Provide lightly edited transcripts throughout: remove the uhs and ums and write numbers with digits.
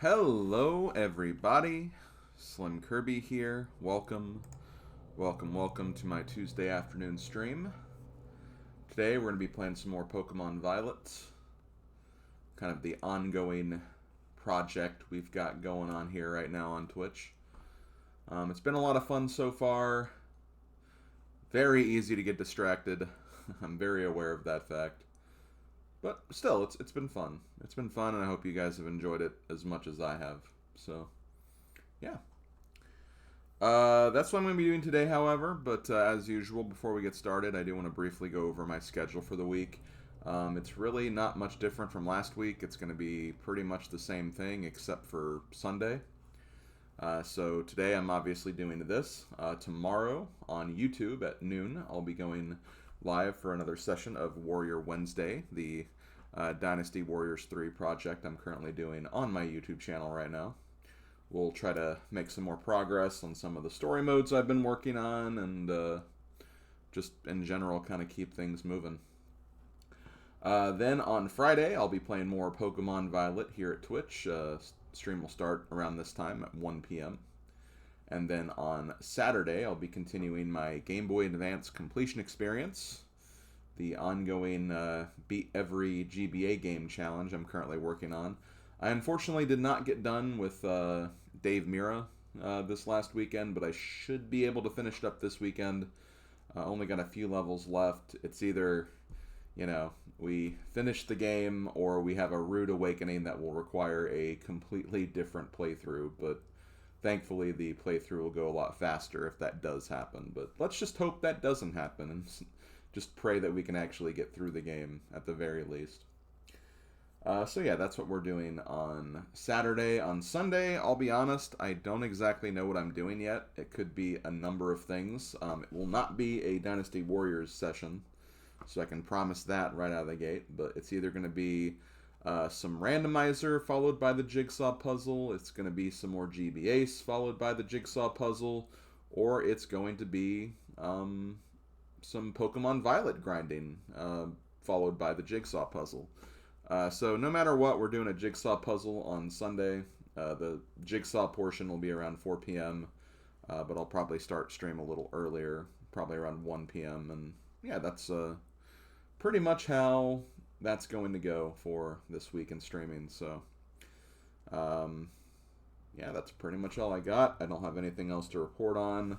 Hello, everybody. Slim Kirby here. Welcome to my Tuesday afternoon stream. Today, we're going to be playing some more Pokemon Violet. Kind of the ongoing project we've got going on here right now on Twitch. It's been a lot of fun so far. Very easy to get distracted. I'm very aware of that fact. But still, it's been fun. It's been fun, and I hope you guys have enjoyed it as much as I have. So, yeah. That's what I'm going to be doing today, however. But as usual, before we get started, I do want to briefly go over my schedule for the week. It's really not much different from last week. It's going to be pretty much the same thing, except for Sunday. So today I'm obviously doing this. Tomorrow on YouTube at noon, I'll be going live for another session of Warrior Wednesday, the Dynasty Warriors 3 project I'm currently doing on my YouTube channel right now. We'll try to make some more progress on some of the story modes I've been working on, and just in general kind of keep things moving. Then on Friday, I'll be playing more Pokemon Violet here at Twitch. Stream will start around this time at 1 p.m. And then on Saturday, I'll be continuing my Game Boy Advance completion experience, the ongoing beat every GBA game challenge I'm currently working on. I unfortunately did not get done with Dave Mira this last weekend, but I should be able to finish it up this weekend. Only got a few levels left. It's either, we finish the game or we have a rude awakening that will require a completely different playthrough, but thankfully, the playthrough will go a lot faster if that does happen. But let's just hope that doesn't happen and just pray that we can actually get through the game at the very least. So yeah, that's what we're doing on Saturday. On Sunday, I'll be honest, I don't exactly know what I'm doing yet. It could be a number of things. It will not be a Dynasty Warriors session, so I can promise that right out of the gate. But it's either going to be some randomizer followed by the jigsaw puzzle. It's going to be some more GBAs followed by the jigsaw puzzle, or it's going to be some Pokemon Violet grinding followed by the jigsaw puzzle. So no matter what, we're doing a jigsaw puzzle on Sunday. The jigsaw portion will be around 4 p.m., but I'll probably start stream a little earlier, probably around 1 p.m. And yeah, that's pretty much how that's going to go for this week in streaming. So, yeah, that's pretty much all I got. I don't have anything else to report on.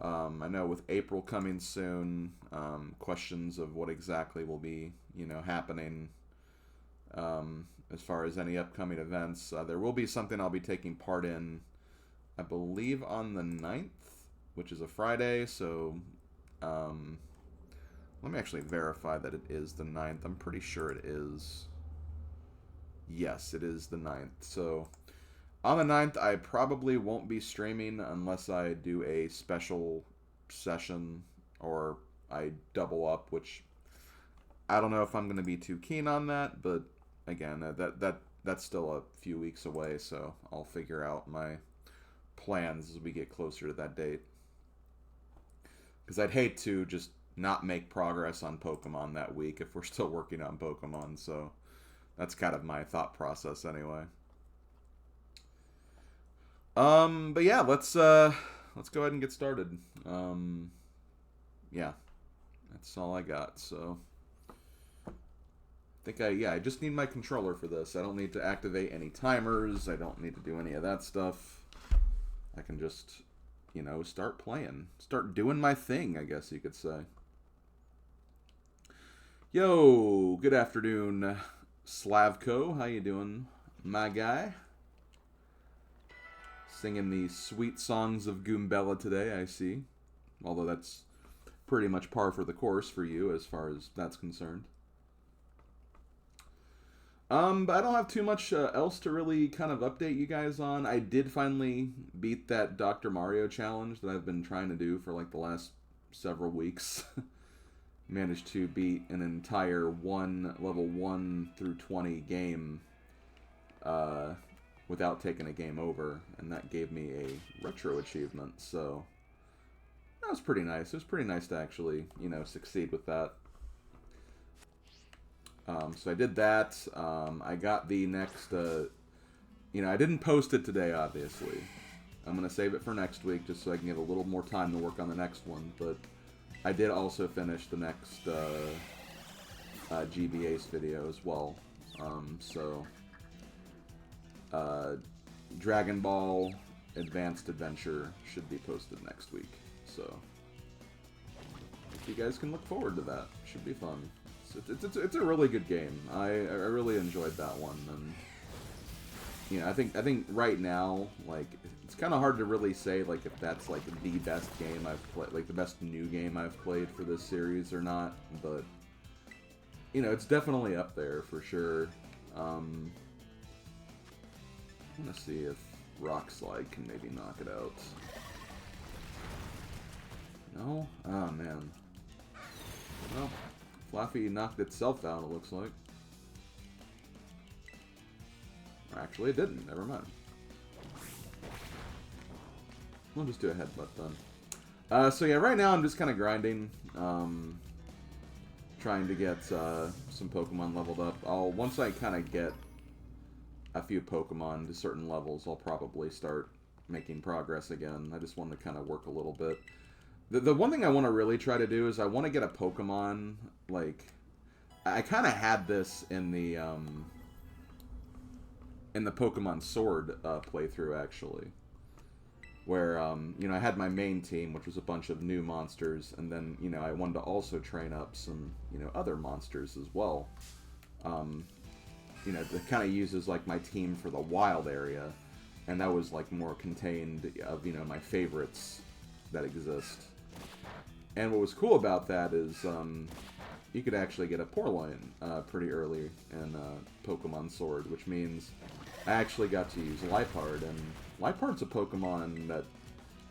I know with April coming soon, questions of what exactly will be, happening as far as any upcoming events. There will be something I'll be taking part in, I believe, on the 9th, which is a Friday. So, let me actually verify that it is the 9th. I'm pretty sure it is. Yes, it is the 9th. So, on the 9th, I probably won't be streaming unless I do a special session or I double up, which I don't know if I'm going to be too keen on that, but again, that's still a few weeks away, so I'll figure out my plans as we get closer to that date. Because I'd hate to just not make progress on Pokemon that week if we're still working on Pokemon, so that's kind of my thought process anyway. But yeah, let's go ahead and get started. Yeah, that's all I got. So I think I just need my controller for this. I don't need to activate any timers. I don't need to do any of that stuff. I can just, start playing, start doing my thing, I guess you could say. Yo, good afternoon, Slavko. How you doing, my guy? Singing the sweet songs of Goombella today, I see. Although that's pretty much par for the course for you as far as that's concerned. But I don't have too much else to really kind of update you guys on. I did finally beat that Dr. Mario challenge that I've been trying to do for like the last several weeks. Managed to beat an entire level 1 through 20 game without taking a game over, and that gave me a retro achievement, so that was pretty nice. It was pretty nice to actually, succeed with that. So I did that. I got the next you know, I didn't post it today, obviously. I'm going to save it for next week just so I can get a little more time to work on the next one. But I did also finish the next GBA's video as well. Dragon Ball Advanced Adventure should be posted next week. So you guys can look forward to that. Should be fun. It's a really good game. I really enjoyed that one, and you know, I think right now, like, it's kind of hard to really say like if that's like the best game I've played, like the best new game I've played for this series or not, but you know, it's definitely up there for sure. I'm gonna see if Rock Slide can maybe knock it out. No? Oh man. Well, Fluffy knocked itself out, it looks like. Actually, it didn't. Never mind. We'll just do a headbutt then. So yeah, right now I'm just kind of grinding. Trying to get some Pokemon leveled up. Once I kind of get a few Pokemon to certain levels, I'll probably start making progress again. I just want to kind of work a little bit. The one thing I want to really try to do is I want to get a Pokemon, like, I kind of had this in the Pokemon Sword playthrough, actually. Where, you know, I had my main team, which was a bunch of new monsters, and then, you know, I wanted to also train up some, you know, other monsters as well. You know, that kind of uses, like, my team for the wild area, and that was, like, more contained of, you know, my favorites that exist. And what was cool about that is, you could actually get a Porloin pretty early in Pokemon Sword, which means I actually got to use Liepard, and Liepard's a Pokemon that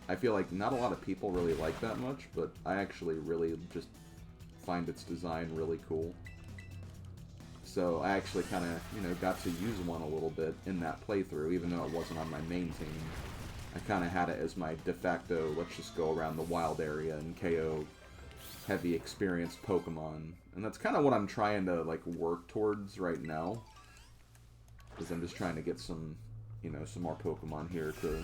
I feel like not a lot of people really like that much, but I actually really just find its design really cool. So I actually kind of, you know, got to use one a little bit in that playthrough, even though it wasn't on my main team. I kind of had it as my de facto, let's just go around the wild area and KO heavy experienced Pokemon. And that's kind of what I'm trying to, like, work towards right now. Because I'm just trying to get some, you know, some more Pokemon here to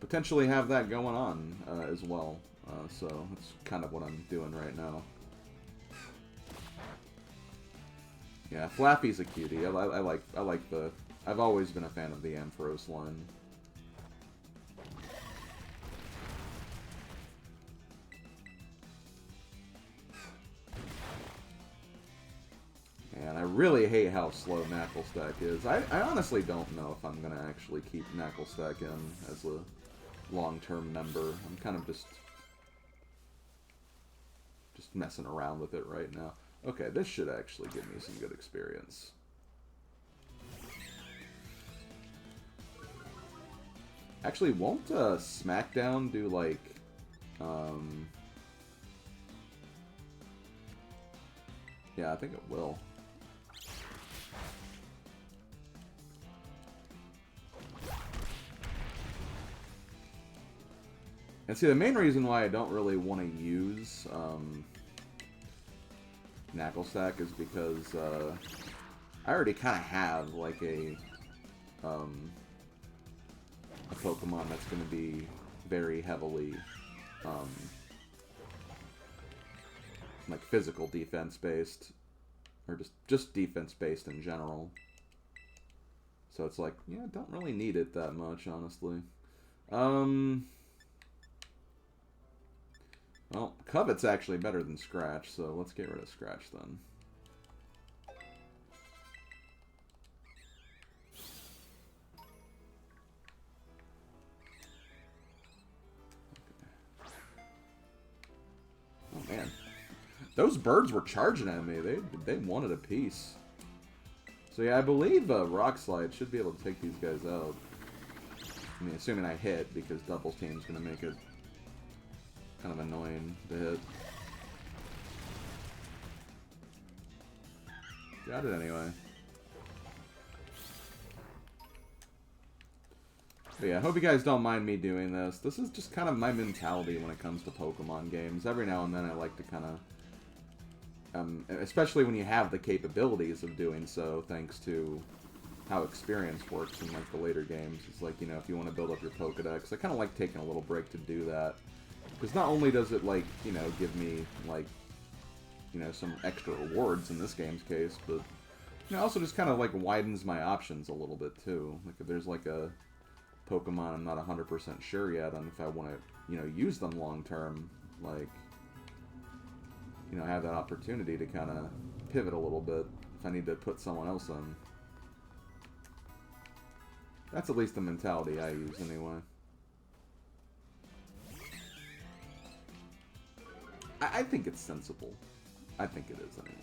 potentially have that going on as well. So that's kind of what I'm doing right now. Yeah, Flappy's a cutie. I like the... I've always been a fan of the Ampharos line. And I really hate how slow Knucklestack is. I honestly don't know if I'm going to actually keep Knucklestack in as a long-term member. I'm kind of just messing around with it right now. Okay, this should actually give me some good experience. Actually, won't Smackdown do, like, yeah, I think it will. And see, the main reason why I don't really want to use Knucklestack is because I already kind of have, like, a Pokemon that's going to be very heavily like physical defense based, or just defense based in general. So it's like, yeah, don't really need it that much, honestly. Well, Covet's actually better than Scratch, so let's get rid of Scratch then. Oh man, those birds were charging at me. They wanted a piece. So yeah, I believe Rock Slide should be able to take these guys out. I mean, assuming I hit, because Double Team's gonna make it kind of annoying to hit. Got it anyway. But yeah, I hope you guys don't mind me doing this. This is just kind of my mentality when it comes to Pokemon games. Every now and then I like to kind of... especially when you have the capabilities of doing so, thanks to, how experience works in like the later games. It's like, you know, if you want to build up your Pokedex, I kind of like taking a little break to do that. Because not only does it, like, you know, give me, like, you know, some extra rewards in this game's case, but it also just kind of, like, widens my options a little bit, too. Like, if there's, like, a Pokemon I'm not 100% sure yet on if I want to, you know, use them long-term, like, you know, have that opportunity to kind of pivot a little bit if I need to put someone else in. That's at least the mentality I use, anyway. I think it's sensible. I think it is, anyway.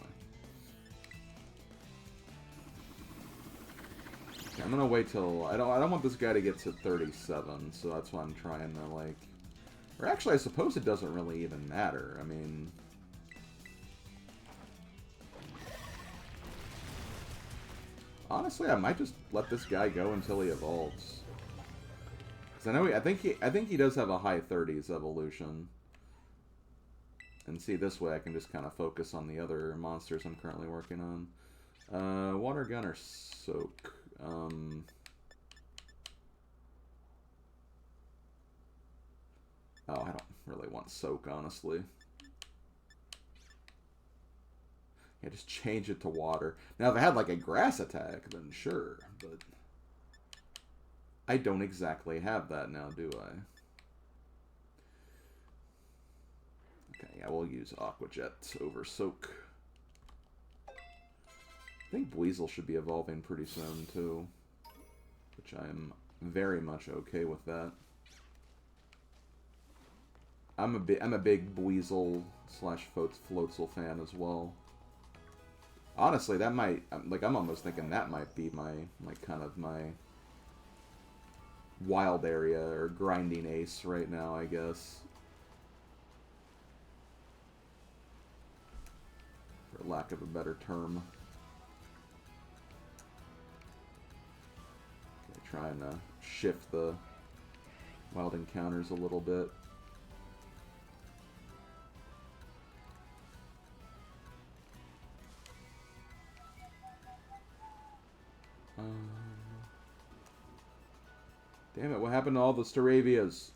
Okay, I'm gonna wait till... I don't want this guy to get to 37, so that's why I'm trying to, like... Or actually, I suppose it doesn't really even matter. I mean... Honestly, I might just let this guy go until he evolves. Because I know I think he does have a high 30s evolution. And see, this way I can just kind of focus on the other monsters I'm currently working on. Water Gun or Soak? Oh, I don't really want Soak, honestly. Yeah, just change it to water. Now, if I had, like, a grass attack, then sure, but... I don't exactly have that now, do I? Okay, yeah, we'll use Aqua Jet over Soak. I think Weasel should be evolving pretty soon, too. Which I am very much okay with that. I'm a big Weasel slash Floatzel fan as well. Honestly, that might, like, I'm almost thinking that might be my, like, kind of my wild area or grinding ace right now, I guess. For lack of a better term. Okay, trying to shift the wild encounters a little bit. Damn it, what happened to all the Staravias?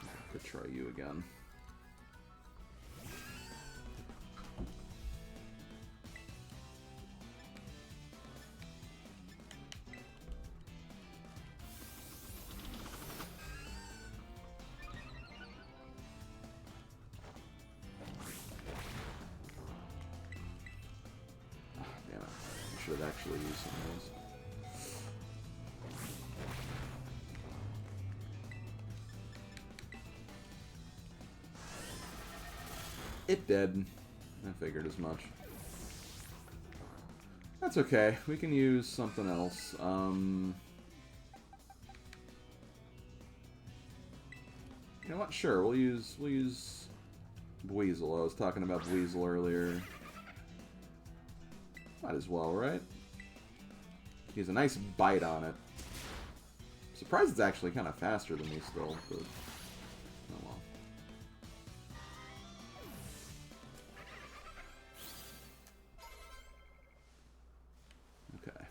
I could try you again. Should actually use some of those. It did. I figured as much. That's okay. We can use something else. You know what? Sure, we'll use Weasel. I was talking about Weasel earlier. Might as well, right? He has a nice bite on it. Surprised it's actually kind of faster than me still, but oh well. Okay.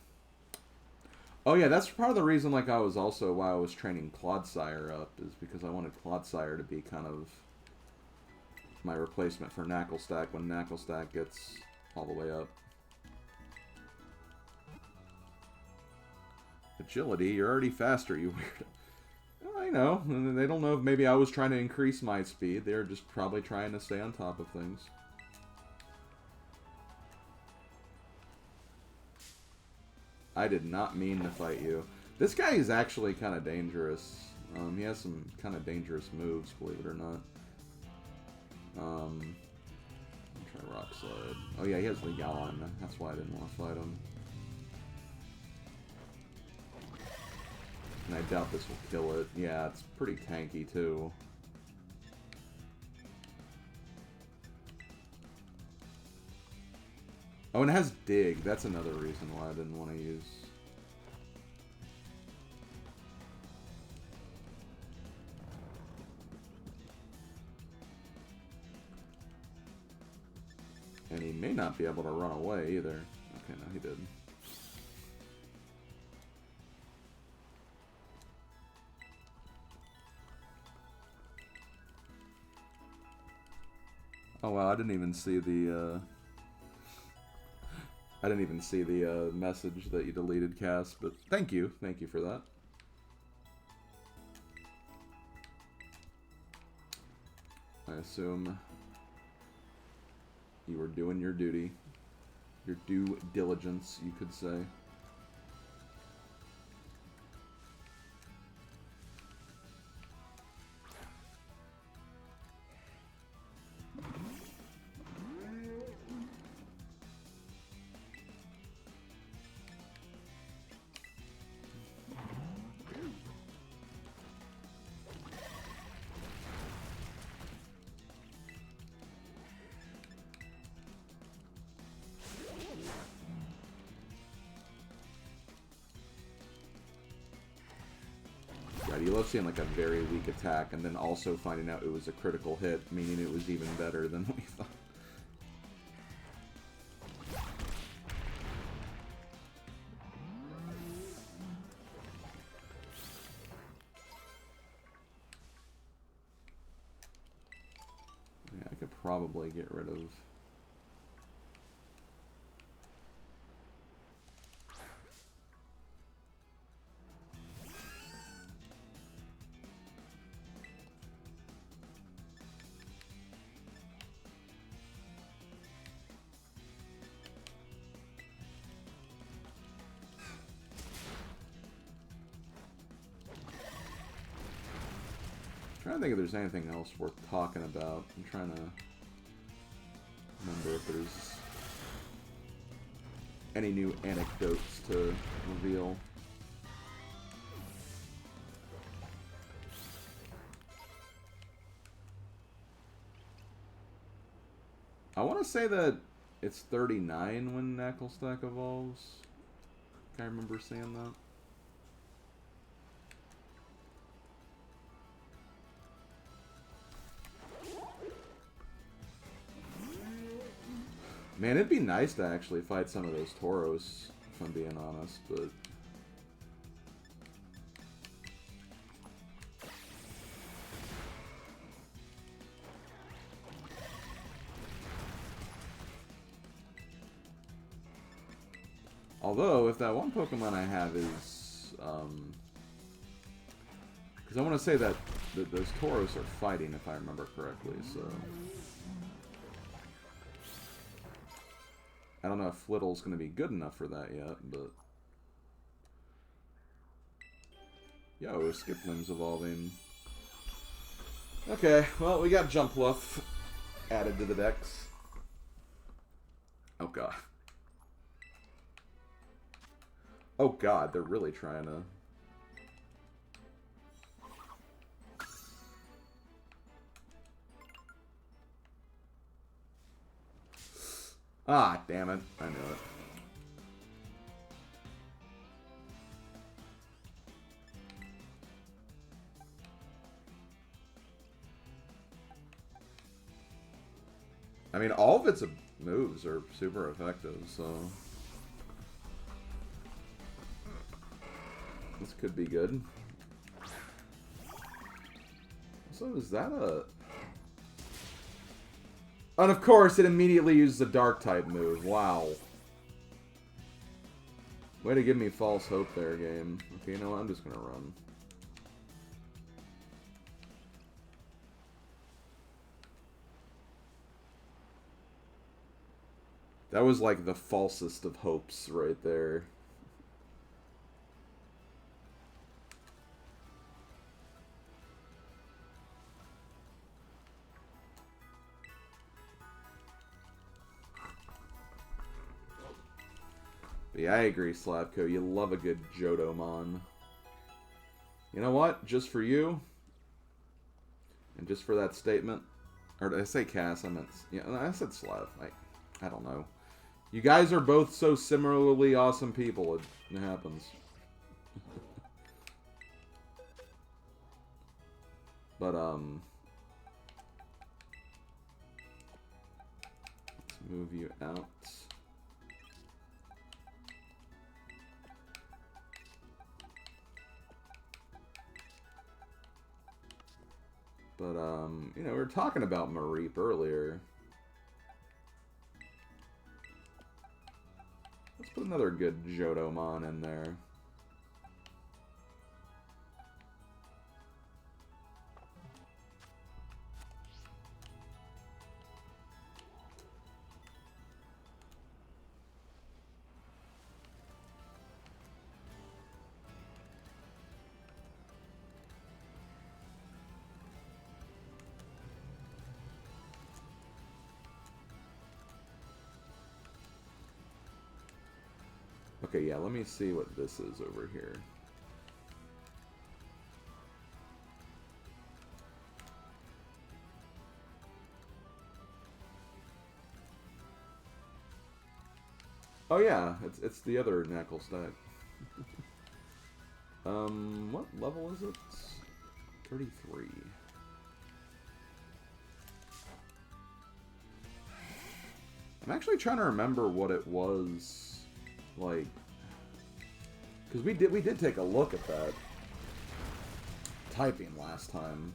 Oh yeah, that's part of the reason, like, I was also why I was training Clodsire up, is because I wanted Clodsire to be kind of my replacement for Knacklestack when Knacklestack gets all the way up. Agility, you're already faster, you weirdo. Well, I know. They don't know if maybe I was trying to increase my speed. They're just probably trying to stay on top of things. I did not mean to fight you. This guy is actually kind of dangerous. He has some kind of dangerous moves, believe it or not. I'll try Rock Slide. Oh yeah, he has the Yawn. That's why I didn't want to fight him. And I doubt this will kill it. Yeah, it's pretty tanky, too. Oh, and it has Dig. That's another reason why I didn't want to use... may not be able to run away either. Okay, no, he did. Oh wow, I didn't even see the message that you deleted, Cass, but thank you for that. I assume you were doing your duty, your due diligence, you could say. You love seeing like a very weak attack and then also finding out it was a critical hit, meaning it was even better than we thought. Yeah, I could probably get rid of... I'm trying to think if there's anything else worth talking about. I'm trying to remember if there's any new anecdotes to reveal. I want to say that it's 39 when Knacklestack evolves. I remember seeing that. Man, it'd be nice to actually fight some of those Tauros, if I'm being honest, but... Although, if that one Pokemon I have is... Because I want to say that those Tauros are fighting, if I remember correctly, so... I don't know if Flittle's going to be good enough for that yet, but... Yo, Skipling's evolving. Okay, well, we got Jumpluff added to the decks. Oh, God. Oh, God, they're really trying to... Ah, damn it. I knew it. I mean, all of its moves are super effective, so... This could be good. So is that a... And of course, it immediately uses a Dark-type move. Wow. Way to give me false hope there, game. Okay, you know what? I'm just gonna run. That was like the falsest of hopes right there. But yeah, I agree, Slavko. You love a good Jodomon. You know what? Just for you, and just for that statement, or did I say Cass? I meant, yeah, I said Slav. I don't know. You guys are both so similarly awesome people. It happens. But let's move you out. But, you know, we were talking about Mareep earlier. Let's put another good Jodomon in there. Okay, yeah, let me see what this is over here. Oh yeah, it's the other Knuckle stack. What level is it? 33. I'm actually trying to remember what it was like, because we did take a look at that typing last time.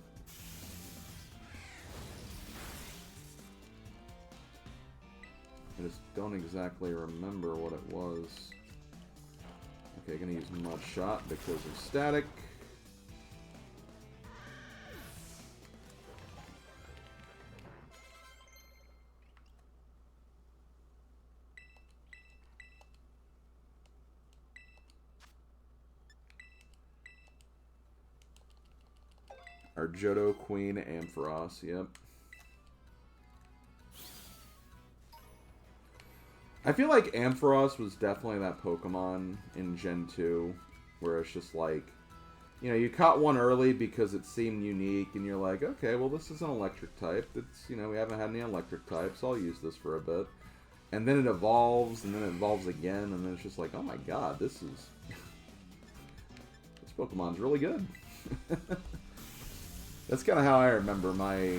I just don't exactly remember what it was. Okay, gonna use Mud Shot because of static. Our Johto Queen Ampharos, yep. I feel like Ampharos was definitely that Pokemon in Gen 2, where it's just like, you know, you caught one early because it seemed unique, and you're like, okay, well, this is an electric type. It's, you know, we haven't had any electric types, so I'll use this for a bit. And then it evolves, and then it evolves again, and then it's just like, oh my god, this is... this Pokemon's really good. That's kind of how I remember my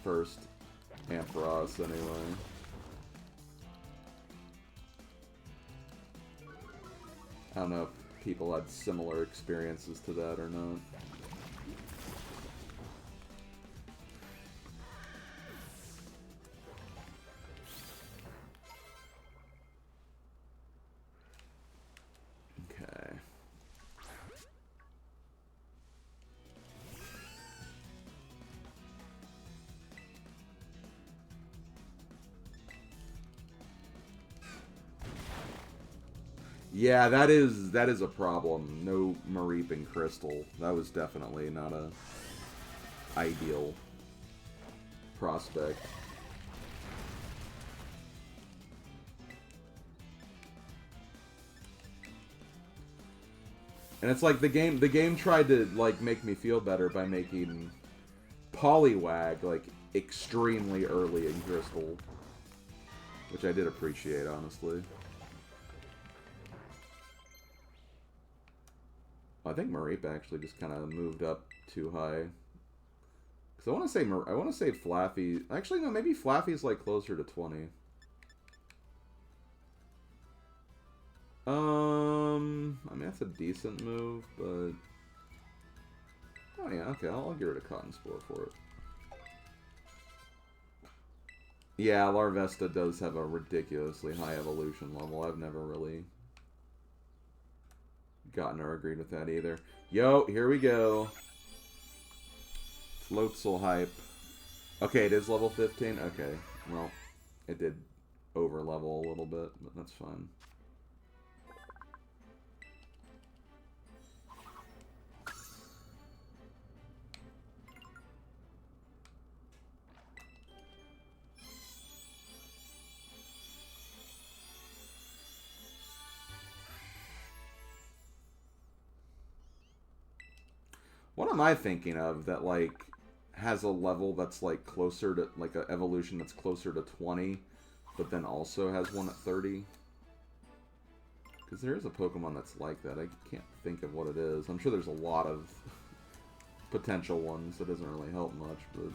first Ampharos, anyway. I don't know if people had similar experiences to that or not. Okay. Yeah, that is a problem. No Mareep and Crystal. That was definitely not a ideal prospect. And it's like the game tried to like make me feel better by making Poliwag like extremely early in Crystal, which I did appreciate, honestly. I think Mareep actually just kind of moved up too high. Because I want to say Flaffy. Actually, no, maybe Flaffy's like closer to 20. I mean that's a decent move, but oh yeah, okay, I'll get rid of Cotton Spore for it. Yeah, Larvesta does have a ridiculously high evolution level. I've never really gotten or agreed with that either. Yo, here we go. Floatzel hype. Okay, it is level 15? Okay, well, it did over-level a little bit, but that's fine. What am I thinking of that, like, has a level that's, like, closer to, like, an evolution that's closer to 20, but then also has one at 30? Because there is a Pokemon that's like that. I can't think of what it is. I'm sure there's a lot of potential ones. That doesn't really help much, but...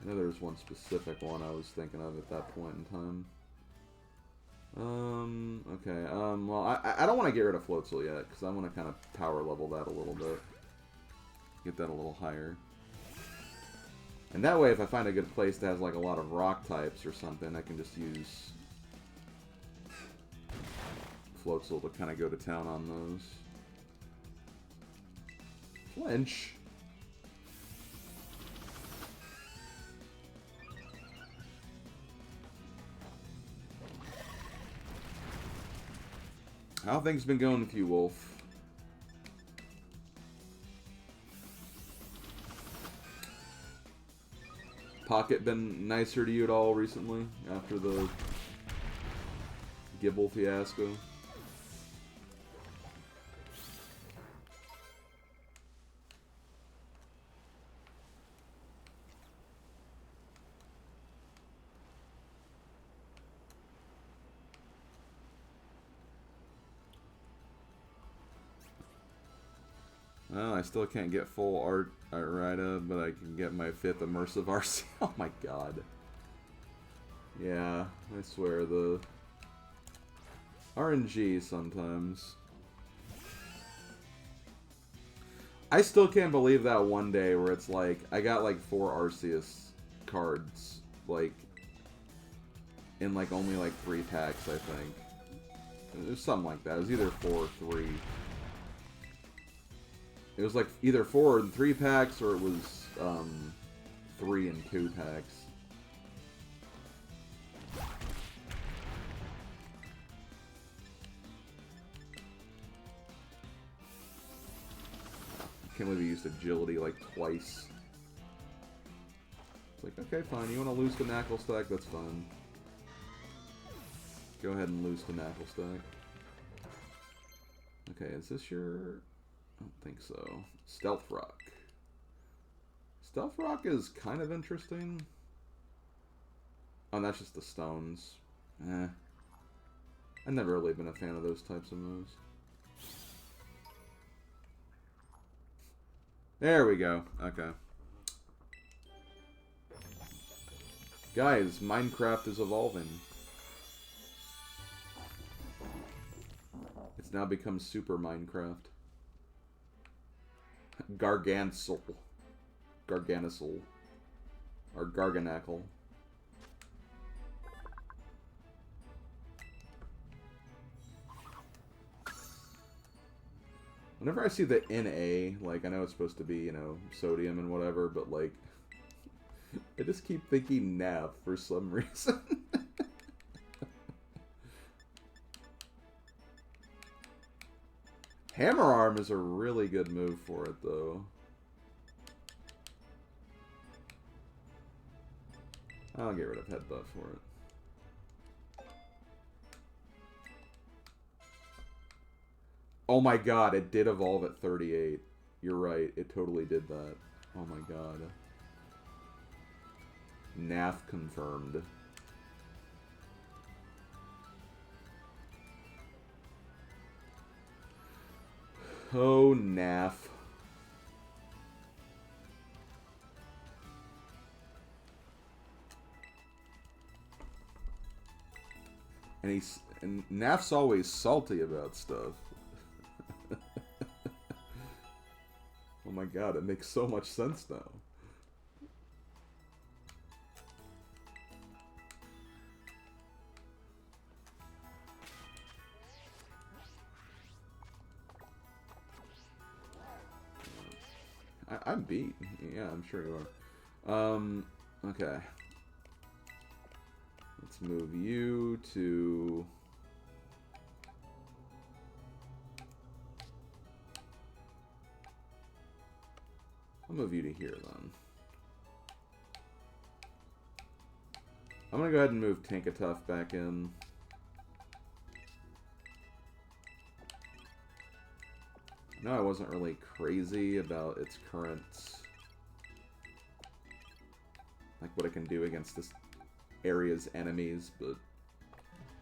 I know there's one specific one I was thinking of at that point in time. Okay, well, I don't want to get rid of Floatzel yet, because I want to kind of power level that a little bit. Get that a little higher. And that way, if I find a good place that has, like, a lot of rock types or something, I can just use Floatzel to kind of go to town on those. Flinch. How things been going with you, Wolf? Pocket been nicer to you at all recently after the Gibble fiasco? Well, I still can't get full Artida, but I can get my 5th immersive RC. Oh my god. Yeah, I swear, the RNG sometimes. I still can't believe that one day where it's like, I got like 4 Arceus cards, like, in like only like 3 packs, I think. It was something like that. It was either 4 or 3. It was like either 4 and 3 packs, or it was 3 and 2 packs. I can't believe he used agility like twice. It's like, okay, fine. You want to lose the Knackle stack? That's fine. Go ahead and lose the Knackle stack. Okay, is this your... I don't think so. Stealth Rock. Stealth Rock is kind of interesting. Oh, that's just the stones. Eh. I've never really been a fan of those types of moves. There we go. Okay. Guys, Minecraft is evolving. It's now become Super Minecraft. Gargantual. Gargantual. Or Garganackle. Whenever I see the NA, like, I know it's supposed to be, you know, sodium and whatever, but, like, I just keep thinking NAF for some reason. Hammer Arm is a really good move for it, though. I'll get rid of Headbutt for it. Oh my god, it did evolve at 38. You're right, it totally did that. Oh my god. NAF confirmed. Oh, NAF. And NAF's always salty about stuff. Oh my god, it makes so much sense now. I'm beat. Yeah, I'm sure you are. Okay. Let's move you to... I'll move you to here, then. I'm gonna go ahead and move Tankatuff back in. No, I wasn't really crazy about its current... like, what it can do against this area's enemies, but...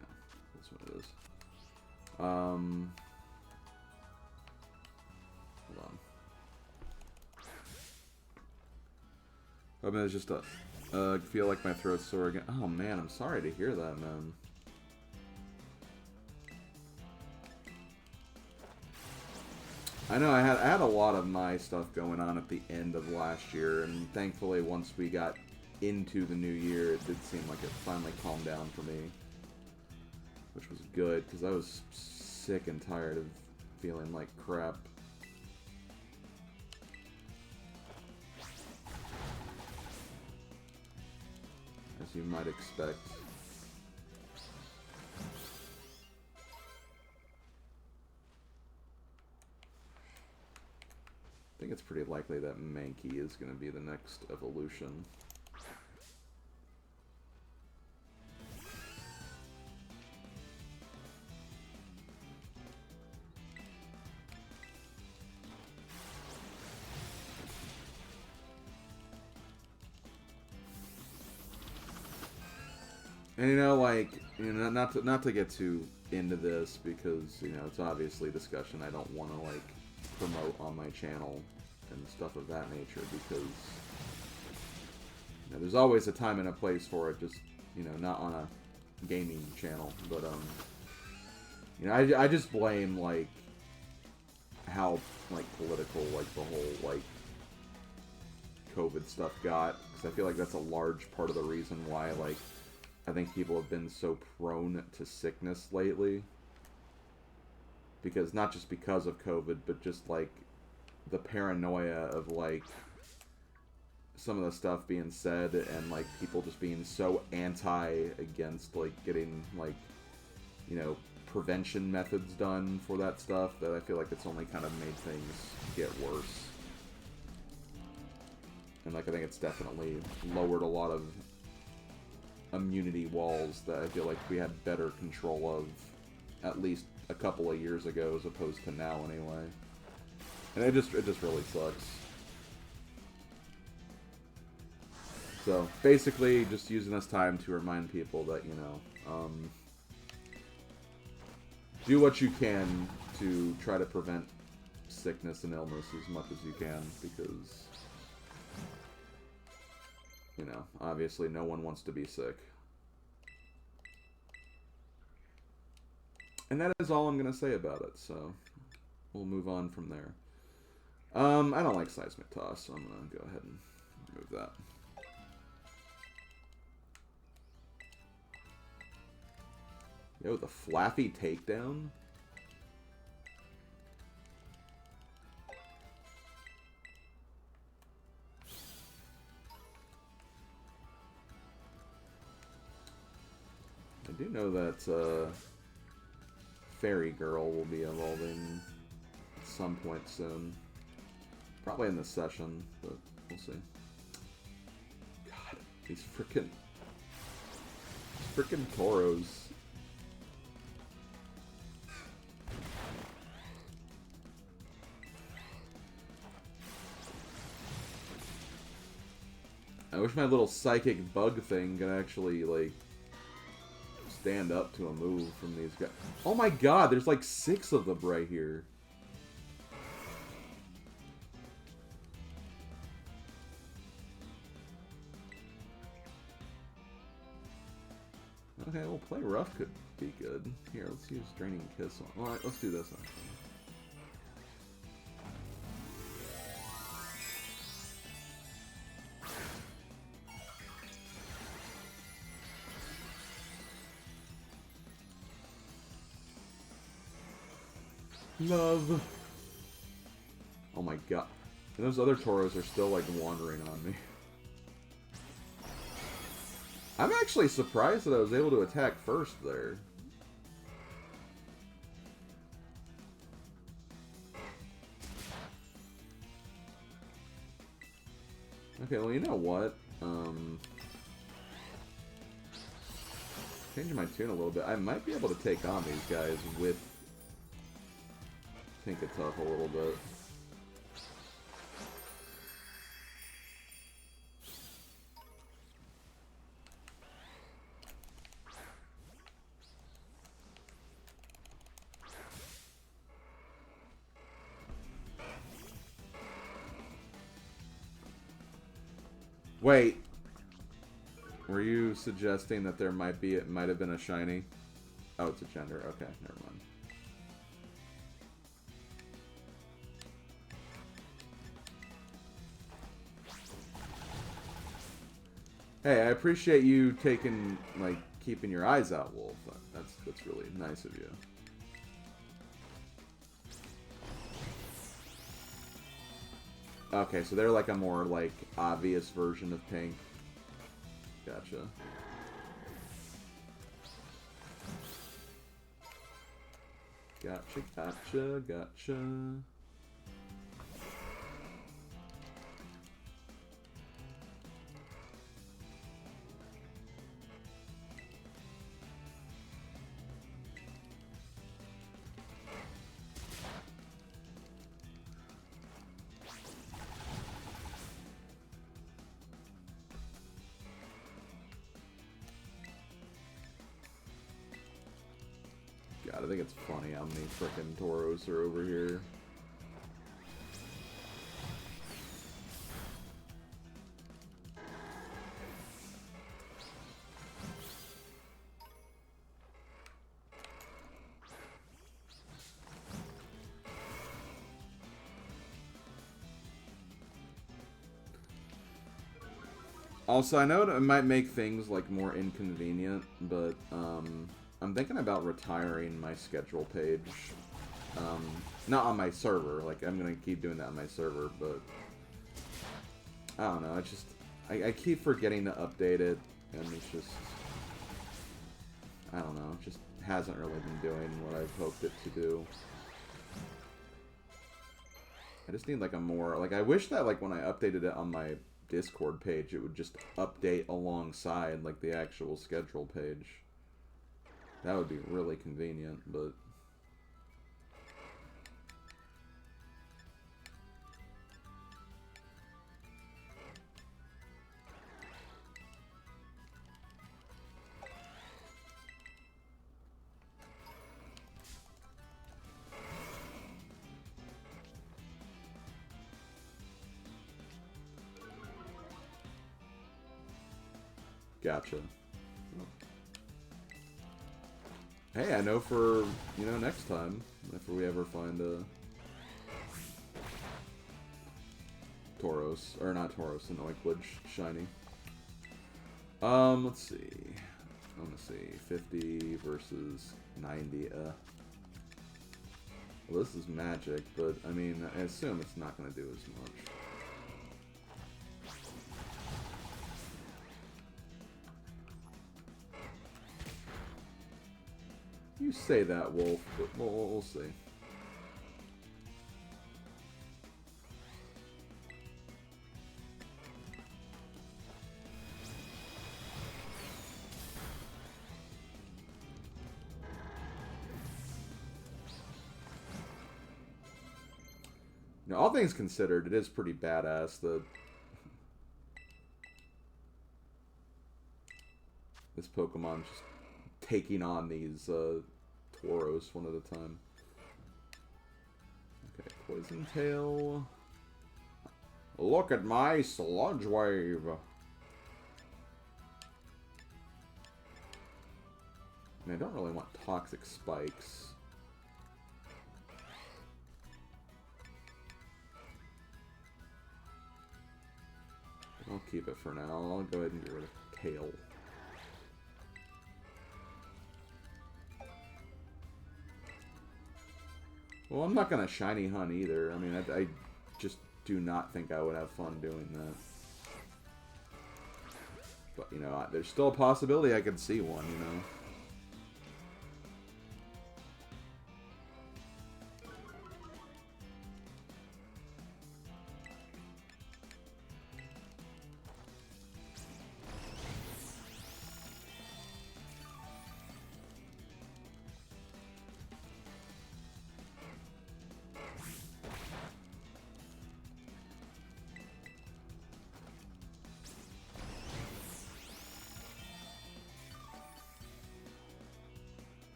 yeah, that's what it is. Hold on. I mean, it's just a I feel like my throat's sore again. Oh man, I'm sorry to hear that, man. I know I had a lot of my stuff going on at the end of last year, and thankfully once we got into the new year, it did seem like it finally calmed down for me, which was good because I was sick and tired of feeling like crap. As you might expect. I think it's pretty likely that Mankey is going to be the next evolution. And you know, like, you know, not to get too into this because, you know, it's obviously discussion I don't want to like promote on my channel and stuff of that nature because, you know, there's always a time and a place for it, just, you know, not on a gaming channel, but you know, I just blame like how like political like the whole like COVID stuff got, because I feel like that's a large part of the reason why like I think people have been so prone to sickness lately. Because, not just because of COVID, but just, like, the paranoia of, like, some of the stuff being said and, like, people just being so against, like, getting, like, you know, prevention methods done for that stuff that I feel like it's only kind of made things get worse. And, like, I think it's definitely lowered a lot of immunity walls that I feel like we had better control of at least a couple of years ago as opposed to now anyway. And it just really sucks. So basically just using this time to remind people that, you know, do what you can to try to prevent sickness and illness as much as you can, because, you know, obviously no one wants to be sick. And that is all I'm going to say about it, so we'll move on from there. I don't like Seismic Toss, so I'm going to go ahead and remove that. Yo, the Flaffy takedown? I do know that Fairy Girl will be evolving at some point soon. Probably in this session, but we'll see. God, these frickin' Tauros. I wish my little psychic bug thing could actually, like, stand up to a move from these guys. Oh my god, there's like 6 of them right here. Okay, well, play rough could be good. Here, let's use Draining Kiss on. Alright, let's do this actually. Love. Oh my god. And those other Tauros are still, like, wandering on me. I'm actually surprised that I was able to attack first there. Okay, well, you know what? Changing my tune a little bit. I might be able to take on these guys with Tinkatuff a little bit. Wait. Were you suggesting that it might have been a shiny? Oh, it's a gender. Okay, never mind. Hey, I appreciate you keeping your eyes out, Wolf. That's really nice of you. Okay, so they're like a more obvious version of pink. Gotcha. Gotcha. God, I think it's funny how many frickin' Tauros are over here. Also, I know it might make things more inconvenient, but I'm thinking about retiring my schedule page. Not on my server. I'm gonna keep doing that on my server, but I don't know. I keep forgetting to update it, and it's just, I don't know. It just hasn't really been doing what I've hoped it to do. I just need a more I wish that when I updated it on my Discord page, it would just update alongside the actual schedule page. That would be really convenient, but gotcha. Hey, I know for, next time, if we ever find a Tauros, or not Tauros, an Oiklage shiny. Let's see. I'm gonna see, 50 versus 90. Well, this is magic, but, I mean, I assume it's not gonna do as much. You say that, Wolf, but we'll see. Now, all things considered, it is pretty badass that this Pokemon just taking on these Tauros one at a time. Okay, Poison Tail. Look at my Sludge Wave. I mean, I don't really want Toxic Spikes. I'll keep it for now. I'll go ahead and get rid of Tail. Well, I'm not going to Shiny Hunt either. I mean, I just do not think I would have fun doing that. But, there's still a possibility I could see one,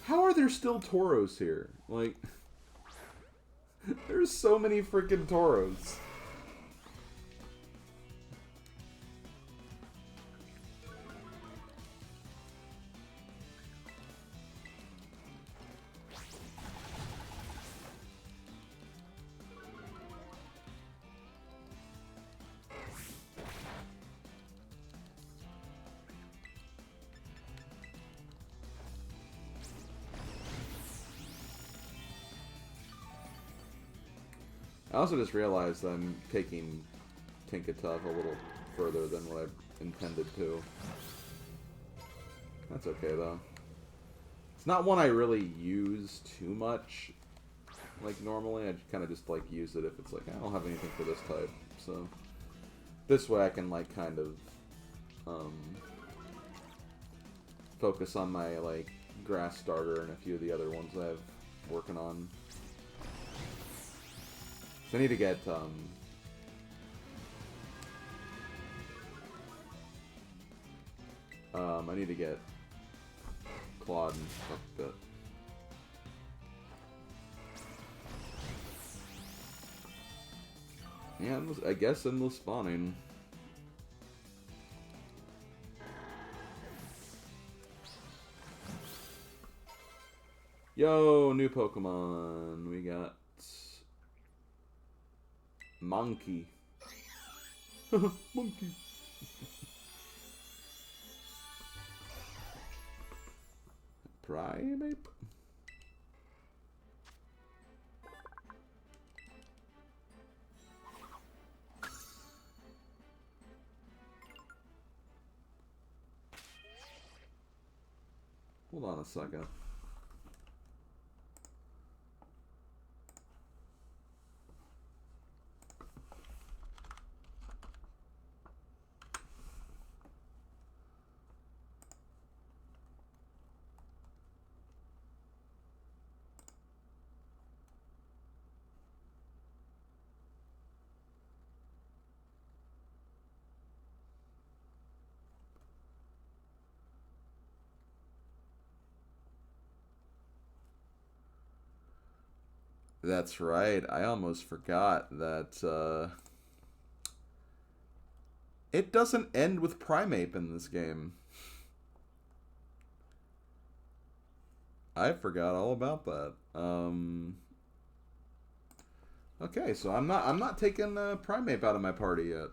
How are there still Tauros here? There's so many freaking Tauros. I also just realized I'm taking Tinkatuff a little further than what I intended to. That's okay, though. It's not one I really use too much, like, normally. I kind of just, like, use it if it's like, I don't have anything for this type. So, this way I can, like, kind of, focus on my, like, grass starter and a few of the other ones I have working on. So I need to get, I need to get Claude and stuff like that. Yeah, I guess endless spawning. Yo, new Pokemon. We got Monkey. Monkey. Primeape? Hold on a second. That's right. I almost forgot that it doesn't end with Primeape in this game. I forgot all about that. Okay, so I'm not taking Primeape out of my party yet.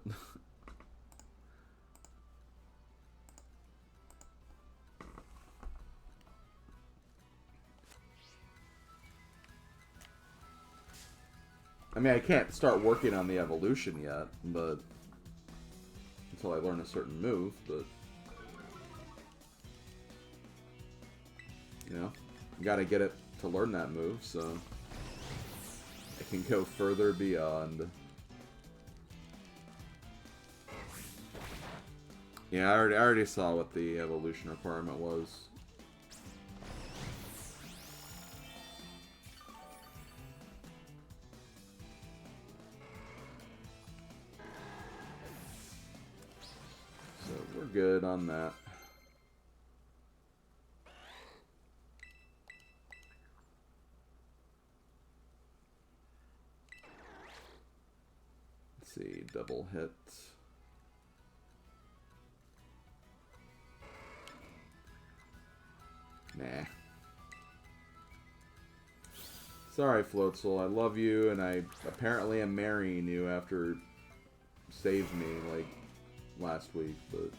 I mean, I can't start working on the evolution yet, but until I learn a certain move, but you know, gotta get it to learn that move, so I can go further beyond. Yeah, I already saw what the evolution requirement was. So we're good on that. Let's see, double hit. Nah. Sorry, Floatzel. I love you, and I apparently am marrying you after saved me, like, last week, but...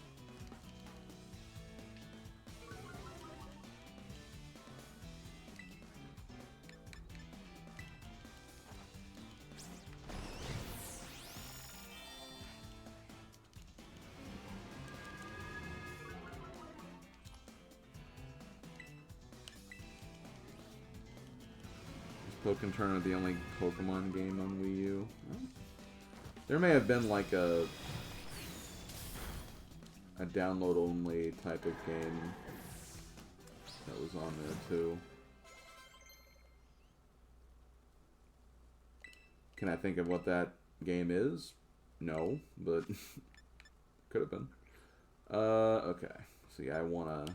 Pokémon Tournament the only Pokemon game on Wii U? Well, there may have been like a download only type of game that was on there too. Can I think of what that game is? No, but could have been. Okay. See, I wanna...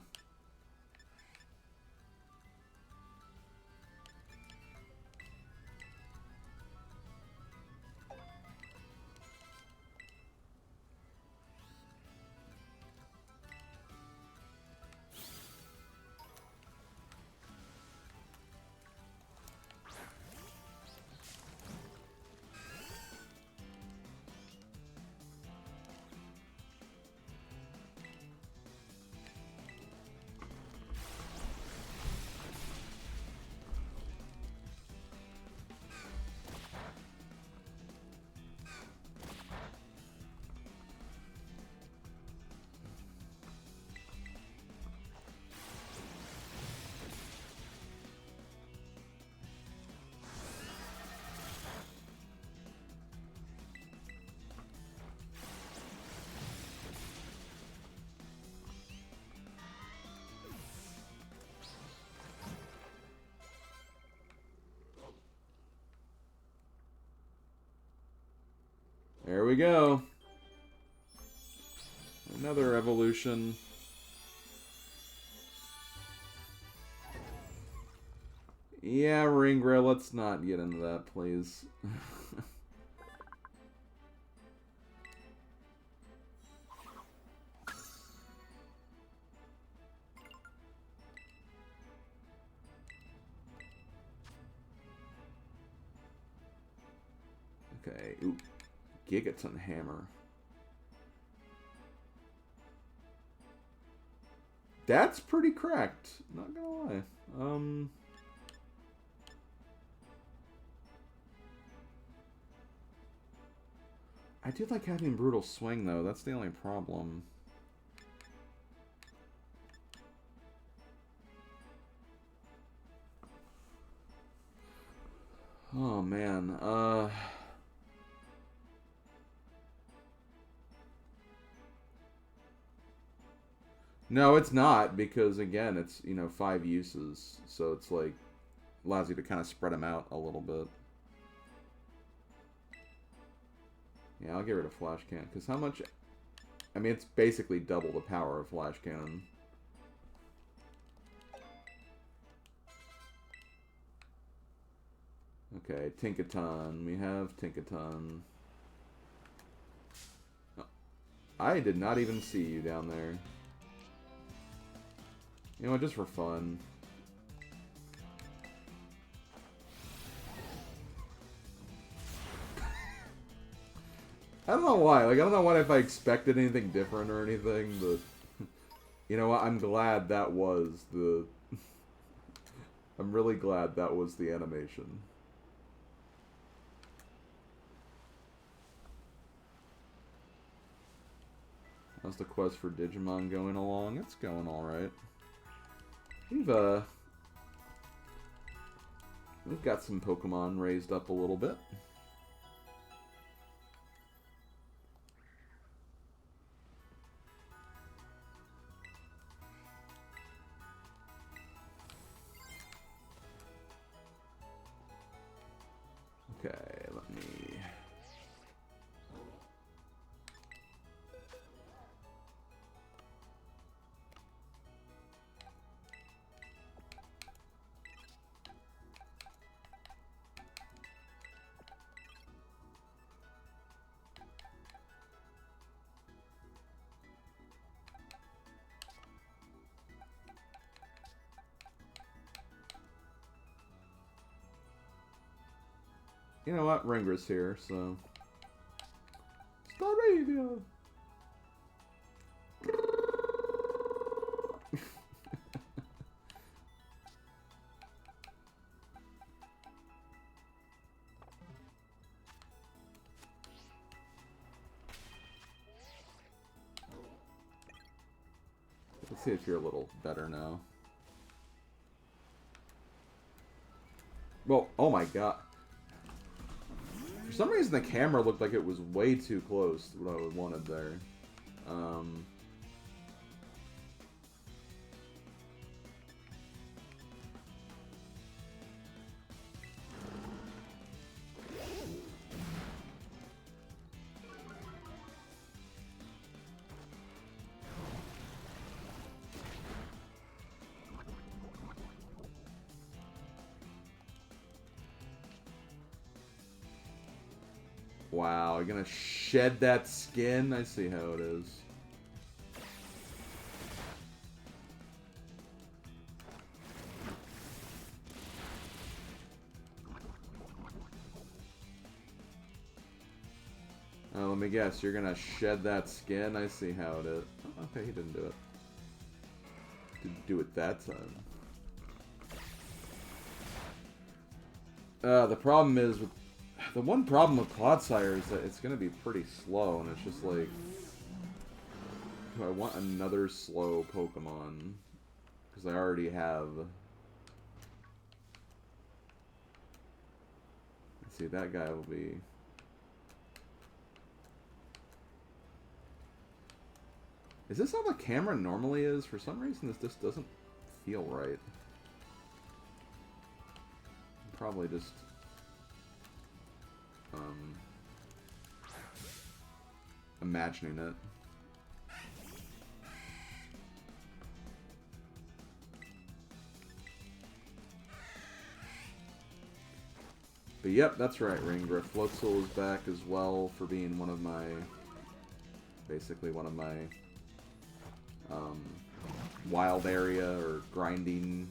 There we go. Another evolution. Yeah, Ringra, let's not get into that, please. Okay, ooh, Gigaton Hammer. That's pretty cracked, not gonna lie. I do like having Brutal Swing, though. That's the only problem. Oh, man. No, it's not, because, again, it's, you know, 5 uses. So it's, like, allows you to kind of spread them out a little bit. Yeah, I'll get rid of Flash Cannon, because how much... I mean, it's basically double the power of Flash Cannon. Okay, Tinkaton. We have Tinkaton. Oh, I did not even see you down there. You know what, just for fun. I don't know why. Like, I don't know what if I expected anything different or anything, but... You know what, I'm glad that was the... I'm really glad that was the animation. How's the quest for Digimon going along? It's going alright. We've got some Pokemon raised up a little bit. Okay, let me... You know what? Ringra's here, so... Staravia! Let's see if you're a little better now. Well, oh my god. For some reason, the camera looked like it was way too close to what I wanted there. Wow, you're gonna shed that skin? I see how it is. Let me guess, you're gonna shed that skin? I see how it is. Oh, okay, he didn't do it. Didn't do it that time. The problem is with... The one problem with Clodsire is that it's going to be pretty slow, and it's just like... Do I want another slow Pokemon? Because I already have... Let's see, that guy will be... Is this how the camera normally is? For some reason, this just doesn't feel right. Probably just... imagining it. But yep, that's right, Ringgriff. Floatzel is back as well for being one of my... basically one of my... wild area or grinding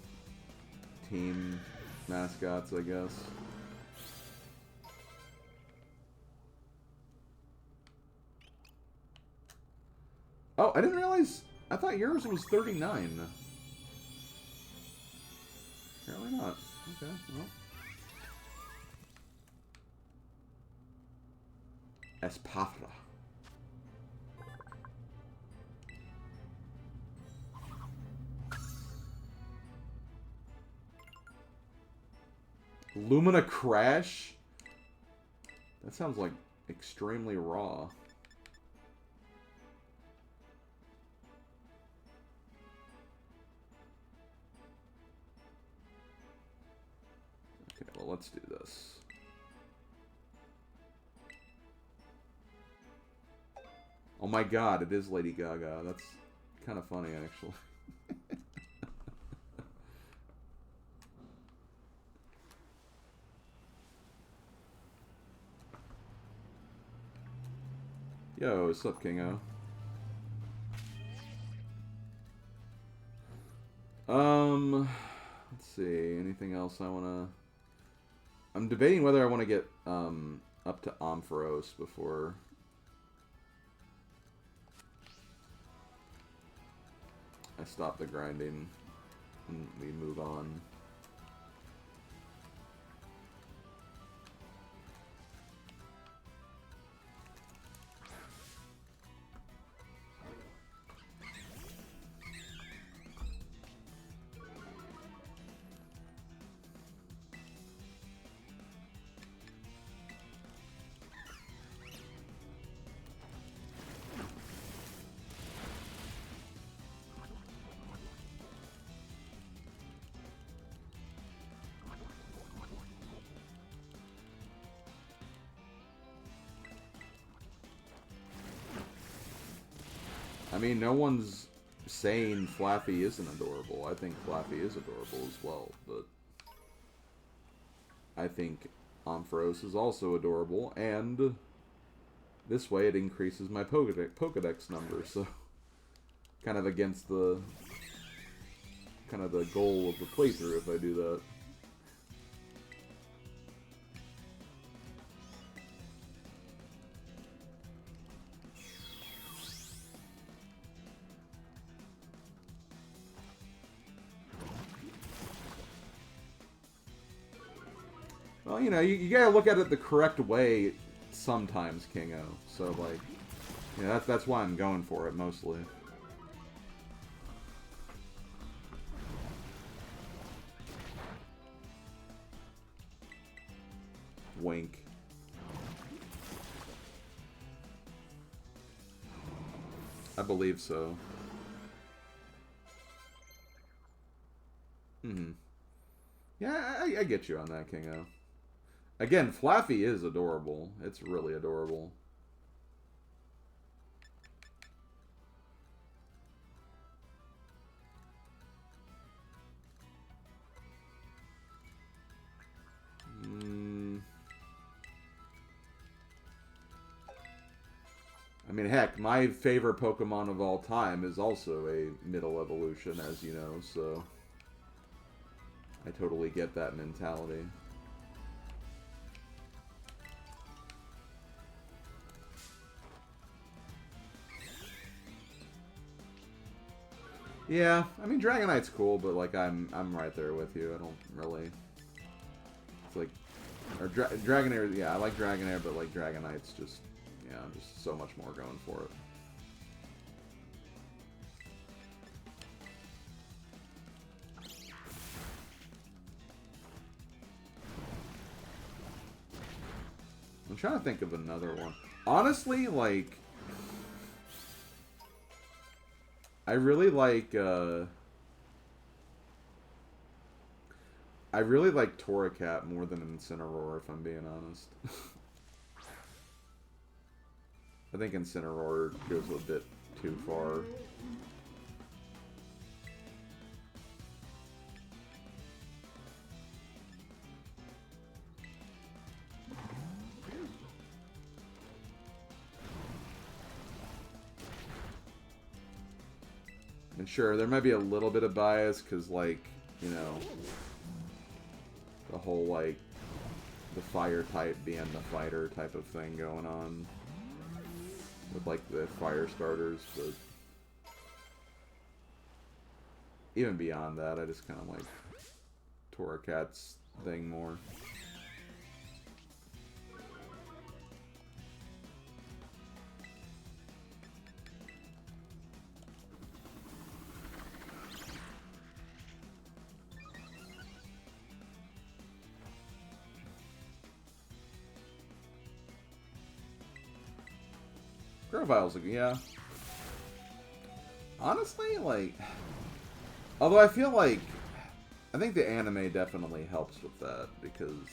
team mascots, I guess. Oh, I didn't realize... I thought yours was 39. Apparently not. Okay, well... Espafra. Lumina Crash? That sounds like extremely raw. Okay, well, let's do this. Oh my god, it is Lady Gaga. That's kind of funny, actually. Yo, what's up, Kingo? Let's see. Anything else I wanna... I'm debating whether I want to get up to Ampharos before... I stop the grinding and we move on. I mean, no one's saying Flaffy isn't adorable. I think Flaffy is adorable as well, but I think Ampharos is also adorable, and this way it increases my Pokedex number, so kind of against the goal of the playthrough if I do that. Well, you know, you gotta look at it the correct way sometimes, Kingo. So, like, yeah, that's why I'm going for it, mostly. Wink. I believe so. Mm-hmm. Yeah, I get you on that, Kingo. Again, Flaffy is adorable. It's really adorable. I mean, heck, my favorite Pokemon of all time is also a middle evolution, as you know, so I totally get that mentality. Yeah, I mean, Dragonite's cool, but, like, I'm right there with you. I don't really... It's like... Or Dragonair, yeah, I like Dragonair, but, like, Dragonite's just... Yeah, just so much more going for it. I'm trying to think of another one. Honestly, like... I really like Torracat more than Incineroar, if I'm being honest. I think Incineroar goes a bit too far. And sure, there might be a little bit of bias, because, like, you know, the whole, like, the fire type being the fighter type of thing going on with, like, the fire starters, but even beyond that, I just kind of like Torracat's thing more. Grovile's, yeah. Honestly, like, although I feel like, I think the anime definitely helps with that, because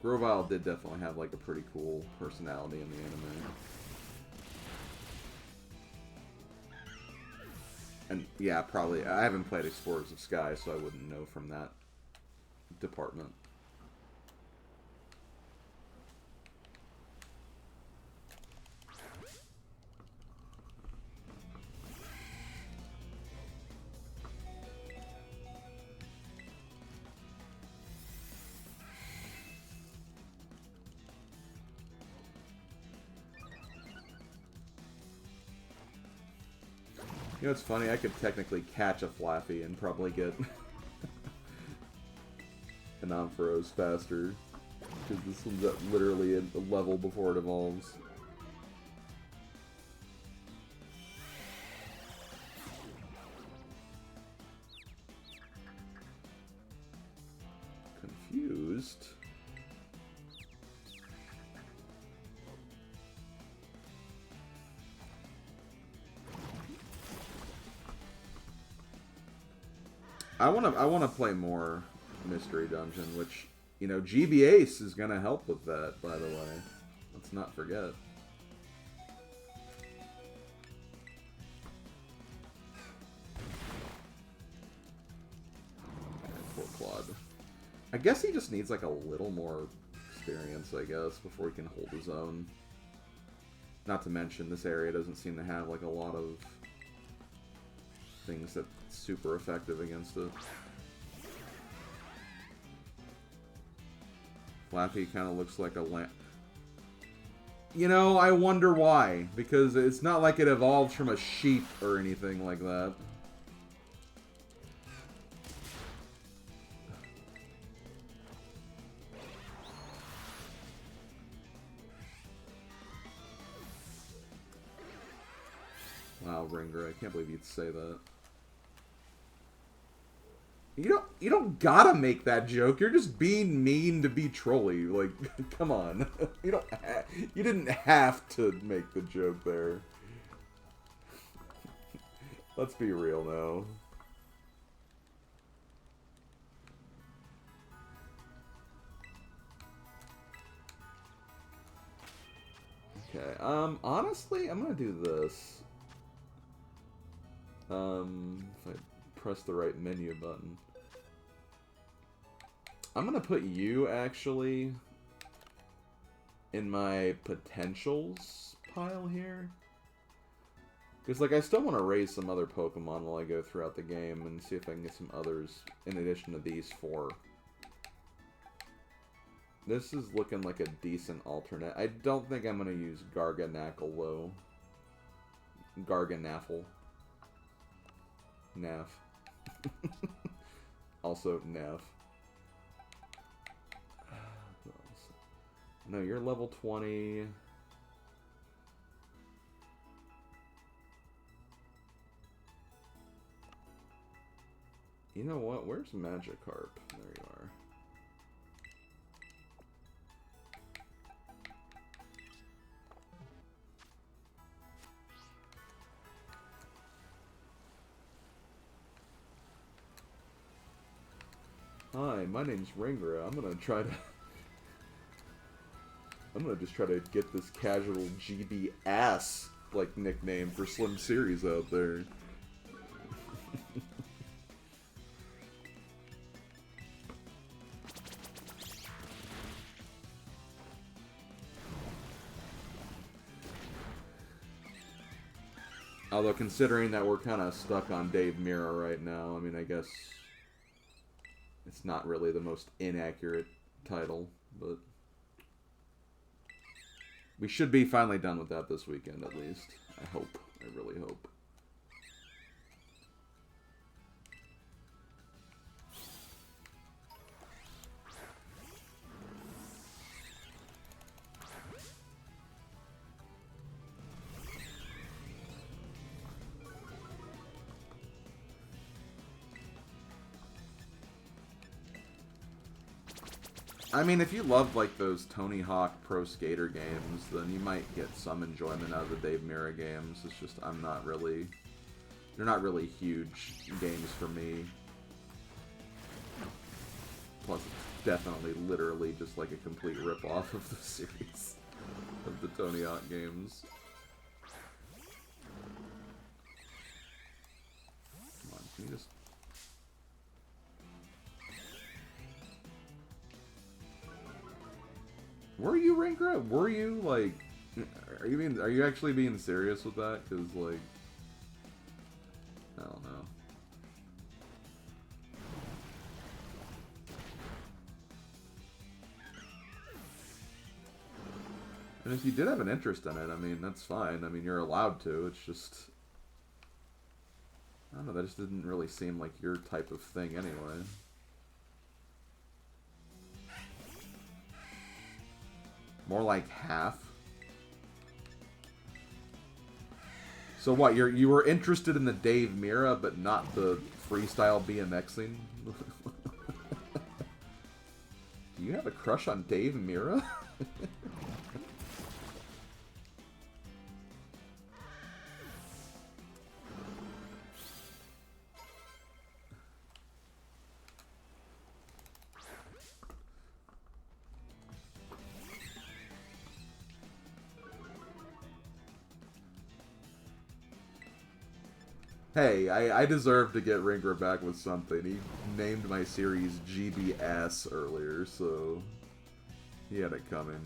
Grovile did definitely have, like, a pretty cool personality in the anime. And, yeah, probably, I haven't played Explorers of Sky, so I wouldn't know from that department. You know, it's funny, I could technically catch a Flaffy and probably get an Ampharos faster, because this one's at literally a level before it evolves. Confused. I wanna play more Mystery Dungeon, which, you know, GB Ace is gonna help with that, by the way. Let's not forget. Poor Claude. I guess he just needs like a little more experience, I guess, before he can hold his own. Not to mention, this area doesn't seem to have like a lot of things that's super effective against it. Flappy kind of looks like a lamp. You know, I wonder why. Because it's not like it evolved from a sheep or anything like that. Wow, Ringer, I can't believe you'd say that. You don't gotta make that joke. You're just being mean to be trolly. Like, come on. You didn't have to make the joke there. Let's be real now. Okay, honestly, I'm gonna do this. If I press the right menu button. I'm gonna put you, actually, in my potentials pile here. Because, like, I still want to raise some other Pokemon while I go throughout the game and see if I can get some others in addition to these four. This is looking like a decent alternate. I don't think I'm going to use Garganacl, though. Garganacl. Nav. Also, Nav. No, you're level 20. You know what? Where's Magikarp? There you are. Hi, my name's Ringra. I'm gonna try to... I'm gonna just try to get this casual GB ass like nickname for Slim Series out there. Although considering that we're kind of stuck on Dave Mirra right now, I mean, I guess it's not really the most inaccurate title, but we should be finally done with that this weekend, at least. I hope. I really hope. I mean, if you love, like, those Tony Hawk Pro Skater games, then you might get some enjoyment out of the Dave Mirra games. It's just, I'm not really... They're not really huge games for me. Plus, it's definitely, literally, just like a complete rip-off of the series of the Tony Hawk games. Come on, can you just... Were you Ringra? Were you, like... Are you actually being serious with that? Because, like... I don't know. And if you did have an interest in it, I mean, that's fine. I mean, you're allowed to. It's just... I don't know, that just didn't really seem like your type of thing anyway. More like half. So what, you were interested in the Dave Mirra, but not the freestyle BMXing? Do you have a crush on Dave Mirra? Hey, I deserve to get Ringer back with something. He named my series GBS earlier, so he had it coming.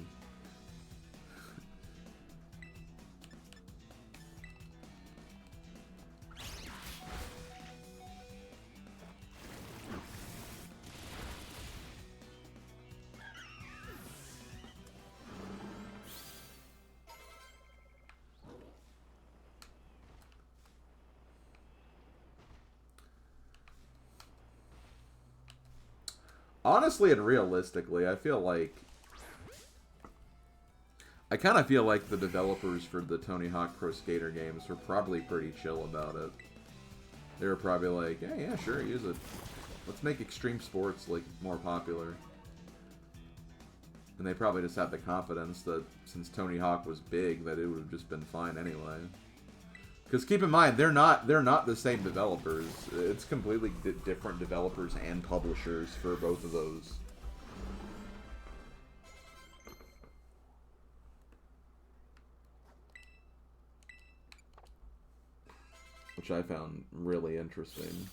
Honestly and realistically, I kind of feel like the developers for the Tony Hawk Pro Skater games were probably pretty chill about it. They were probably like, hey, yeah, sure, use it. Let's make extreme sports, like, more popular. And they probably just had the confidence that since Tony Hawk was big, that it would have just been fine anyway. Because keep in mind, they're not the same developers. It's completely different developers and publishers for both of those. Which I found really interesting.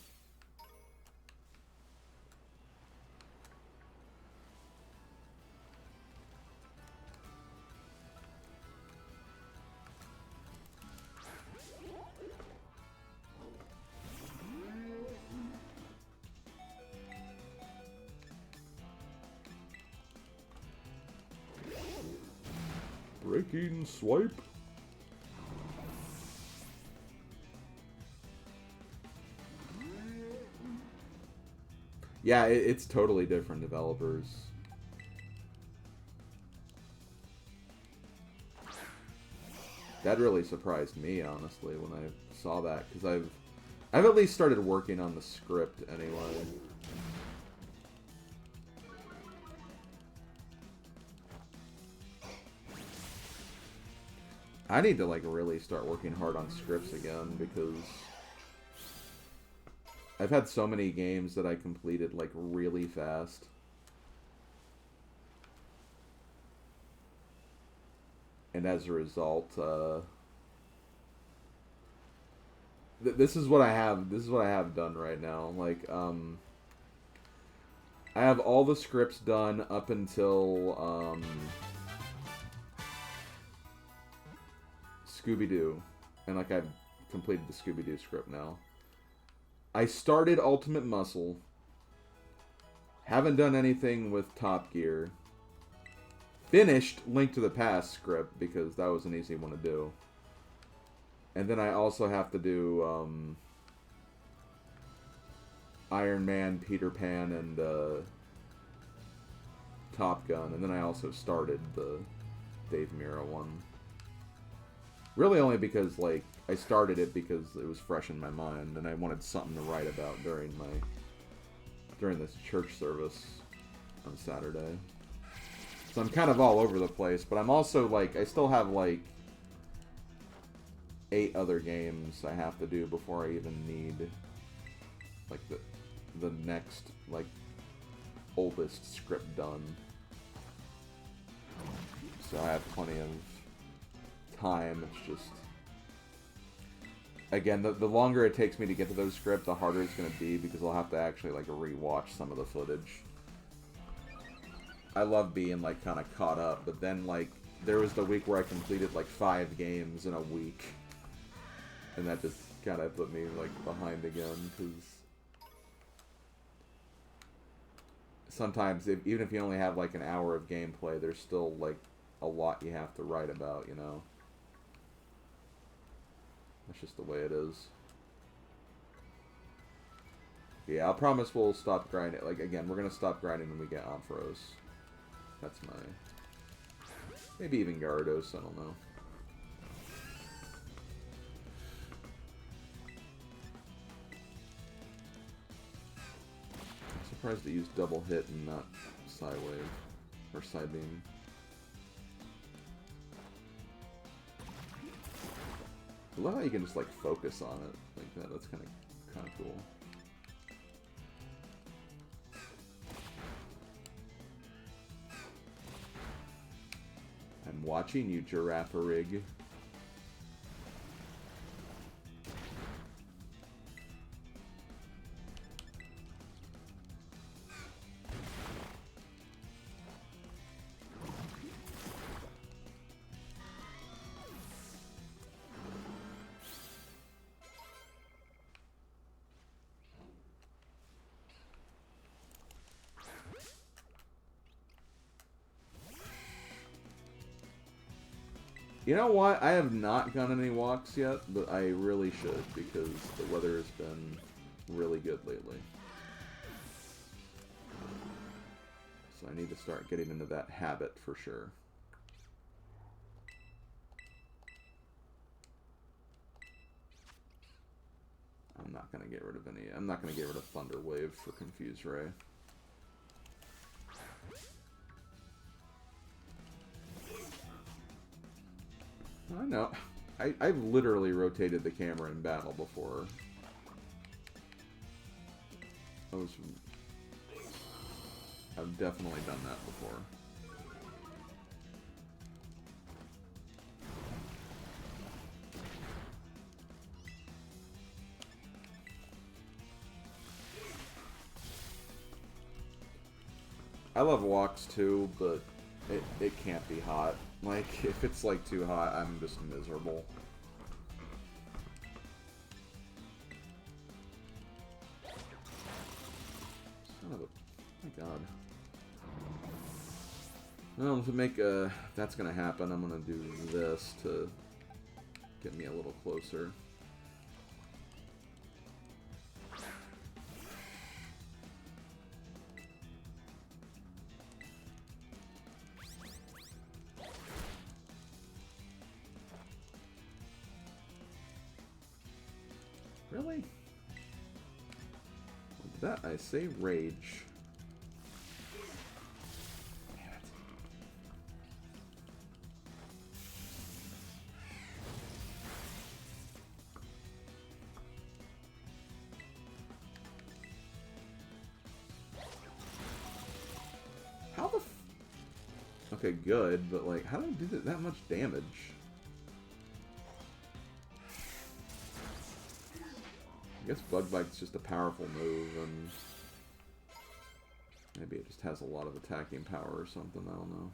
Breaking swipe. Yeah, it's totally different developers. That really surprised me, honestly, when I saw that, because I've at least started working on the script anyway. I need to, like, really start working hard on scripts again, because I've had so many games that I completed, like, really fast. and as a result, this is what I have. This is what I have done right now. Like, I have all the scripts done up until Scooby-Doo, and like I've completed the Scooby-Doo script now. I started Ultimate Muscle. Haven't done anything with Top Gear. Finished Link to the Past script because that was an easy one to do. And then I also have to do Iron Man, Peter Pan, and Top Gun. And then I also started the Dave Mirra one. Really only because, like, I started it because it was fresh in my mind, and I wanted something to write about during this church service on Saturday. So I'm kind of all over the place, but I'm also, like, I still have, like, 8 other games I have to do before I even need, like, the next, like, oldest script done. So I have plenty of time. It's just, again, the longer it takes me to get to those scripts, the harder it's going to be, because I'll have to actually, like, rewatch some of the footage. I love being, like, kind of caught up, but then, like, there was the week where I completed, like, 5 games in a week, and that just kind of put me, like, behind again, because sometimes, even if you only have, like, an hour of gameplay, there's still, like, a lot you have to write about, you know? That's just the way it is. Yeah, I'll promise we'll stop grinding. Like, again, we're going to stop grinding when we get Ampharos. That's my... Maybe even Gyarados, I don't know. I'm surprised they used double hit and not Psy-Wave. Or Psy-Beam. I love how you can just, like, focus on it like that. That's kind of cool. I'm watching you, Giraffe-a-rig. You know what? I have not gone any walks yet, but I really should, because the weather has been really good lately. So I need to start getting into that habit for sure. I'm not going to get rid of any... I'm not going to get rid of Thunder Wave for Confuse Ray. I know. I've literally rotated the camera in battle before. I've definitely done that before. I love walks too, but it can't be hot. Like, if it's, like, too hot, I'm just miserable. Son of a... My god. Well, to make if that's gonna happen, I'm gonna do this to get me a little closer. Really? With that, I say rage. Damn it. How the f... Okay, good, but like, how do I do that much damage? I guess Bug Bite's just a powerful move, and maybe it just has a lot of attacking power or something, I don't know.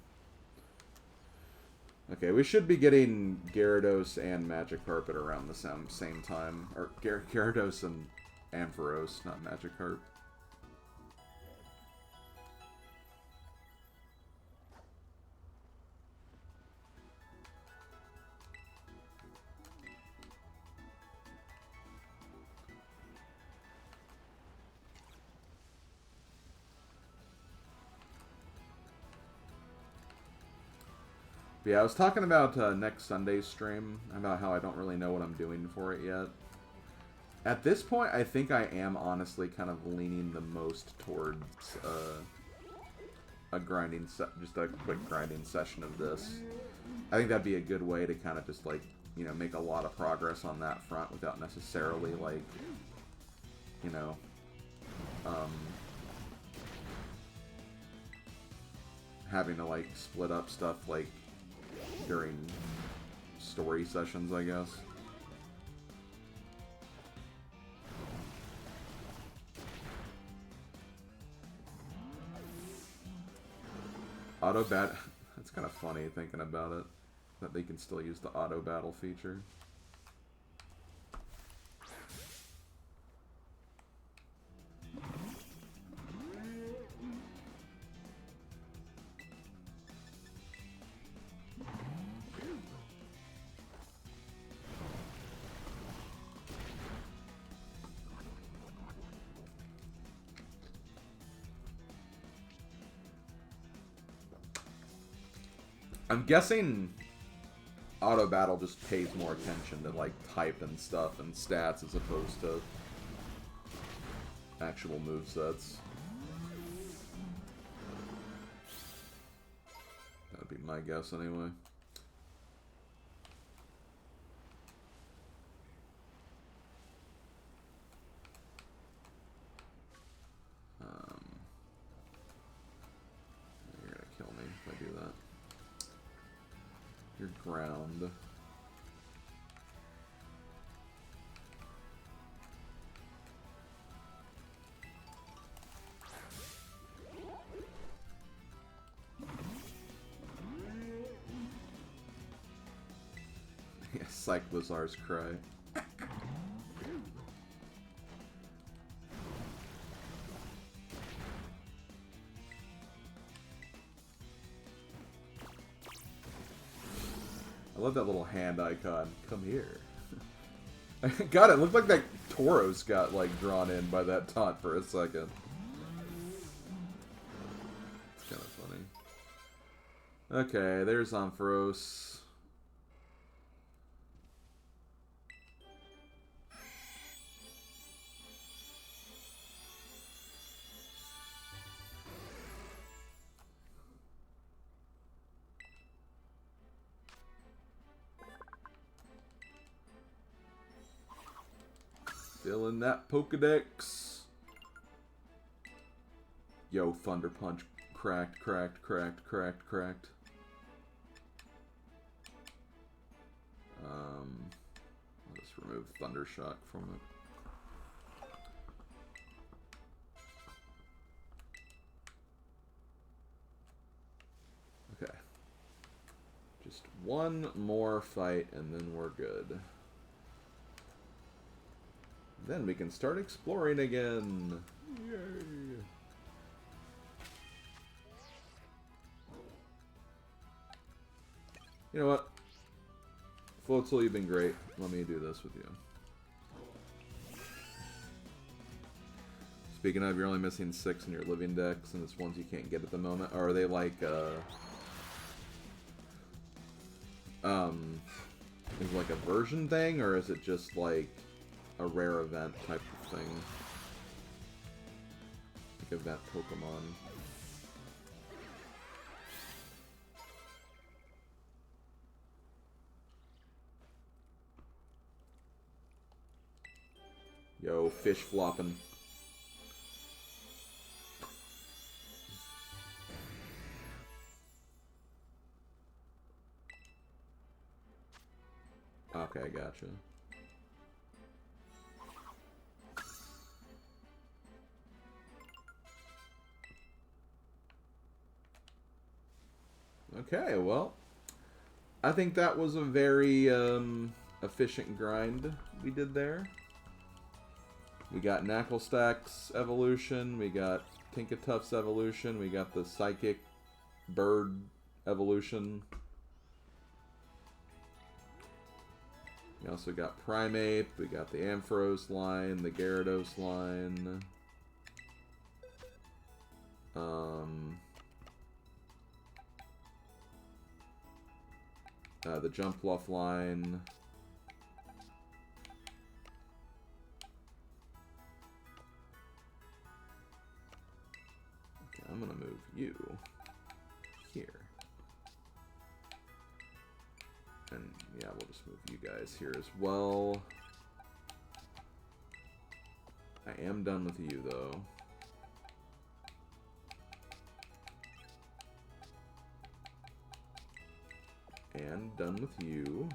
Okay, we should be getting Gyarados and Magikarp at around the same time. Or Gyarados and Ampharos, not Magikarp. But yeah, I was talking about next Sunday's stream, about how I don't really know what I'm doing for it yet. At this point, I think I am honestly kind of leaning the most towards a grinding just a quick grinding session of this. I think that'd be a good way to kind of just like, you know, make a lot of progress on that front without necessarily like, you know, having to like split up stuff like during story sessions, I guess. Auto bat. That's kind of funny thinking about it, that they can still use the auto battle feature. I'm guessing auto battle just pays more attention to like type and stuff and stats as opposed to actual movesets. That would be my guess anyway. You're gonna kill me if I do that. Your ground. Yeah, Cyclozar's cry. I love that little hand icon. Come here. God, it looked like that Tauros got, like, drawn in by that taunt for a second. It's kind of funny. Okay, there's Ampharos. Still in that Pokedex. Yo, Thunder Punch. Cracked, cracked, cracked, cracked, cracked. I'll just remove Thunder Shock from it. Okay. Just one more fight and then we're good. Then we can start exploring again. Yay! You know what? Floatzel, you've been great. Let me do this with you. Speaking of, you're only missing 6 in your living decks, and it's ones you can't get at the moment. Or are they like, is it like a version thing, or is it just like a rare event type of thing? Like event Pokemon. Yo, fish flopping. Okay, gotcha. Okay, well, I think that was a very efficient grind we did there. We got Knucklestack's evolution, we got Tinkatuff's evolution, we got the Psychic Bird evolution. We also got Primeape, we got the Ampharos line, the Gyarados line. The Jumpluff line. Okay, I'm gonna move you here. And yeah, we'll just move you guys here as well. I am done with you though. And done with you.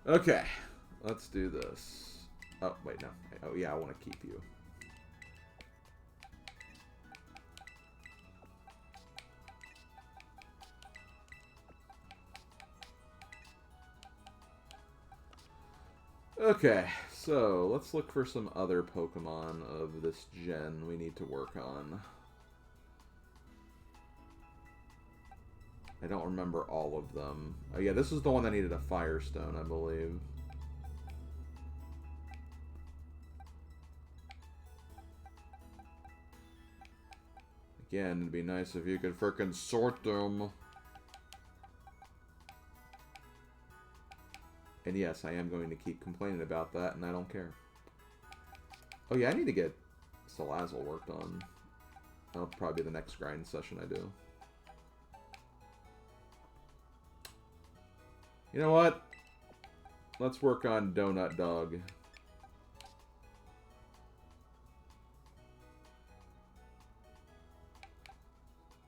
Okay, let's do this. Oh, wait, no. Oh, yeah, I want to keep you. Okay, so let's look for some other Pokemon of this gen we need to work on. I don't remember all of them. Oh yeah, this is the one that needed a Firestone, I believe. Again, it'd be nice if you could frickin' sort them. And yes, I am going to keep complaining about that, and I don't care. Oh yeah, I need to get Salazzle worked on. That'll probably be the next grind session I do. You know what? Let's work on Donut Dog.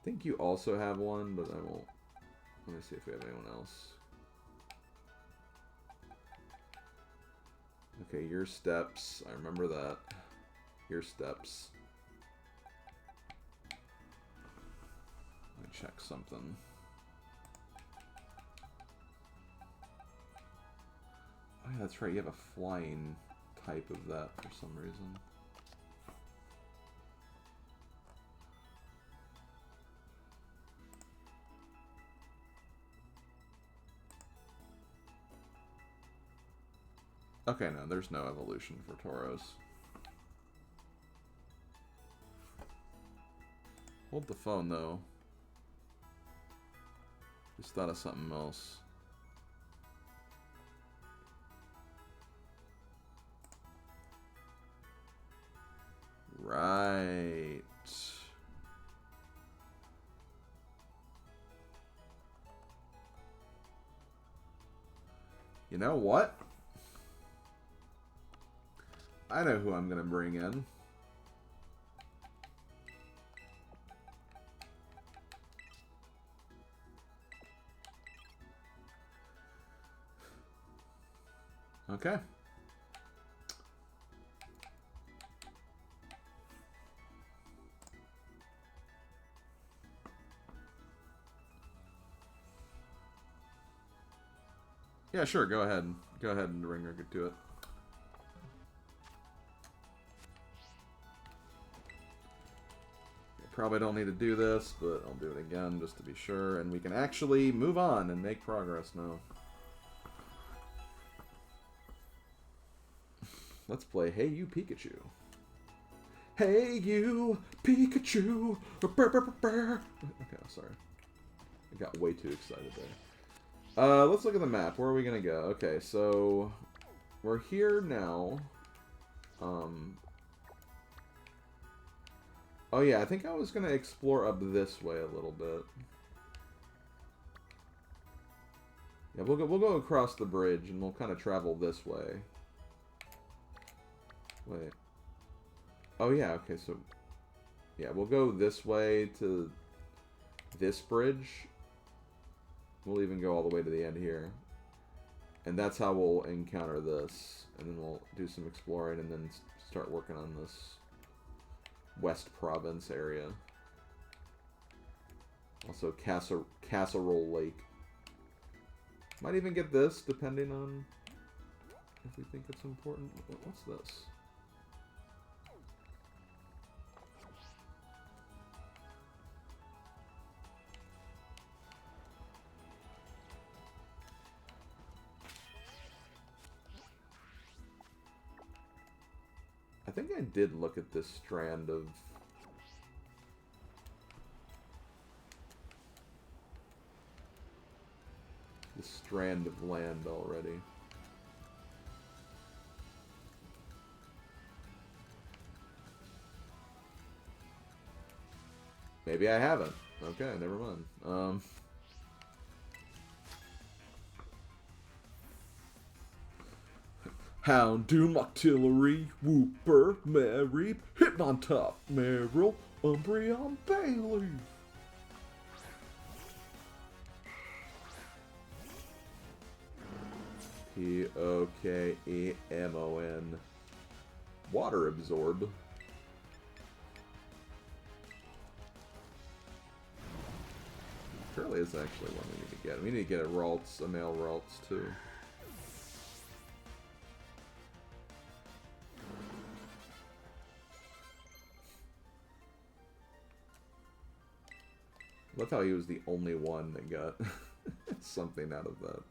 I think you also have one, but I won't. Let me see if we have anyone else. Okay, your steps. I remember that. Your steps. Let me check something. Oh yeah, that's right. You have a flying type of that for some reason. Okay, no, there's no evolution for Tauros. Hold the phone, though. Just thought of something else. Right. You know what? I know who I'm going to bring in. Okay. Yeah, sure, go ahead. Go ahead and ring her to it. Probably don't need to do this, but I'll do it again just to be sure. And we can actually move on and make progress now. Let's play Hey You Pikachu. Hey You Pikachu. Okay, sorry. I got way too excited there. Let's look at the map. Where are we going to go? Okay, so we're here now. Oh yeah, I think I was going to explore up this way a little bit. Yeah, we'll go across the bridge and we'll kind of travel this way. Wait. Oh, yeah, okay, so... Yeah, we'll go this way to this bridge. We'll even go all the way to the end here. And that's how we'll encounter this. And then we'll do some exploring and then start working on this West Province area. Also, Casserole Lake. Might even get this, depending on if we think it's important. What's this? I think I did look at this strand of... this strand of land already. Maybe I haven't. Okay, never mind. Houndoom, Octillery, Whooper, Mary, Hypnontop, Meryl, Umbreon, Bayleaf. P-O-K-E-M-O-N. Water Absorb. Curly is actually one we need to get. We need to get a Ralts, a male Ralts too. Love how he was the only one that got something out of that.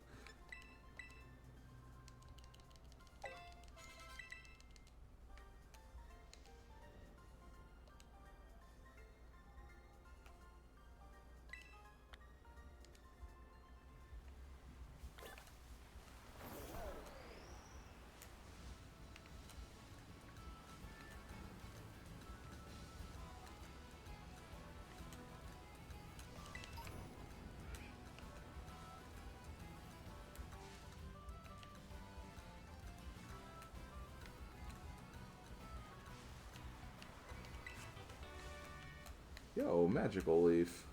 Yo, Magical Leaf.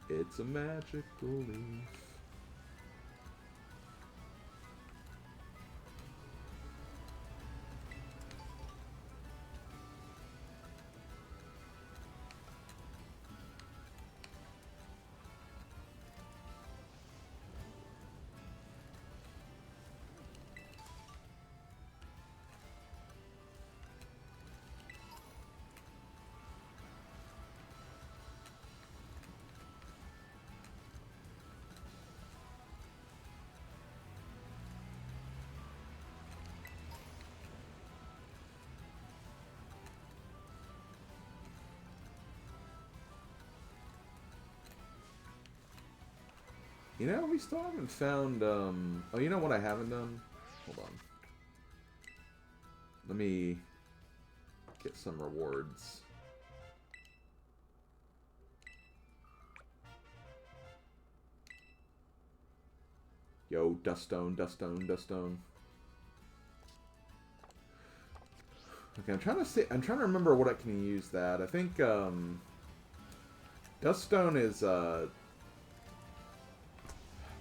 It's a magical leaf. You know, we still haven't found, oh, you know what I haven't done? Hold on. Let me get some rewards. Yo, Duststone, Duststone, Duststone. Okay, I'm trying to remember what I can use that. I think, Duststone is,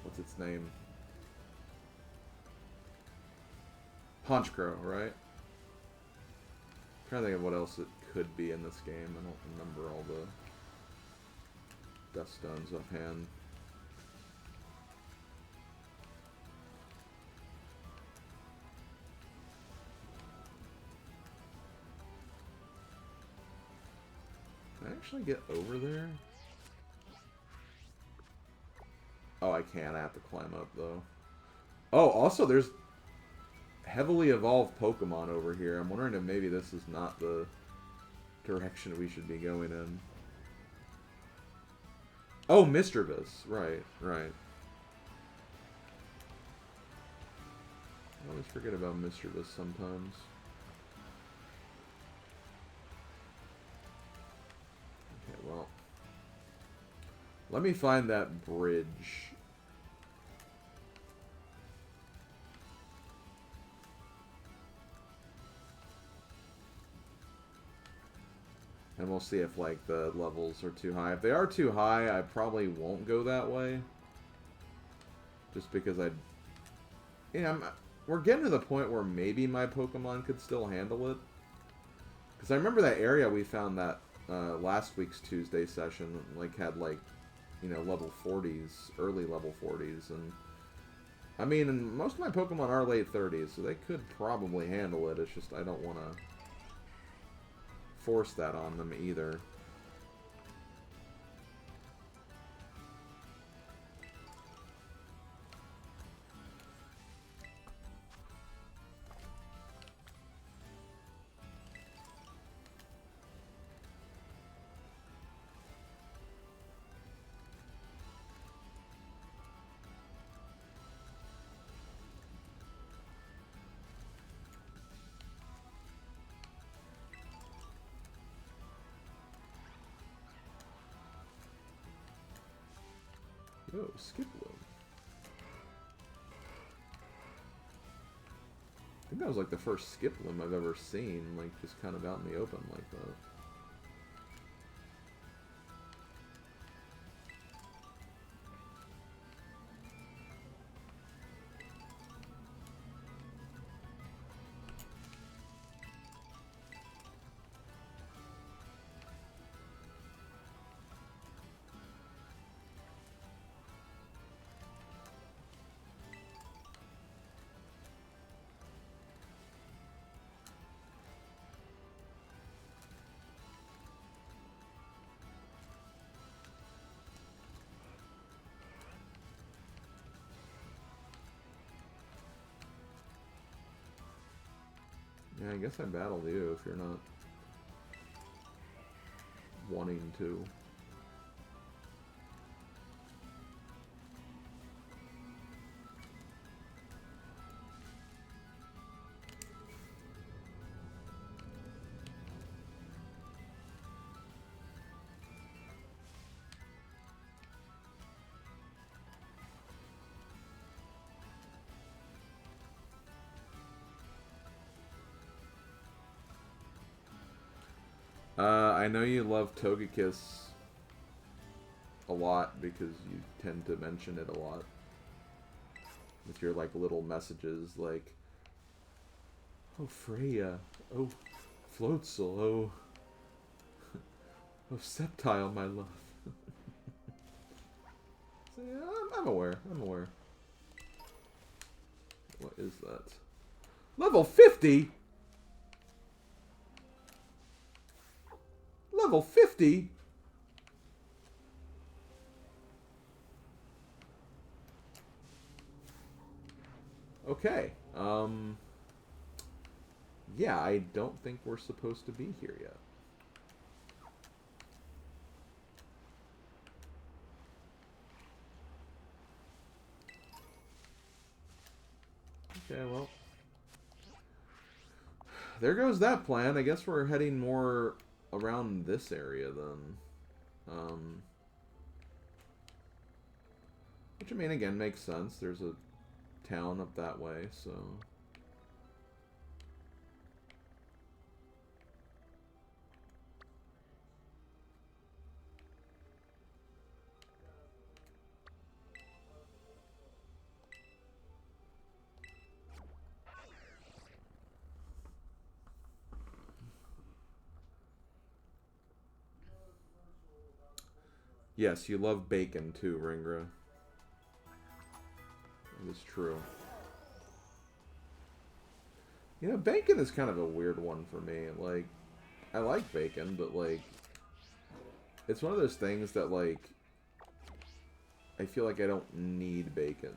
what's its name? Honchkrow, right? I'm trying to think of what else it could be in this game. I don't remember all the Duststones offhand. Can I actually get over there? Oh, I can't. I have to climb up, though. Oh, also, there's heavily evolved Pokemon over here. I'm wondering if maybe this is not the direction we should be going in. Oh, Mischievous. Right, right. I always forget about Mischievous sometimes. Okay, well. Let me find that bridge. And we'll see if, like, the levels are too high. If they are too high, I probably won't go that way. Just because I... You know, we're getting to the point where maybe my Pokemon could still handle it. Because I remember that area we found that last week's Tuesday session, like, had, like, you know, level 40s, early level 40s. And, I mean, and most of my Pokemon are late 30s, so they could probably handle it. It's just I don't want to force that on them either. Oh, Skiploom. I think that was like the first Skiploom I've ever seen, like just kind of out in the open like that. Yeah, I guess I battled you if you're not wanting to. I know you love Togekiss a lot because you tend to mention it a lot with your like little messages like, "Oh Freya, oh Floatzel, oh oh Sceptile, my love." So yeah, I'm aware. I'm aware. What is that? Level 50. Level 50? Okay. Yeah, I don't think we're supposed to be here yet. Okay, well. There goes that plan. I guess we're heading more around this area then. Which, I mean, again, makes sense. There's a town up that way, so... Yes, you love bacon too, Ringra. It is true. You know, bacon is kind of a weird one for me. Like, I like bacon, but, like, it's one of those things that, like, I feel like I don't need bacon.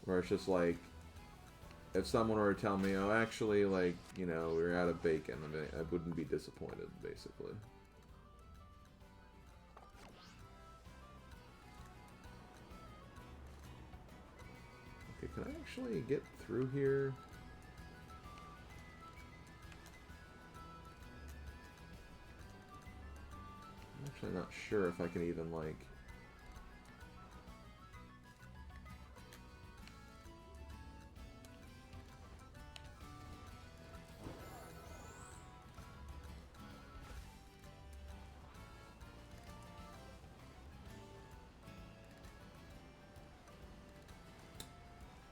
Where it's just like, if someone were to tell me, oh, actually, like, you know, we're out of bacon, I mean, I wouldn't be disappointed, basically. Okay, can I actually get through here? Actually, not sure if I can even, like...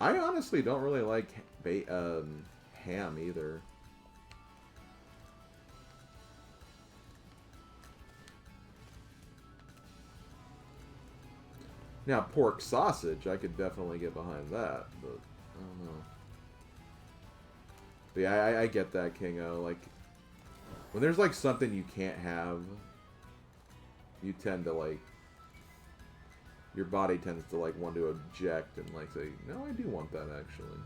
I honestly don't really like ham either. Now, pork sausage, I could definitely get behind that, but I don't know. But yeah, I get that, Kingo. Like, when there's, like, something you can't have, you tend to, like, your body tends to, like, want to object and, like, say, no, I do want that, actually.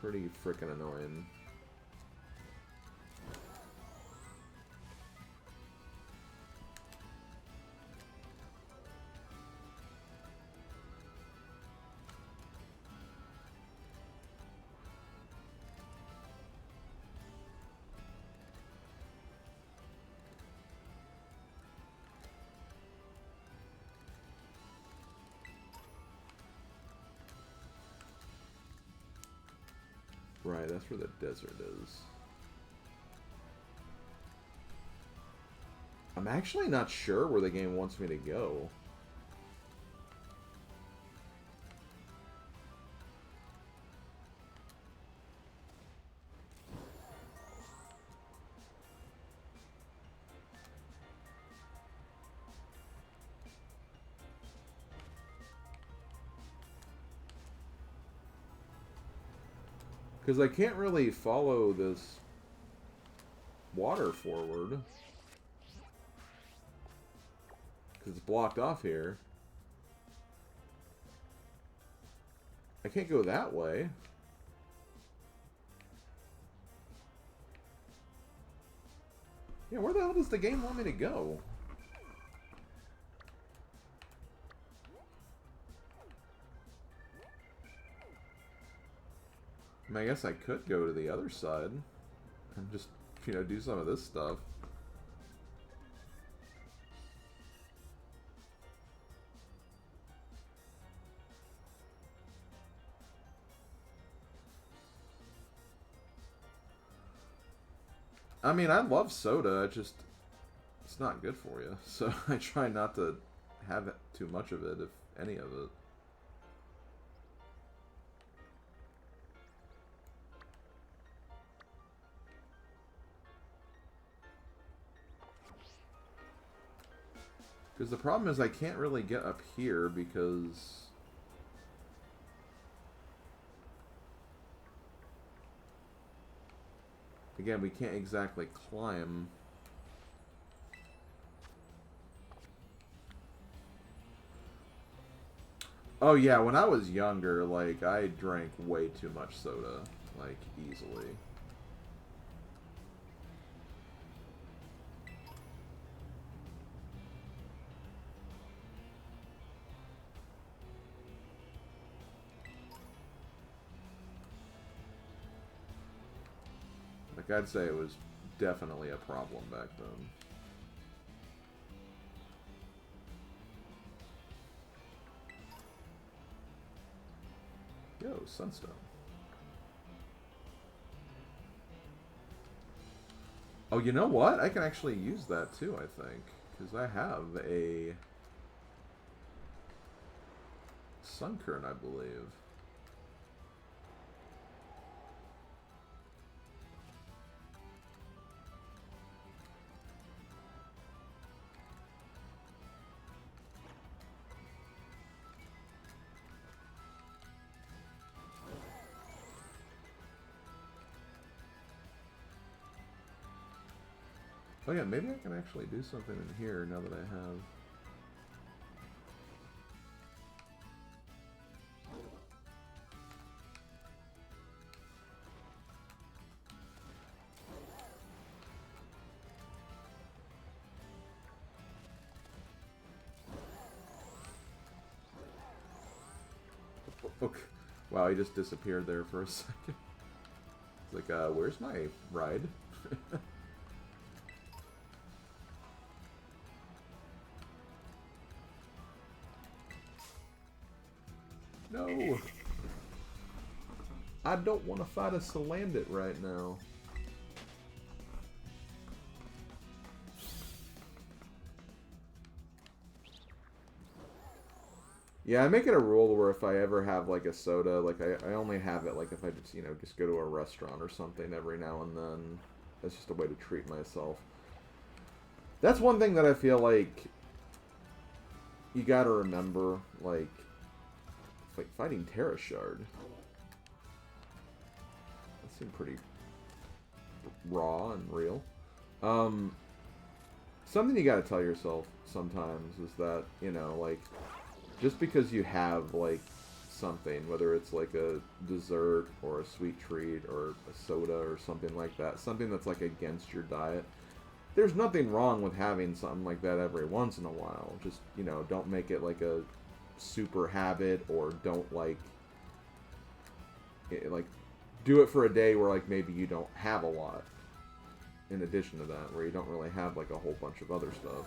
Pretty freaking annoying. Right, that's where the desert is. I'm actually not sure where the game wants me to go. Because I can't really follow this water forward. Because it's blocked off here. I can't go that way. Yeah, where the hell does the game want me to go? I mean, I guess I could go to the other side and just, you know, do some of this stuff. I mean, I love soda, it's not good for you. So I try not to have too much of it, if any of it. Because the problem is I can't really get up here because... Again, we can't exactly climb. Oh yeah, when I was younger, like, I drank way too much soda. Like, easily. Like, I'd say it was definitely a problem back then. Yo, Sunstone. Oh, you know what? I can actually use that too, I think. Because I have a Sunkern, I believe. Oh yeah, maybe I can actually do something in here now that I have... Okay. Wow, he just disappeared there for a second. It's like, where's my ride? No! I don't want to fight a Salandit right now. Yeah, I make it a rule where if I ever have, like, a soda, like, I only have it, like, if I just, you know, just go to a restaurant or something every now and then. That's just a way to treat myself. That's one thing that I feel like you gotta remember, like fighting Terra Shard. That seemed pretty raw and real. Something you gotta tell yourself sometimes is that, you know, like, just because you have, like, something, whether it's, like, a dessert or a sweet treat or a soda or something like that, something that's, like, against your diet, there's nothing wrong with having something like that every once in a while. Just, you know, don't make it, like, a super habit, or don't, like, do it for a day where, like, maybe you don't have a lot in addition to that, where you don't really have, like, a whole bunch of other stuff.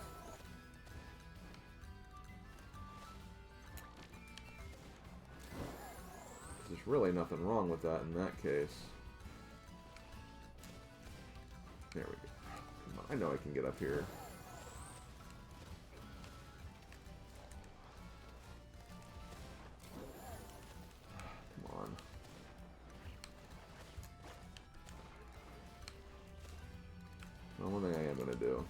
There's really nothing wrong with that in that case. There we go. Come on, I know I can get up here. Come on. Well, one thing I am going to do.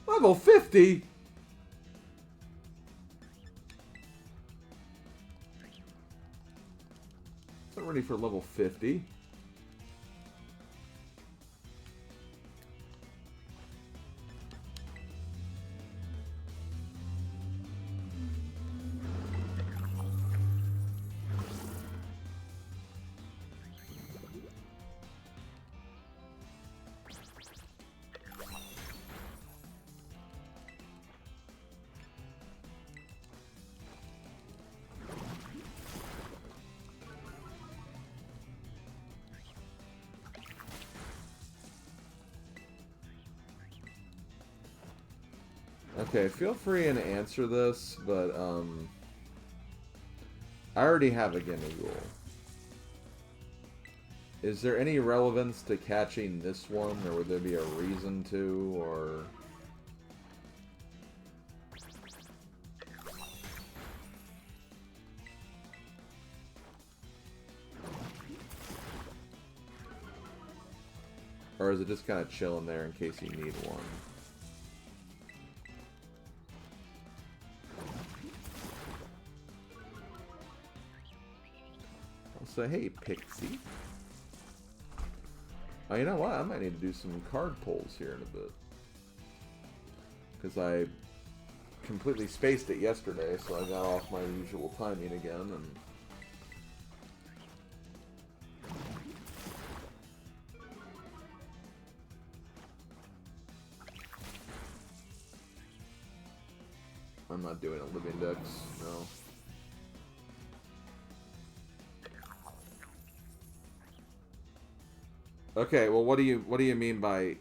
Level 50? Not ready for level 50. Okay, feel free and answer this, but, I already have a Gimmighoul. Is there any relevance to catching this one, or would there be a reason to, or... Or is it just kind of chilling there in case you need one? I'll say, hey, Pixie. Oh, you know what? I might need to do some card pulls here in a bit. Because I completely spaced it yesterday, so I got off my usual timing again, and... I'm not doing a living dex, no. Okay, well, what do you mean by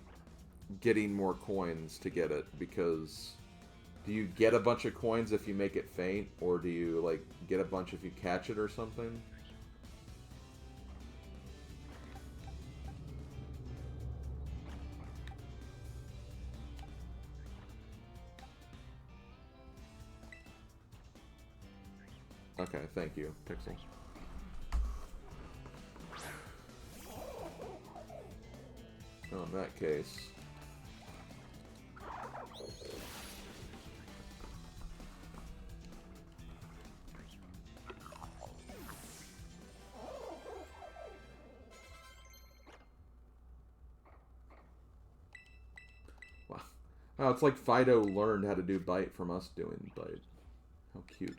getting more coins to get it? Because do you get a bunch of coins if you make it faint, or do you, like, get a bunch if you catch it or something? Okay, thank you, Pixel. Oh, in that case... Wow. Oh, it's like Fido learned how to do Bite from us doing Bite. How cute.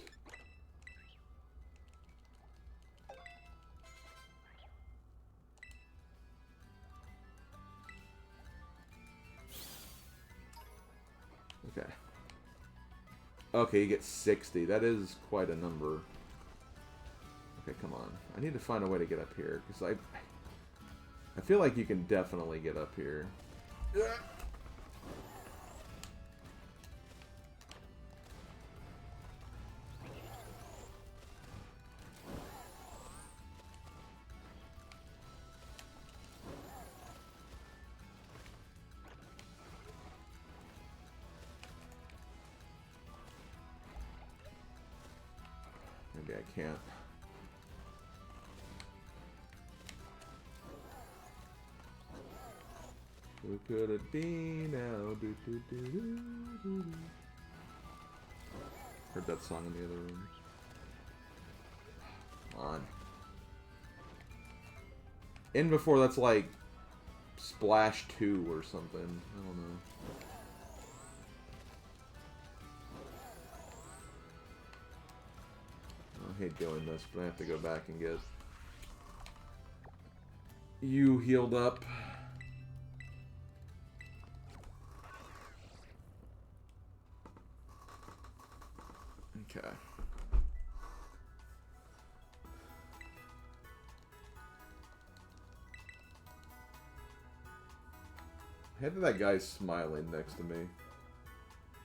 Okay. Okay, you get 60. That is quite a number. Okay, come on. I need to find a way to get up here, because I feel like you can definitely get up here. Maybe I can't. Who could it be now? Do, do, do, do, do, do. Heard that song in the other room. Come on. In before that's like Splash 2 or something. I don't know. I hate doing this, but I have to go back and get you healed up. Okay. I hated that guy smiling next to me.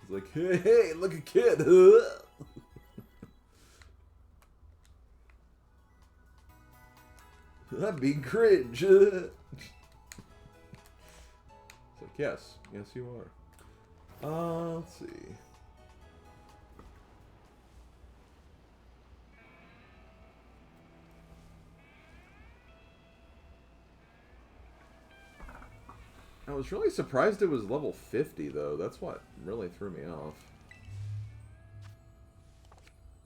He's like, hey, hey, look a kid. That'd be cringe. It's like, yes. Yes, you are. Let's see. I was really surprised it was level 50, though. That's what really threw me off.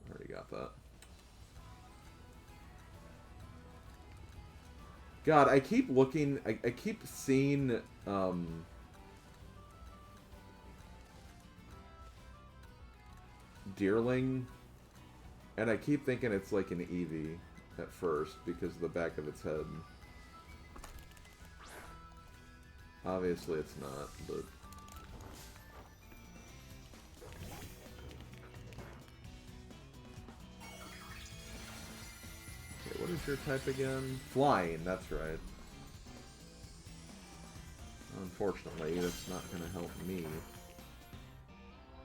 Already got that. God, I keep looking... I keep seeing... Deerling. And I keep thinking it's like an Eevee at first, because of the back of its head. Obviously it's not, but... Okay, what is your type again? Flying, that's right. Unfortunately, that's not going to help me.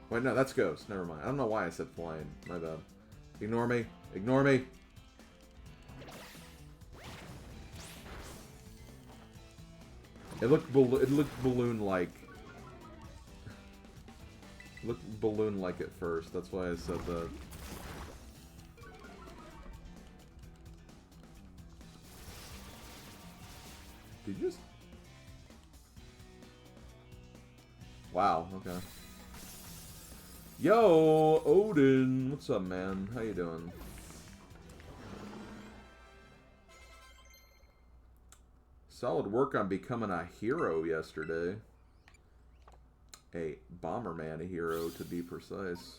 Wait, no, that's Ghost. Never mind. I don't know why I said flying. My bad. Ignore me. Ignore me. It looked balloon-like. Looked balloon-like at first. That's why I said that. Did you just... Wow, okay. Yo, Odin! What's up, man? How you doing? Solid work on becoming a hero yesterday. A Bomberman hero, to be precise.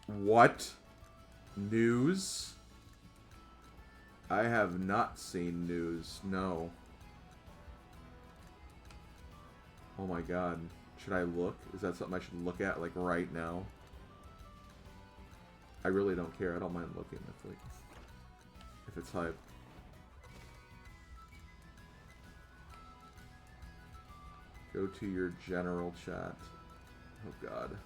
What? News? I have not seen news. No. Oh my god. Should I look? Is that something I should look at, like, right now? I really don't care. I don't mind looking if it's hype. Go to your general chat. Oh god.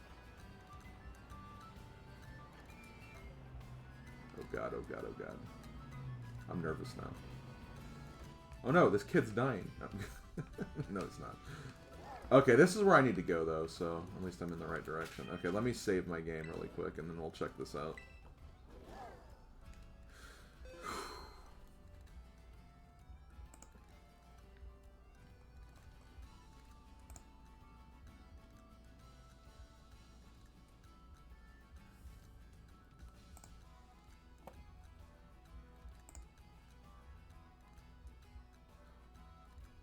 Oh god, oh god, oh god. I'm nervous now. Oh no, this kid's dying. No, it's not. Okay, this is where I need to go, though, so at least I'm in the right direction. Okay, let me save my game really quick, and then we'll check this out.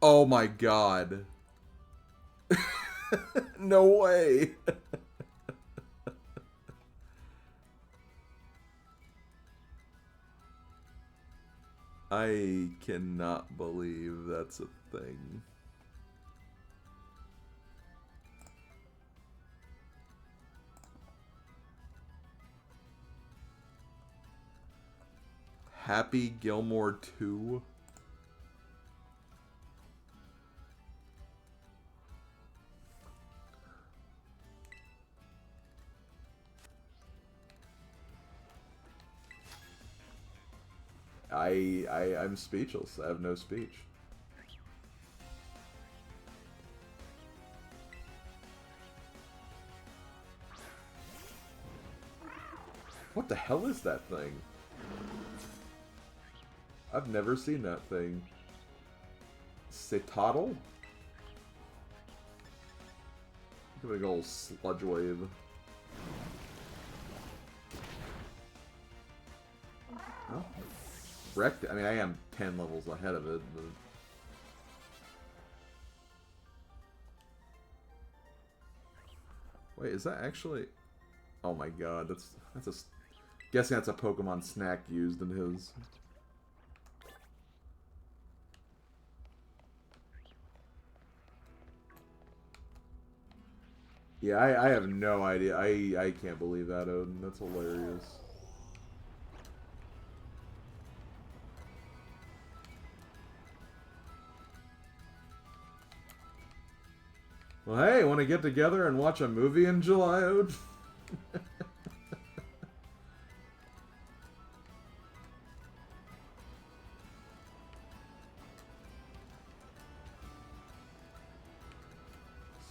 Oh my god. No way. I cannot believe that's a thing. Happy Gilmore 2? I'm speechless. I have no speech. What the hell is that thing? I've never seen that thing. Citadel? Look at a big old sludge wave. Oh. Wrecked. I mean, I am 10 levels ahead of it, but... Wait, is that actually... Oh my god, that's a... Guessing that's a Pokemon snack used in his... Yeah, I have no idea. I can't believe that, Odin. That's hilarious. Well, hey, want to get together and watch a movie in July, Odin?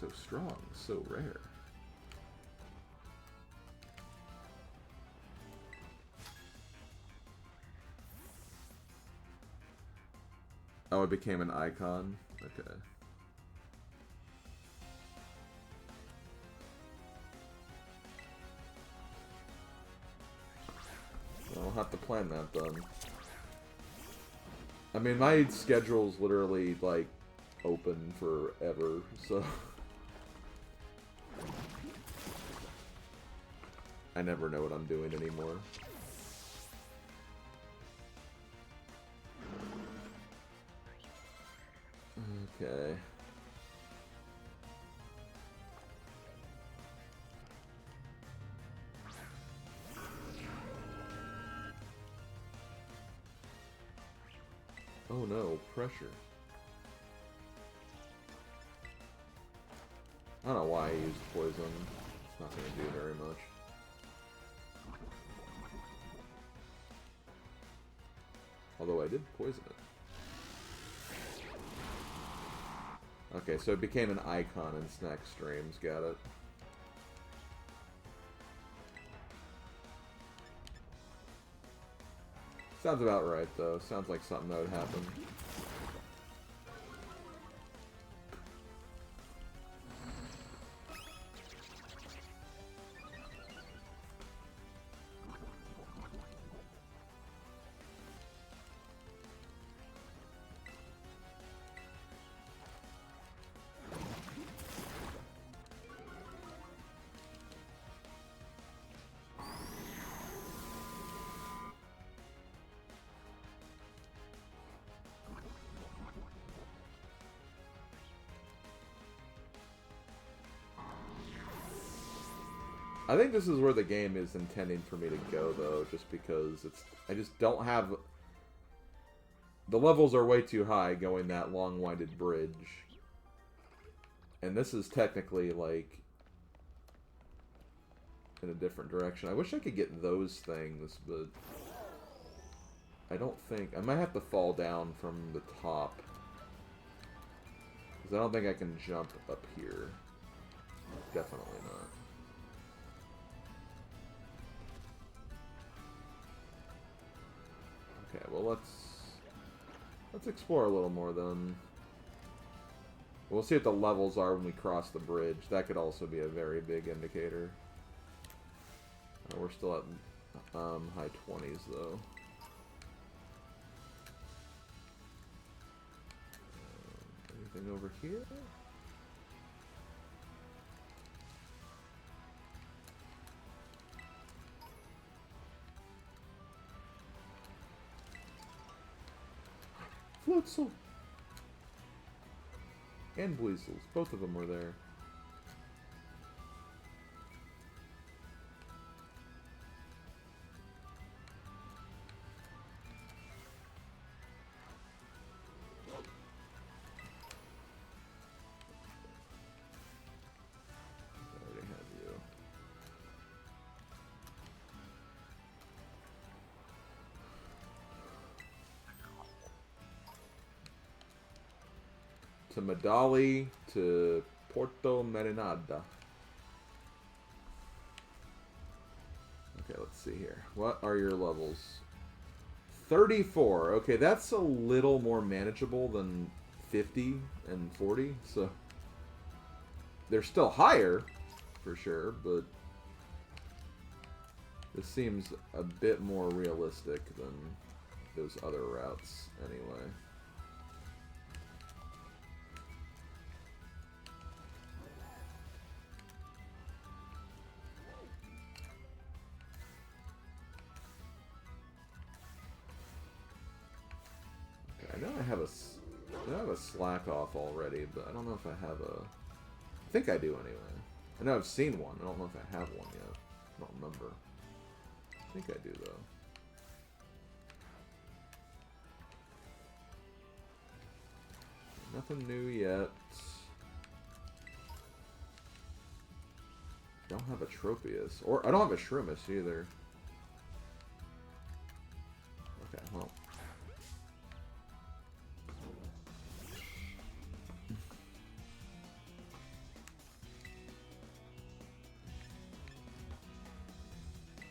So strong, so rare. Oh, it became an icon? Okay. I'll have to plan that then. I mean, my schedule's literally, like, open forever, so... I never know what I'm doing anymore. Okay. Oh no, pressure. I don't know why I used poison. It's not going to do very much. Although I did poison it. Okay, so it became an icon in snack streams, got it. Sounds about right, though. Sounds like something that would happen. I think this is where the game is intending for me to go, though, just because I just don't have... The levels are way too high going that long-winded bridge. And this is technically, like, in a different direction. I wish I could get those things, but... I don't think... I might have to fall down from the top. Because I don't think I can jump up here. Definitely not. Okay, well let's explore a little more then. We'll see what the levels are when we cross the bridge. That could also be a very big indicator. We're still at high 20s though. Anything over here? Blutzel. And Buizels. Both of them were there. To Medali, to Porto Marinada. Okay, let's see here. What are your levels? 34. Okay, that's a little more manageable than 50 and 40. So they're still higher, for sure, but this seems a bit more realistic than those other routes, anyway. I know I have a slack off already, but I don't know if I have a... I think I do anyway. I know I've seen one. I don't know if I have one yet. I don't remember. I think I do, though. Nothing new yet. Don't have a Tropius. Or I don't have a Shroomish either. Okay, well...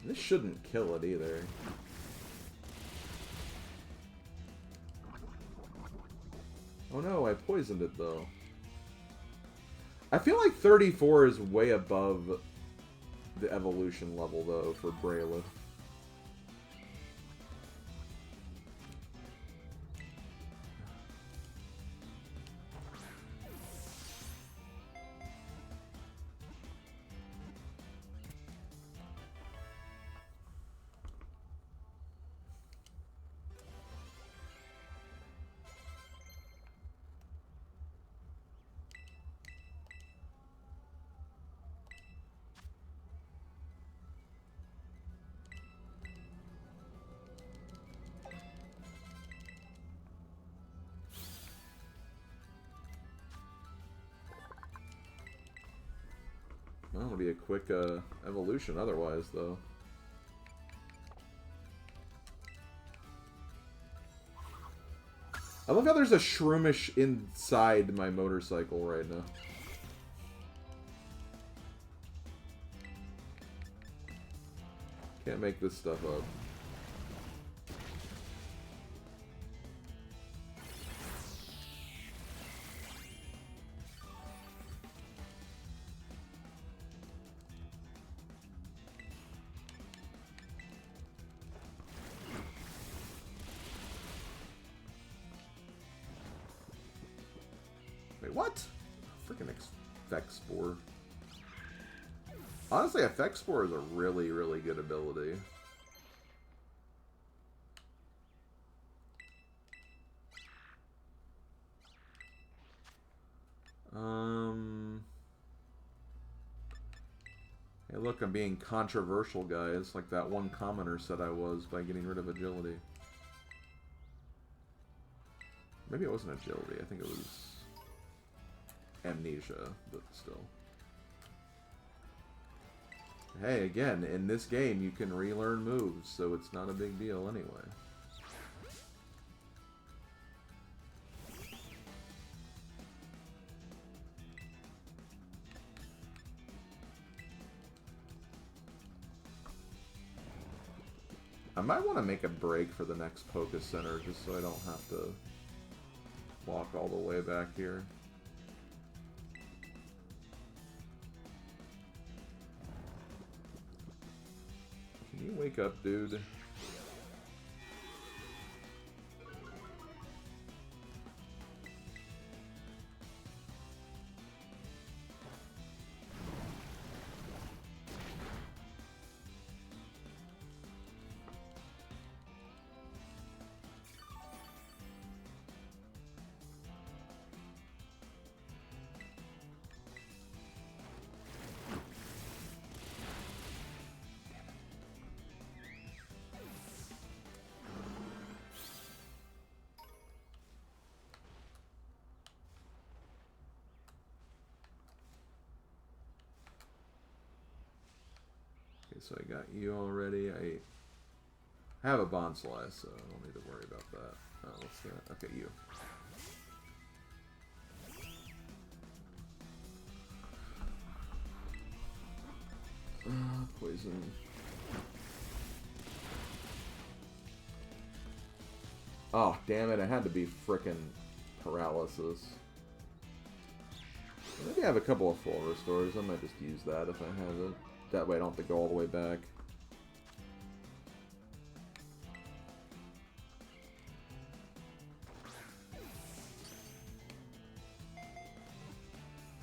This shouldn't kill it either. Oh no, I poisoned it though. I feel like 34 is way above the evolution level though for Braylith. Well, it'll be a quick evolution otherwise, though. I love how there's a Shroomish inside my motorcycle right now. Can't make this stuff up. Wait, what? Freaking Effect Spore. Honestly, Effect Spore is a really, really good ability. Hey, look, I'm being controversial, guys, like that one commenter said I was by getting rid of agility. Maybe it wasn't agility, I think it was amnesia, but still. Hey, again, in this game you can relearn moves, so it's not a big deal anyway. I might want to make a break for the next Poké Center, just so I don't have to walk all the way back here. Can you wake up, dude? so I got you already. I have a Bond Slice, so I don't need to worry about that. What's that? Okay, you. Poison. Oh, damn it. It had to be frickin' paralysis. Maybe I have a couple of full restores. I might just use that if I have it. That way I don't have to go all the way back.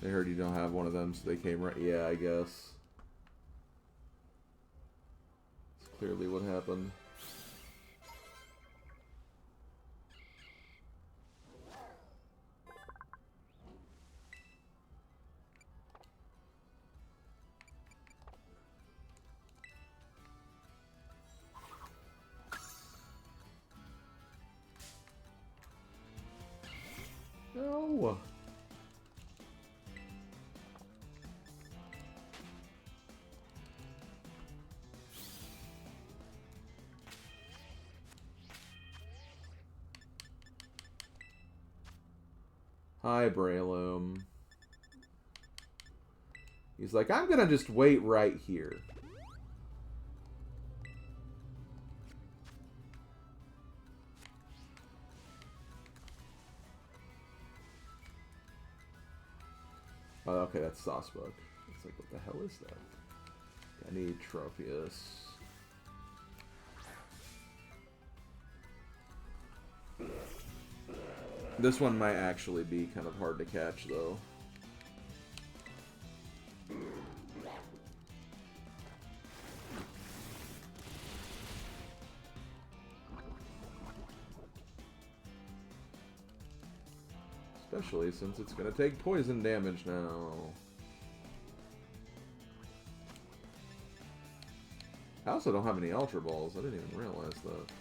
They heard you don't have one of them, so they came right... Yeah, I guess. That's clearly what happened. No! Hi, Breloom. He's like, I'm gonna just wait right here. Oh, okay, that's Saucebook. It's like, what the hell is that? I need Tropius. This one might actually be kind of hard to catch, though. Especially since it's going to take poison damage now. I also don't have any Ultra Balls. I didn't even realize that.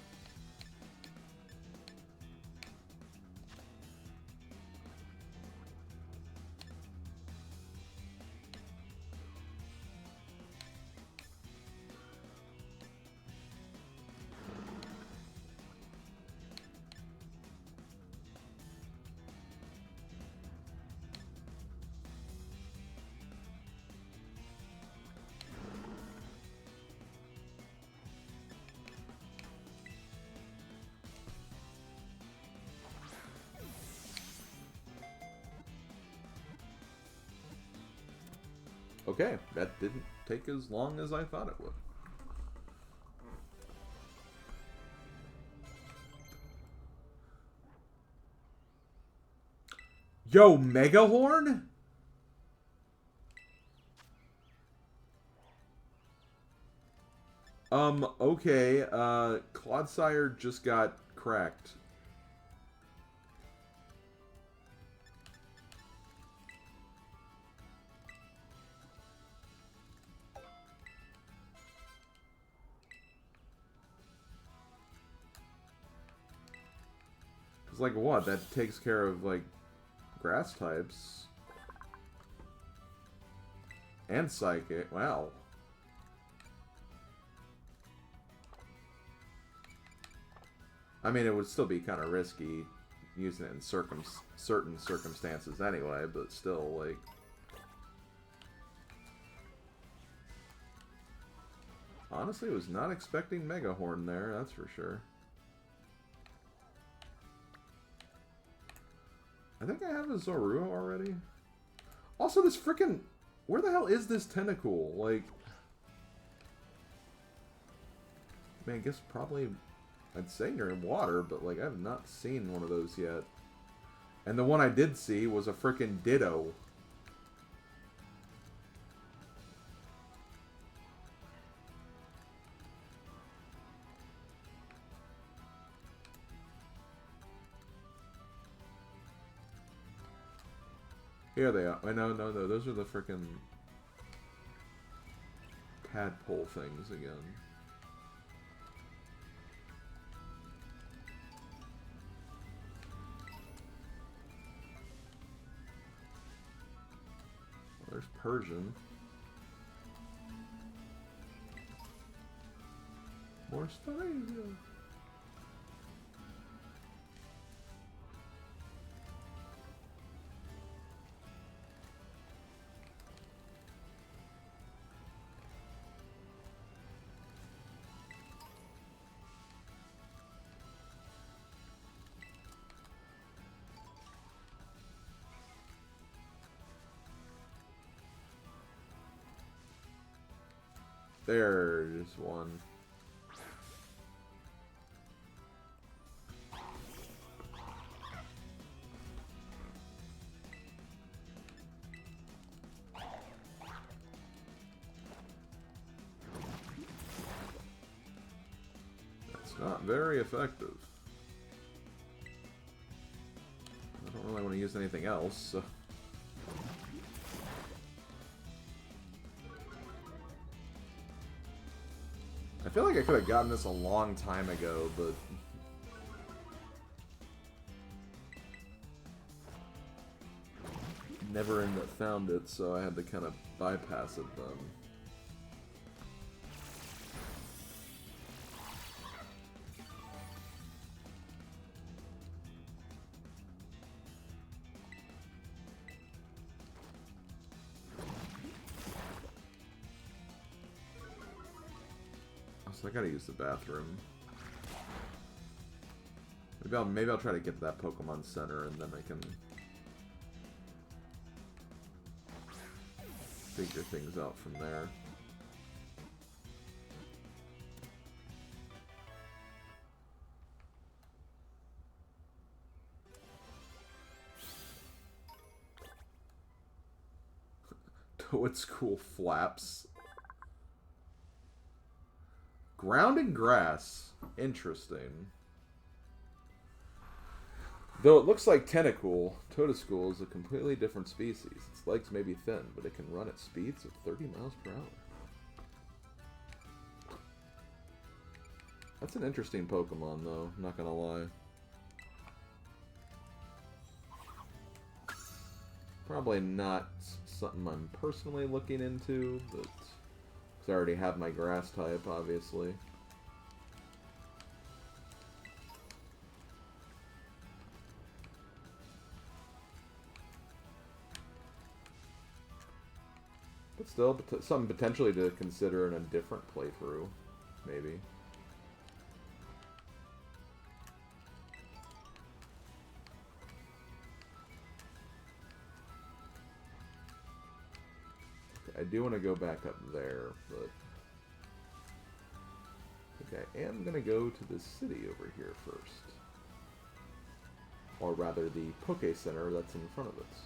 Okay, that didn't take as long as I thought it would. Yo, Megahorn? Okay, Clodsire just got cracked. Like what? That takes care of like grass types and psychic. Wow. I mean, it would still be kind of risky using it in certain circumstances anyway, but still, like. Honestly, was not expecting Megahorn there, that's for sure. I think I have a Zorua already. Also, this freaking... Where the hell is this Tentacool? Like... I mean, I guess probably... I'd say you're in water, but, like, I have not seen one of those yet. And the one I did see was a freaking Ditto. Here they are. I know, no, those are the frickin' tadpole things again. Well, there's Persian. Staryu. There's one. That's not very effective. I don't really want to use anything else, so... I feel like I could have gotten this a long time ago, but... never ended up found it, so I had to kind of bypass it then. So I gotta use the bathroom. Maybe I'll try to get to that Pokemon Center and then I can figure things out from there. Toad School flaps. Ground and grass. Interesting. Though it looks like Tentacool, Toadstool is a completely different species. Its legs may be thin, but it can run at speeds of 30 miles per hour. That's an interesting Pokemon, though, not gonna lie. Probably not something I'm personally looking into, but... because I already have my grass type, obviously. But still, something potentially to consider in a different playthrough, maybe. Okay, I do want to go back up there, but... okay, I am going to go to the city over here first. Or rather, the Poke Center that's in front of us.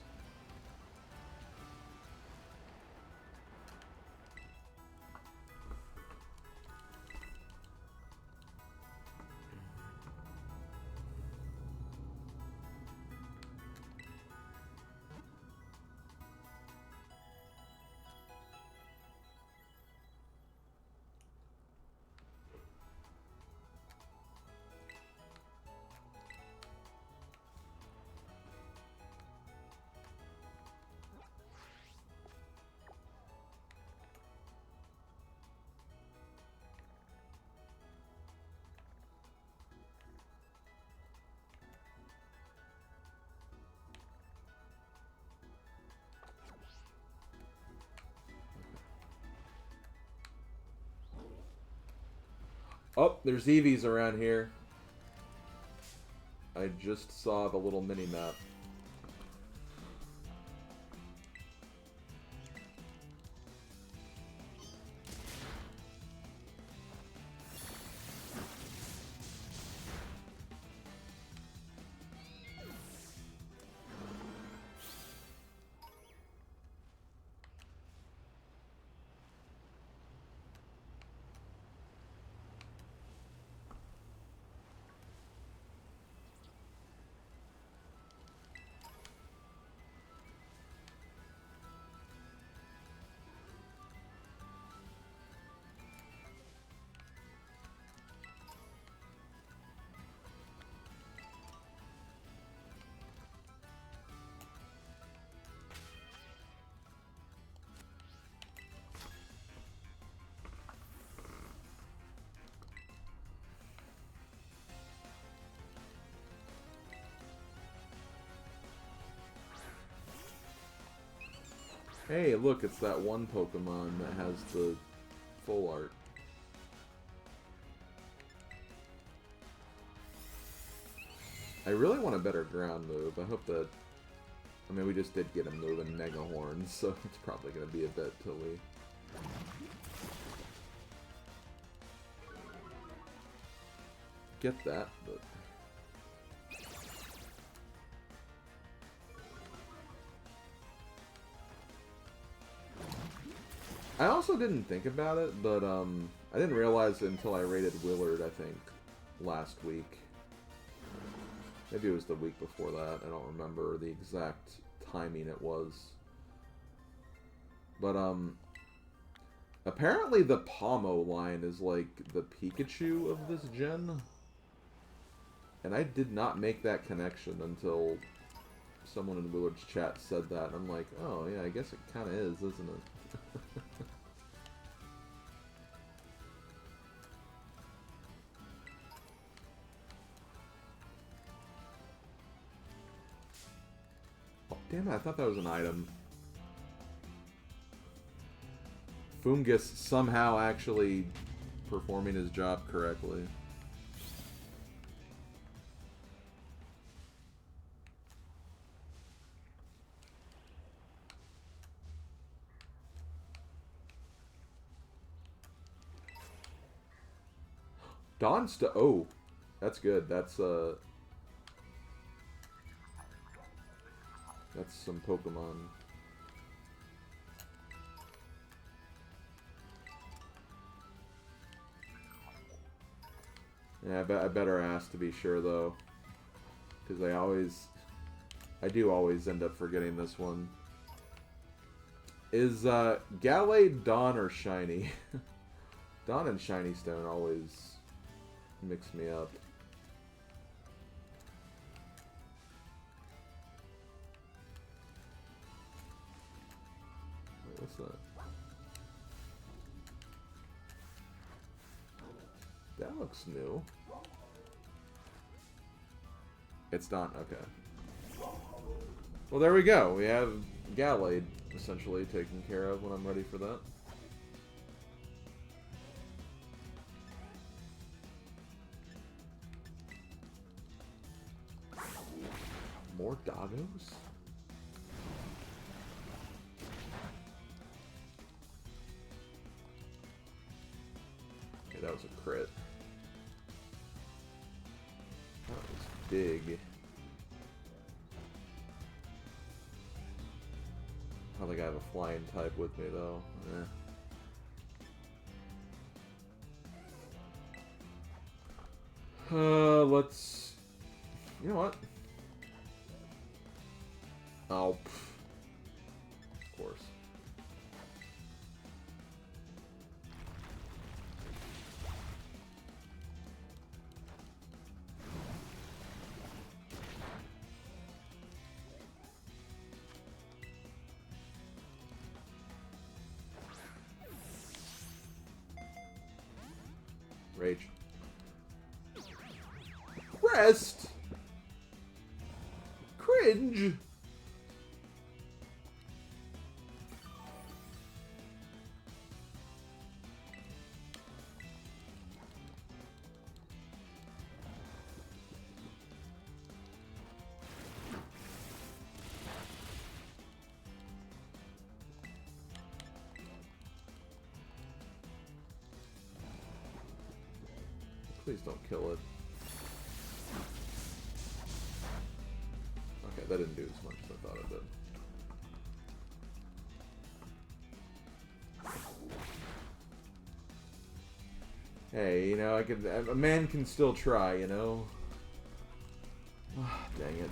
Oh, there's Eevees around here. I just saw the little mini-map. Hey, look, it's that one Pokemon that has the full art. I really want a better ground move. I hope that... I mean, we just did get him moving Mega Horns, so it's probably going to be a bit till we... get that, but... I also didn't think about it, but I didn't realize it until I rated Willard, I think, last week. Maybe it was the week before that. I don't remember the exact timing it was. But apparently the Pomo line is like the Pikachu of this gen. And I did not make that connection until someone in Willard's chat said that. And I'm like, oh yeah, I guess it kind of is, isn't it? Oh, damn it, I thought that was an item. Fungus somehow actually performing his job correctly. Oh, that's good. That's some Pokemon. Yeah, I better ask to be sure though, because I do always end up forgetting this one. Is Gallade Dawn or Shiny? Dawn and Shiny Stone always mix me up. Wait, what's that? That looks new. It's done, okay. Well, there we go. We have Gallade essentially taken care of when I'm ready for that. More doggos? Okay, that was a crit. That was big. I don't think I have a flying type with me though. Let's... You know what? Oh, of course. Rage. Rest! Cringe! Please don't kill it. Okay, that didn't do as much as I thought it did. Hey, you know, a man can still try, you know? Dang it.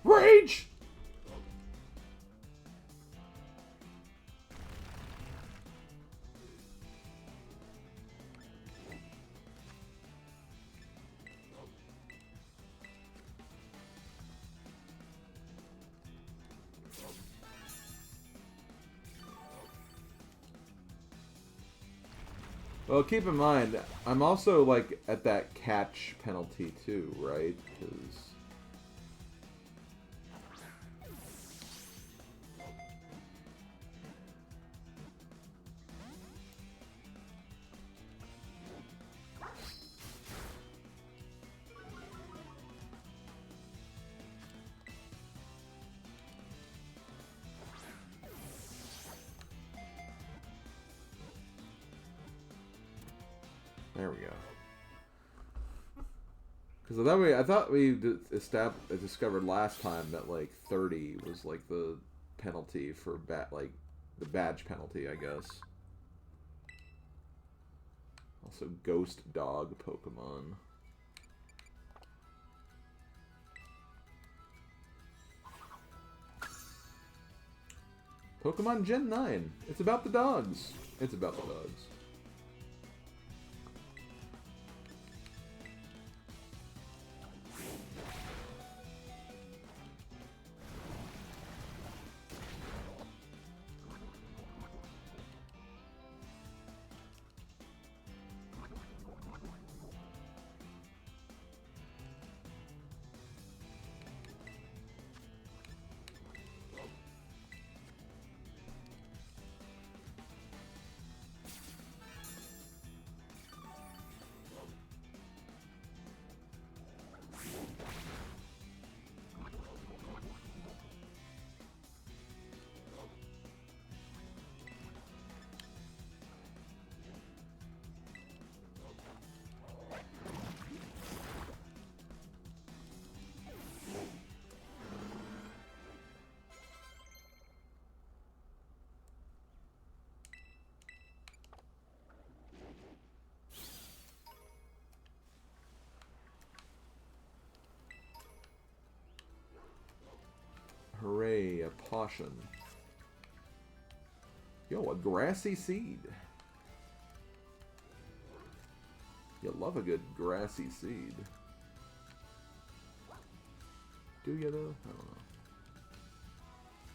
Rage! Well, keep in mind, I'm also, like, at that catch penalty, too, right? 'Cause... There we go. Because that way, I thought we discovered last time that like 30 was like the penalty for like the badge penalty, I guess. Also, Ghost Dog Pokemon. Pokemon Gen 9. It's about the dogs. It's about the dogs. Hooray, a potion. Yo, a grassy seed. You love a good grassy seed. Do you though? I don't know.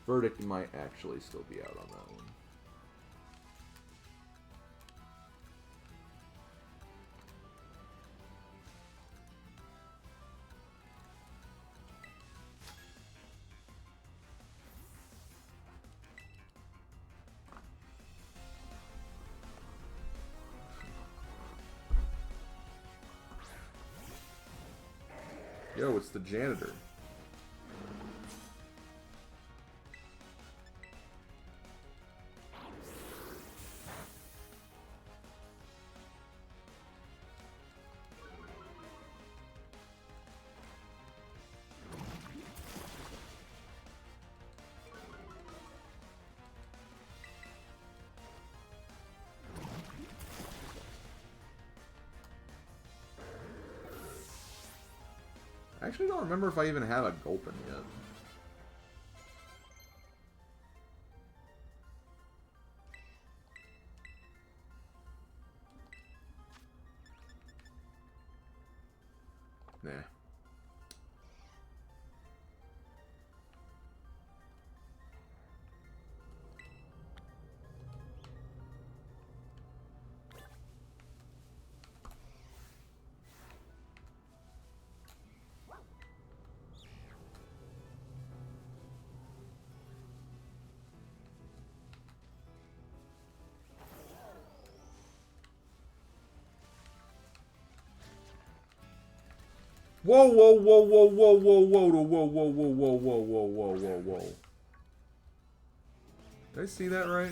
Verdict might actually still be out on that one. Yo, it's the janitor. I actually don't remember if I even have a Gulpin yet. Nah. Whoa, whoa, whoa, whoa, whoa, whoa, whoa, whoa, whoa, whoa, whoa, whoa, whoa, whoa, whoa, whoa. Did I see that right?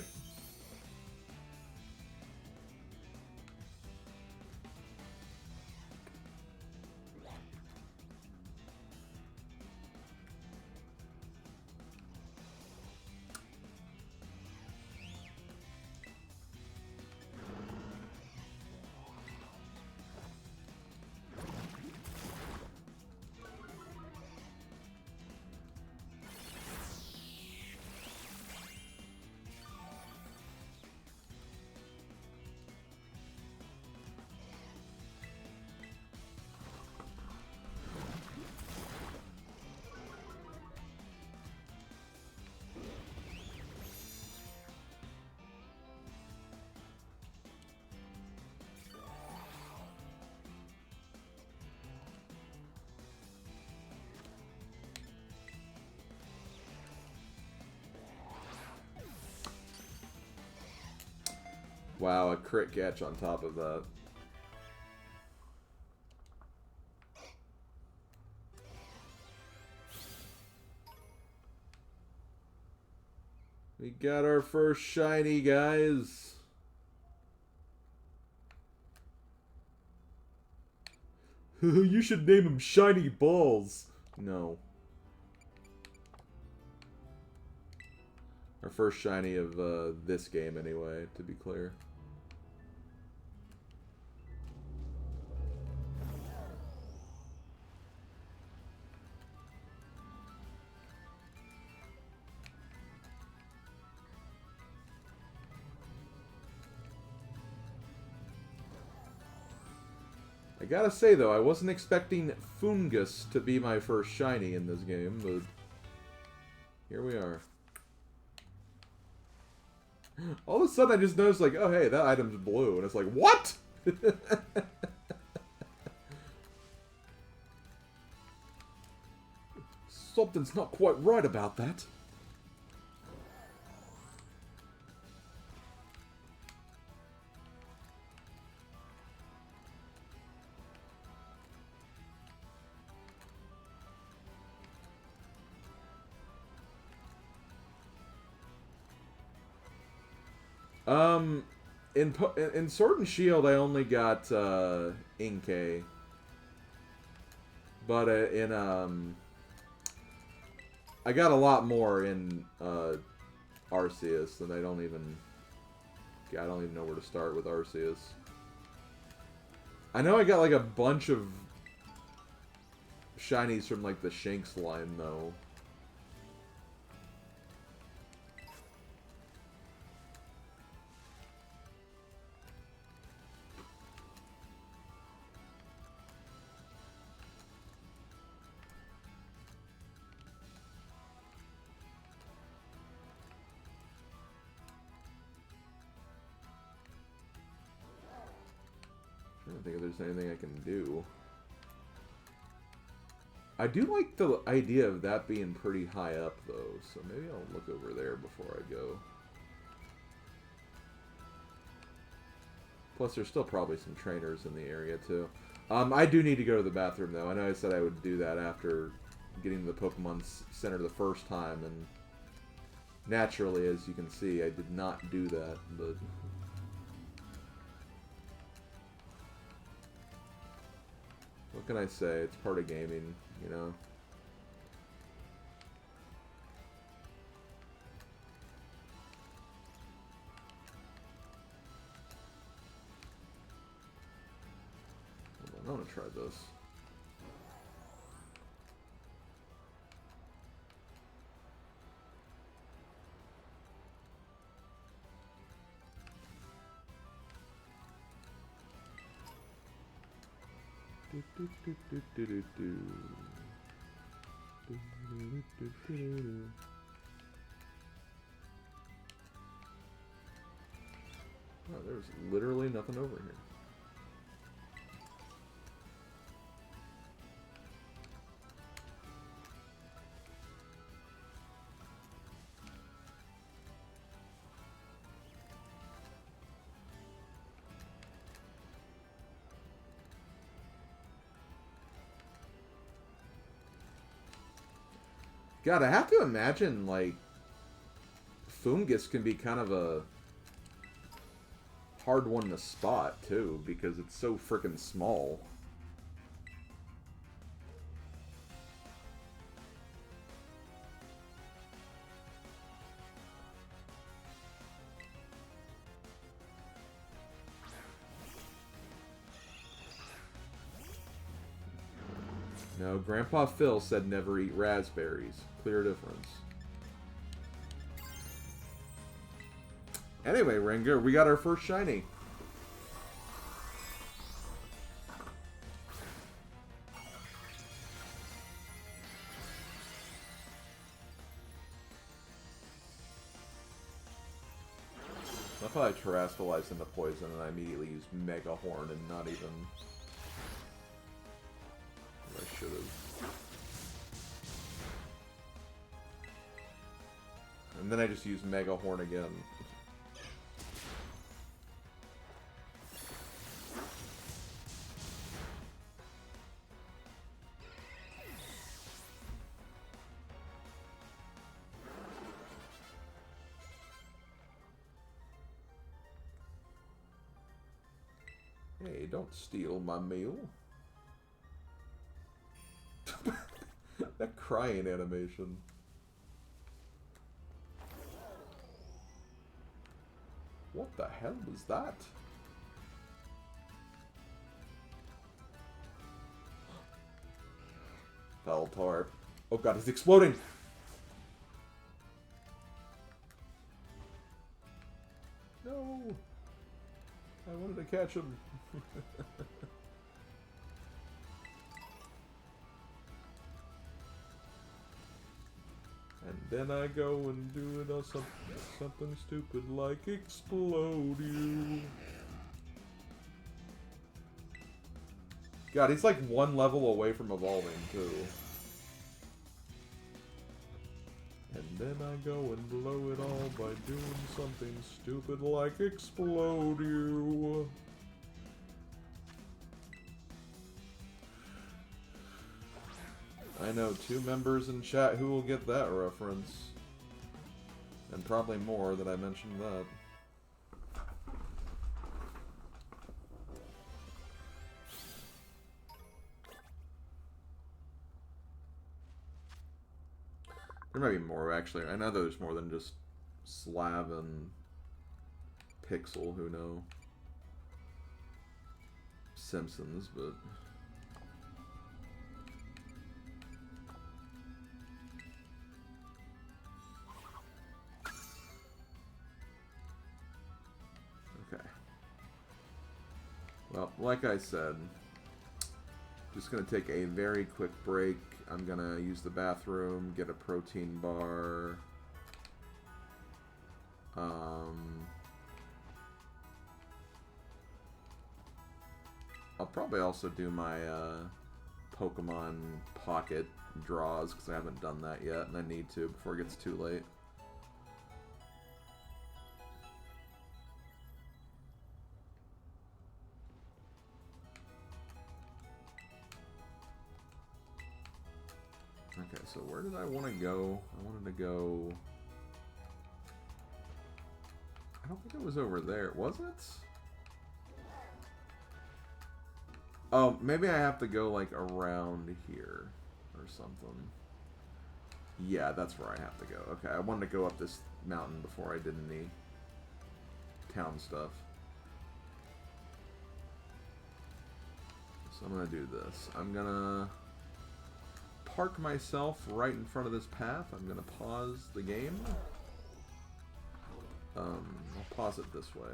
Wow, a crit catch on top of that. We got our first shiny, guys. You should name him Shiny Balls. No. Our first shiny of this game, anyway, to be clear. I gotta say, though, I wasn't expecting Fungus to be my first shiny in this game, but here we are. All of a sudden, I just noticed, like, oh, hey, that item's blue. And it's like, what? Something's not quite right about that. In Sword and Shield, I only got Inkay, but I got a lot more in Arceus, and I don't even know where to start with Arceus. I know I got like a bunch of shinies from like the Shanks line though. I don't think if there's anything I can do. I do like the idea of that being pretty high up, though, so maybe I'll look over there before I go. Plus, there's still probably some trainers in the area, too. I do need to go to the bathroom, though. I know I said I would do that after getting to the Pokemon Center the first time, and naturally, as you can see, I did not do that, but... What can I say? It's part of gaming, you know? Hold on, I want to try this. Oh, there's literally nothing over here. God, I have to imagine, like, Fungus can be kind of a hard one to spot, too, because it's so freaking small. No, Grandpa Phil said never eat raspberries. Clear difference. Anyway, Rengar, we got our first shiny. I thought I terrestrialized into poison and I immediately used Mega Horn and not even... I should have. And then I just used Mega Horn again. Hey, don't steal my meal. That crying animation. What the hell was that? Feltar. Oh god, it's exploding! No! I wanted to catch him. And then I go and do it something stupid like explode you. God, he's like one level away from evolving, too. And then I go and blow it all by doing something stupid like explode you. I know 2 members in chat who will get that reference. And probably more that I mentioned that. There might be more, actually. I know there's more than just Slav and Pixel who know Simpsons, but... Okay. Well, like I said, just going to take a very quick break. I'm going to use the bathroom, get a protein bar. I'll probably also do my Pokemon Pocket draws, because I haven't done that yet, and I need to before it gets too late. Okay, so where did I want to go? I wanted to go... I don't think it was over there. Was it? Oh, maybe I have to go, like, around here or something. Yeah, that's where I have to go. Okay, I wanted to go up this mountain before I did any town stuff. So I'm going to do this. I'm going to park myself right in front of this path. I'm going to pause the game. I'll pause it this way.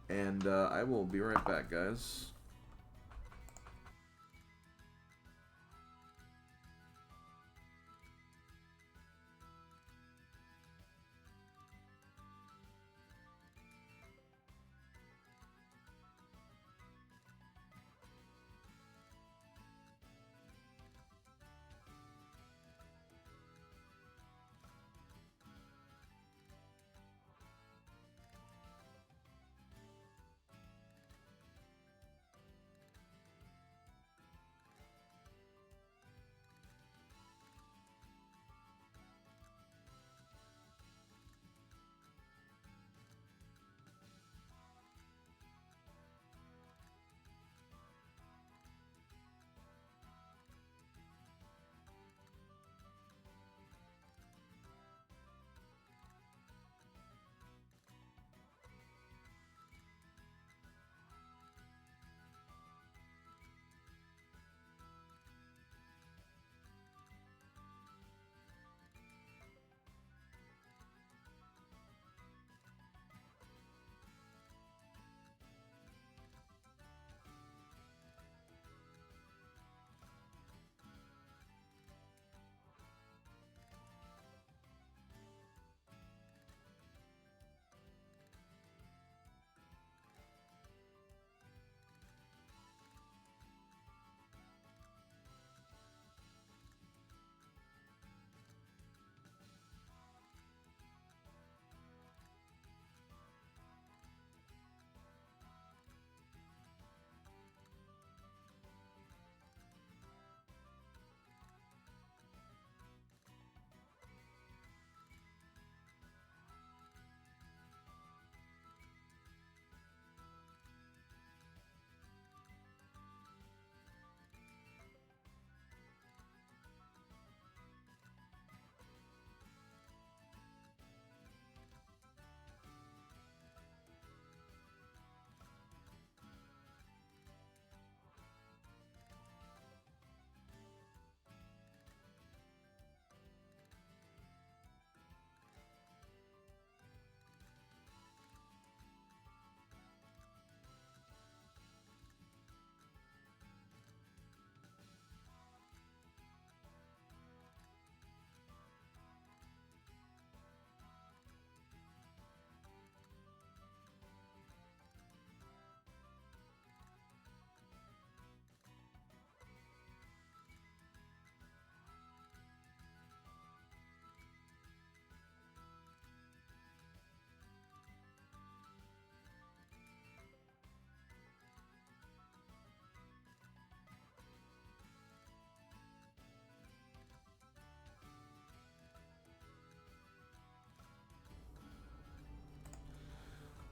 Okay. And I will be right back, guys.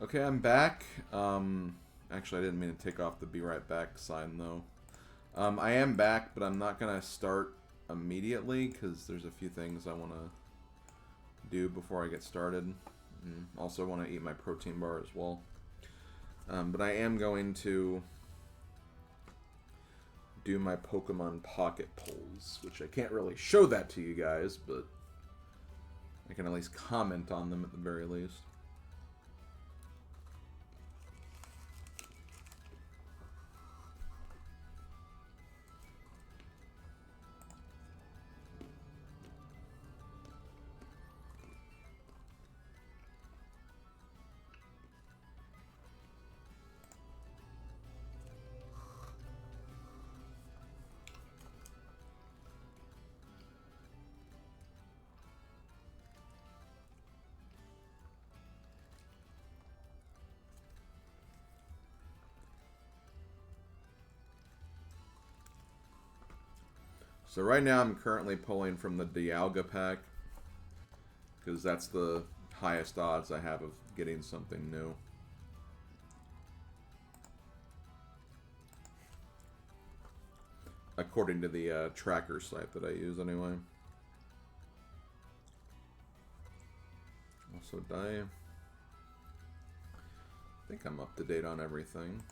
Okay, I'm back. Actually, I didn't mean to take off the be right back sign, though. I am back, but I'm not going to start immediately, because there's a few things I want to do before I get started. Also want to eat my protein bar as well. But I am going to do my Pokemon Pocket polls, which I can't really show that to you guys, but I can at least comment on them at the very least. So right now I'm currently pulling from the Dialga pack, because that's the highest odds I have of getting something new. According to the tracker site that I use anyway. Also die. I think I'm up to date on everything.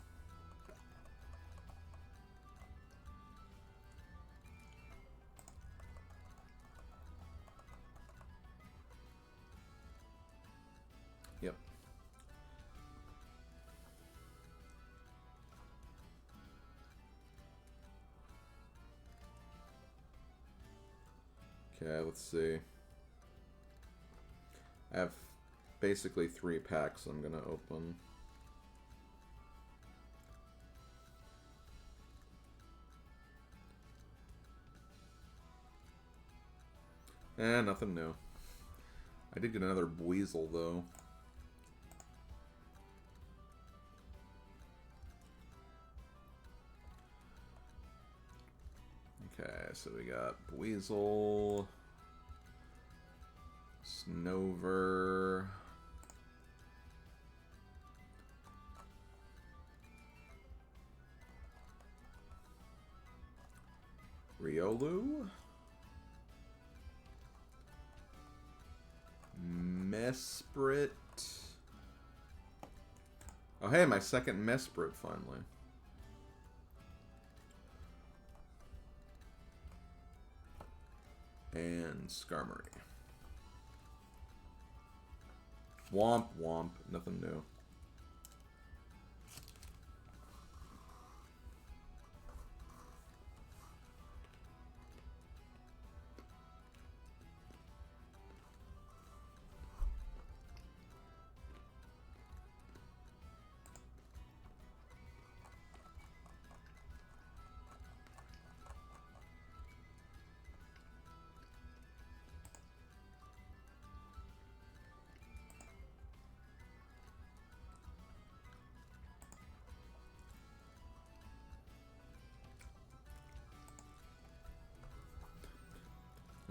Yep. Okay, let's see. I have basically 3 packs I'm gonna open. Nothing new. I did get another Weasel though. Okay, so we got Weasel, Snover, Riolu, Mesprit. Oh hey, my second Mesprit finally. And Skarmory. Womp womp, nothing new.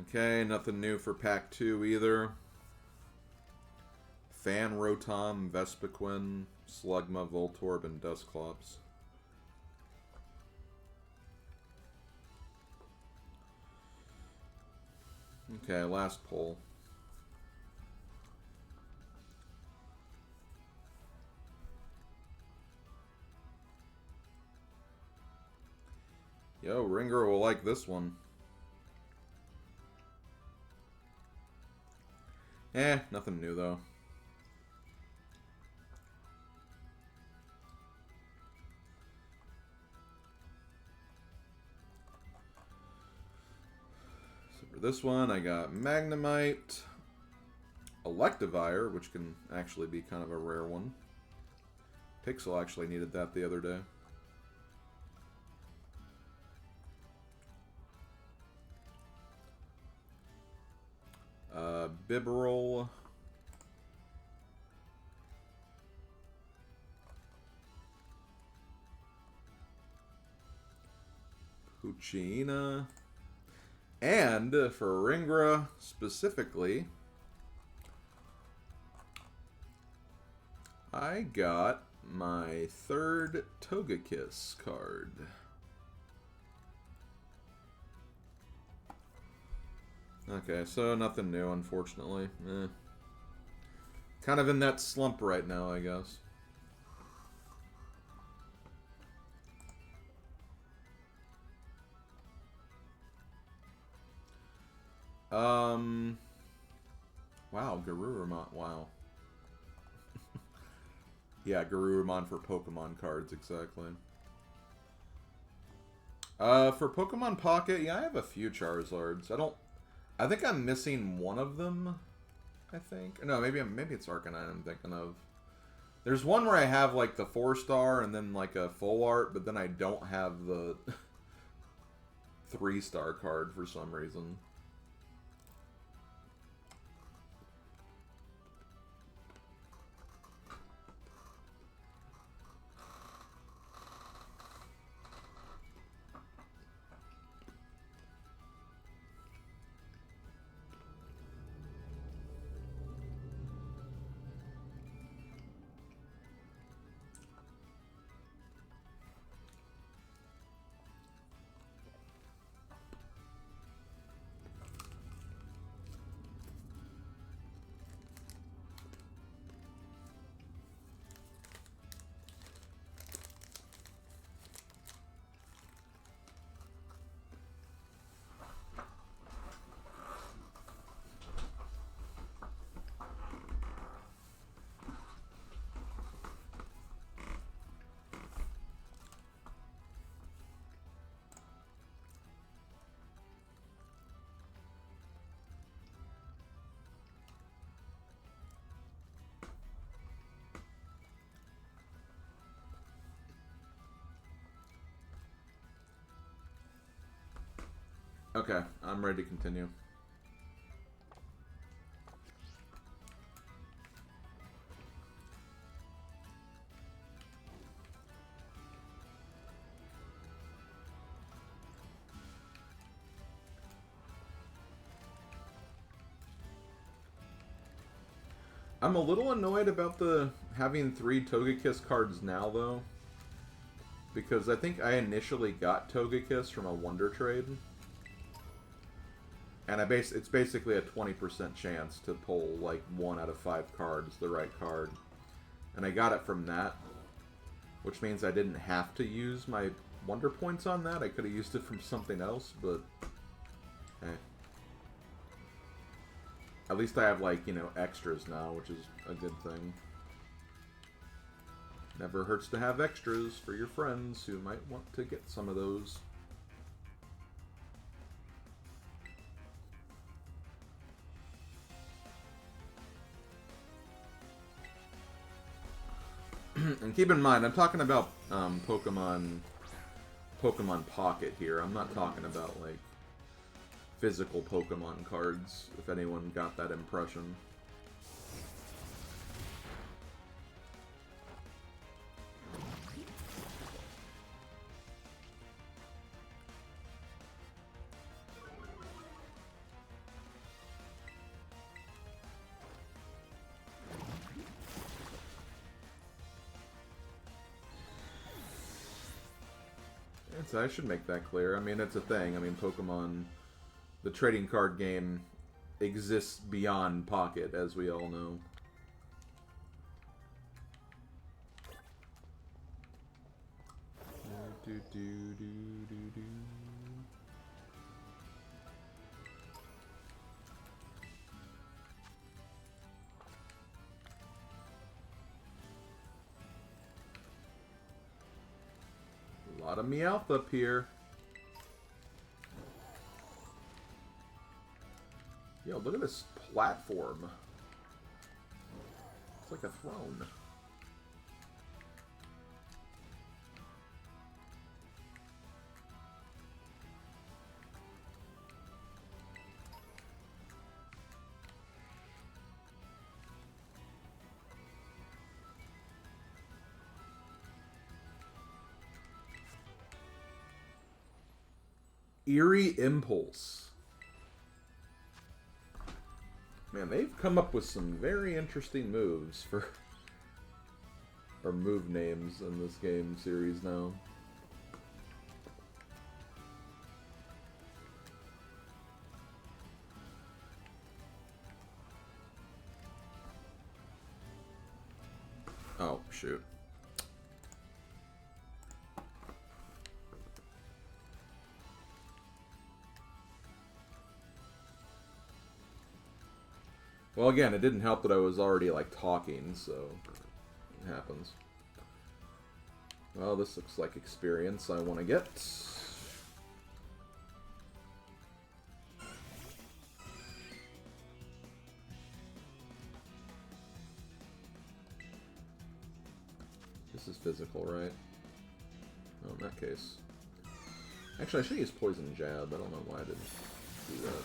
Okay, nothing new for pack 2 either. Fan Rotom, Vespiquen, Slugma, Voltorb, and Dusclops. Okay, last pull. Yo, Ringer will like this one. Nothing new though. So for this one, I got Magnemite, Electivire, which can actually be kind of a rare one. Pixel actually needed that the other day. Bibarel, Poochyena, and for Ringra specifically, I got my third Togekiss card. Okay, so nothing new, unfortunately. Kind of in that slump right now, I guess. Wow, Garurumon, wow. Yeah, Garurumon for Pokemon cards, exactly. For Pokemon Pocket, yeah, I have a few Charizards. I think I'm missing one of them, I think. No, maybe it's Arcanine I'm thinking of. There's one where I have, like, the 4-star and then, like, a full art, but then I don't have the 3-star card for some reason. Okay, I'm ready to continue. I'm a little annoyed about the having 3 Togekiss cards now, though. Because I think I initially got Togekiss from a Wonder Trade. And it's basically a 20% chance to pull, like, 1 out of 5 cards, the right card. And I got it from that. Which means I didn't have to use my Wonder Points on that. I could have used it from something else, but... eh. At least I have, like, you know, extras now, which is a good thing. Never hurts to have extras for your friends who might want to get some of those. And keep in mind, I'm talking about Pokemon Pocket here. I'm not talking about, like, physical Pokemon cards, if anyone got that impression. I should make that clear. I mean, it's a thing. I mean, Pokemon, the trading card game, exists beyond Pocket, as we all know. A lot of Meowth up here. Yo, look at this platform. It's like a throne. Eerie Impulse. Man, they've come up with some very interesting moves for or move names in this game series now. Oh, shoot. Well, again, it didn't help that I was already, like, talking, so it happens. Well, this looks like experience I want to get. This is physical, right? Oh, in that case. Actually, I should use Poison Jab. I don't know why I didn't do that.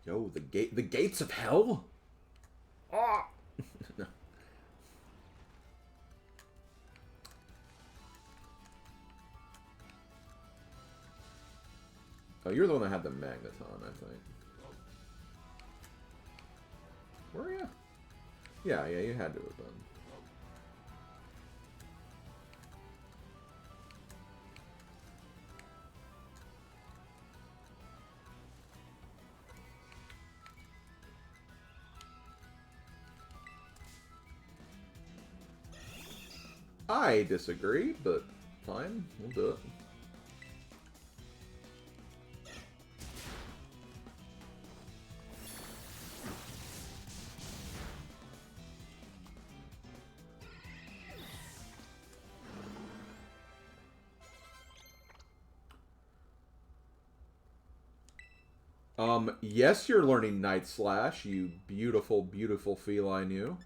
Yo, the gates of hell? Ah! No. Oh, you're the one that had the Magneton, I think. Were you? Yeah, you had to have been. I disagree, but fine, we'll do it. Yes, you're learning Night Slash, you beautiful, beautiful feline you.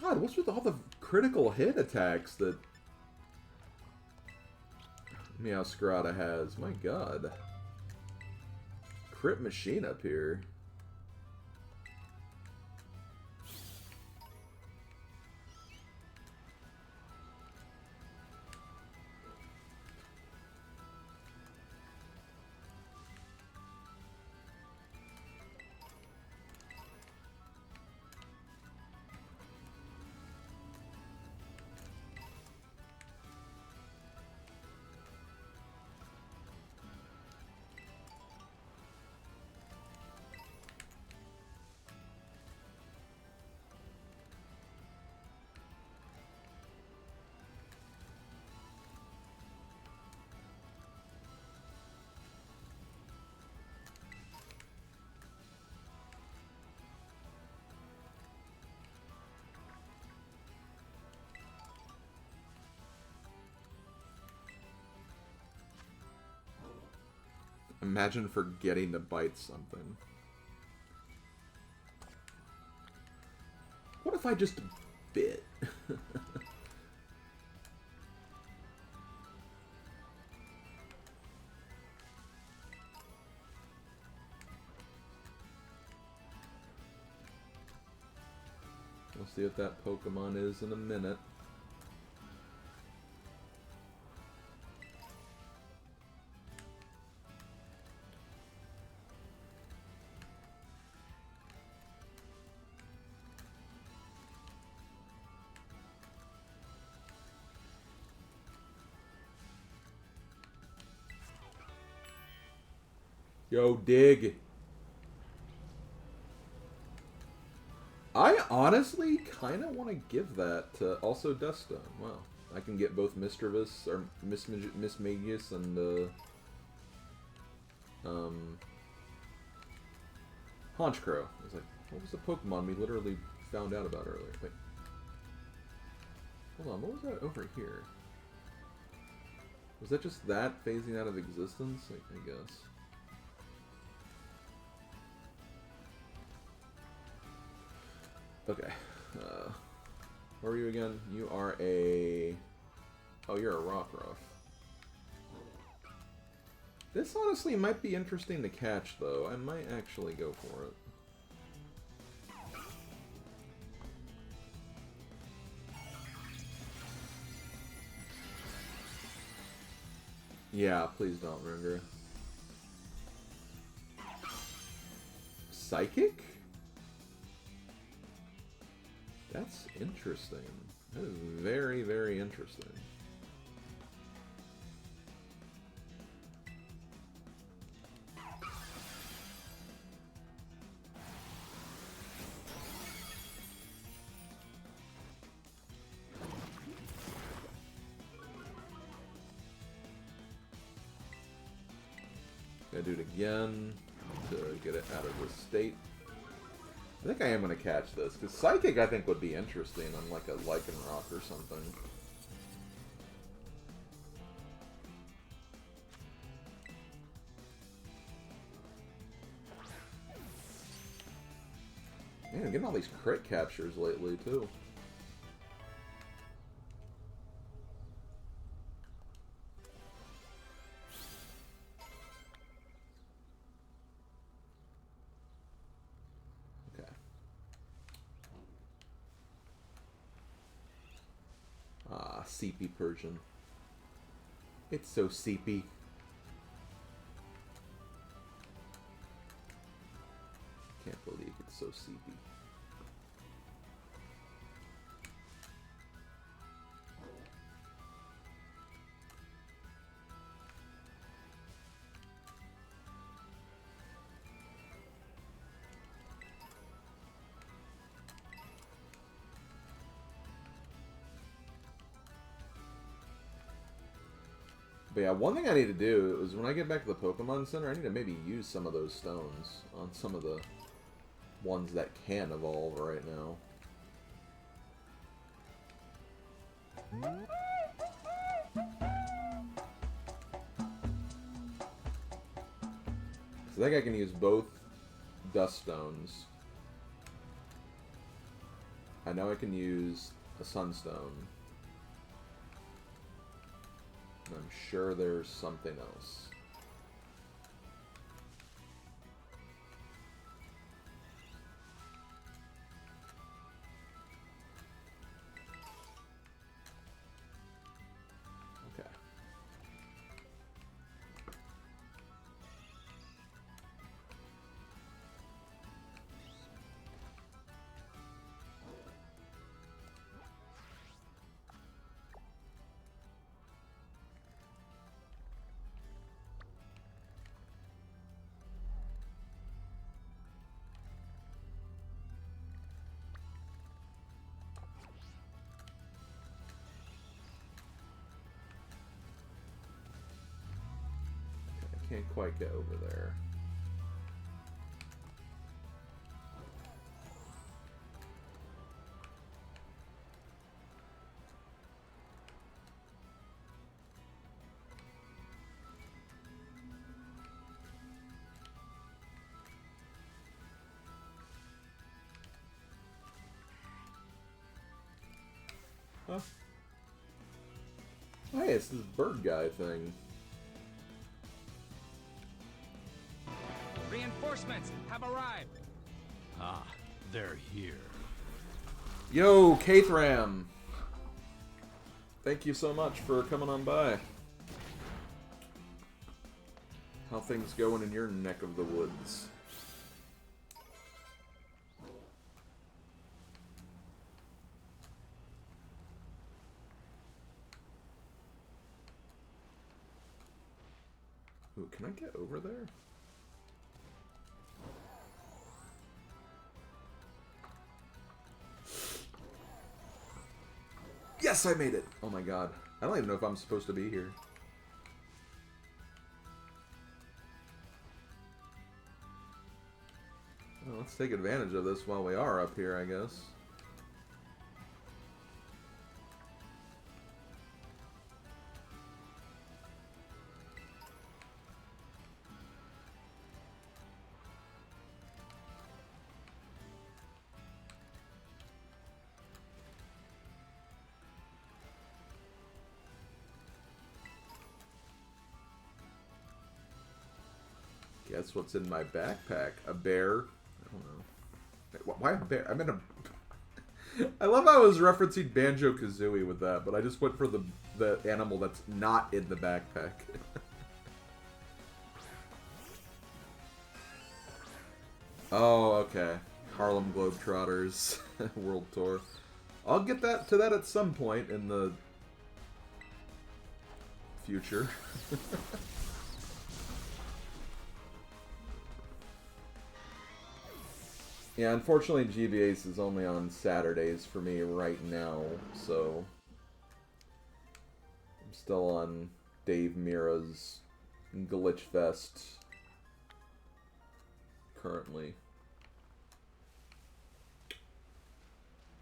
God, what's with all the critical hit attacks that Meowscarada has? My God. Crit machine up here. Imagine forgetting to bite something. What if I just bit? We'll see what that Pokemon is in a minute. Yo, dig. I honestly kind of want to give that to also Dustone. Wow. I can get both Mischievous, or Mismagius, and, Honchkrow. I was like, what was the Pokemon we literally found out about earlier? Wait. Hold on, what was that over here? Was that just that phasing out of existence? I guess. Okay. Where are you again? You are a... Oh, you're a Rockruff. This honestly might be interesting to catch, though. I might actually go for it. Yeah, please don't, Runger. Psychic? That's interesting. That is very, very interesting. Gonna do it again to get it out of the state. I think I am going to catch this, because Psychic I think would be interesting on like a Lycanroc or something. Man, I'm getting all these crit captures lately too. Seepy Persian. It's so seepy. Can't believe it's so seepy. But yeah, one thing I need to do is when I get back to the Pokemon Center, I need to maybe use some of those stones on some of the ones that can evolve right now. So I think I can use both Dust Stones. I know I can use a Sunstone. I'm sure there's something else. Okay. Can't quite get over there. Huh? Hey, it's this bird guy thing. Reinforcements have arrived. Ah, they're here. Yo, Kathram! Thank you so much for coming on by. How things going in your neck of the woods? Ooh, can I get over there? Yes, I made it! Oh my god. I don't even know if I'm supposed to be here. Well, let's take advantage of this while we are up here, I guess. Guess what's in my backpack? A bear? I don't know. Wait, why a bear? I meant a... I love how I was referencing Banjo-Kazooie with that, but I just went for the animal that's not in the backpack. Oh, okay. Harlem Globetrotters World Tour. I'll get to that at some point in the future. Yeah, unfortunately GBA's is only on Saturdays for me right now, so I'm still on Dave Mira's Glitch Fest currently.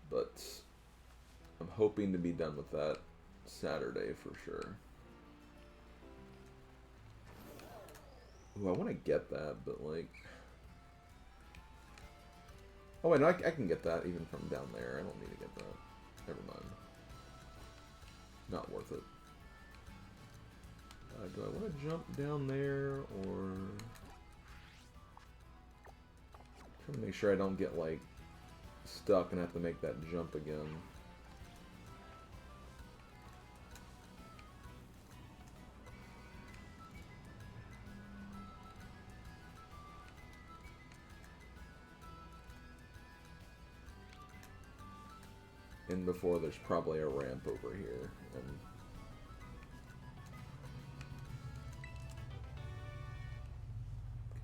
But I'm hoping to be done with that Saturday for sure. Ooh, I want to get that, but like... Oh wait, no, I can get that even from down there. I don't need to get that. Never mind. Not worth it. Do I want to jump down there, or... I'm trying to make sure I don't get, like, stuck and have to make that jump again. And before there's probably a ramp over here.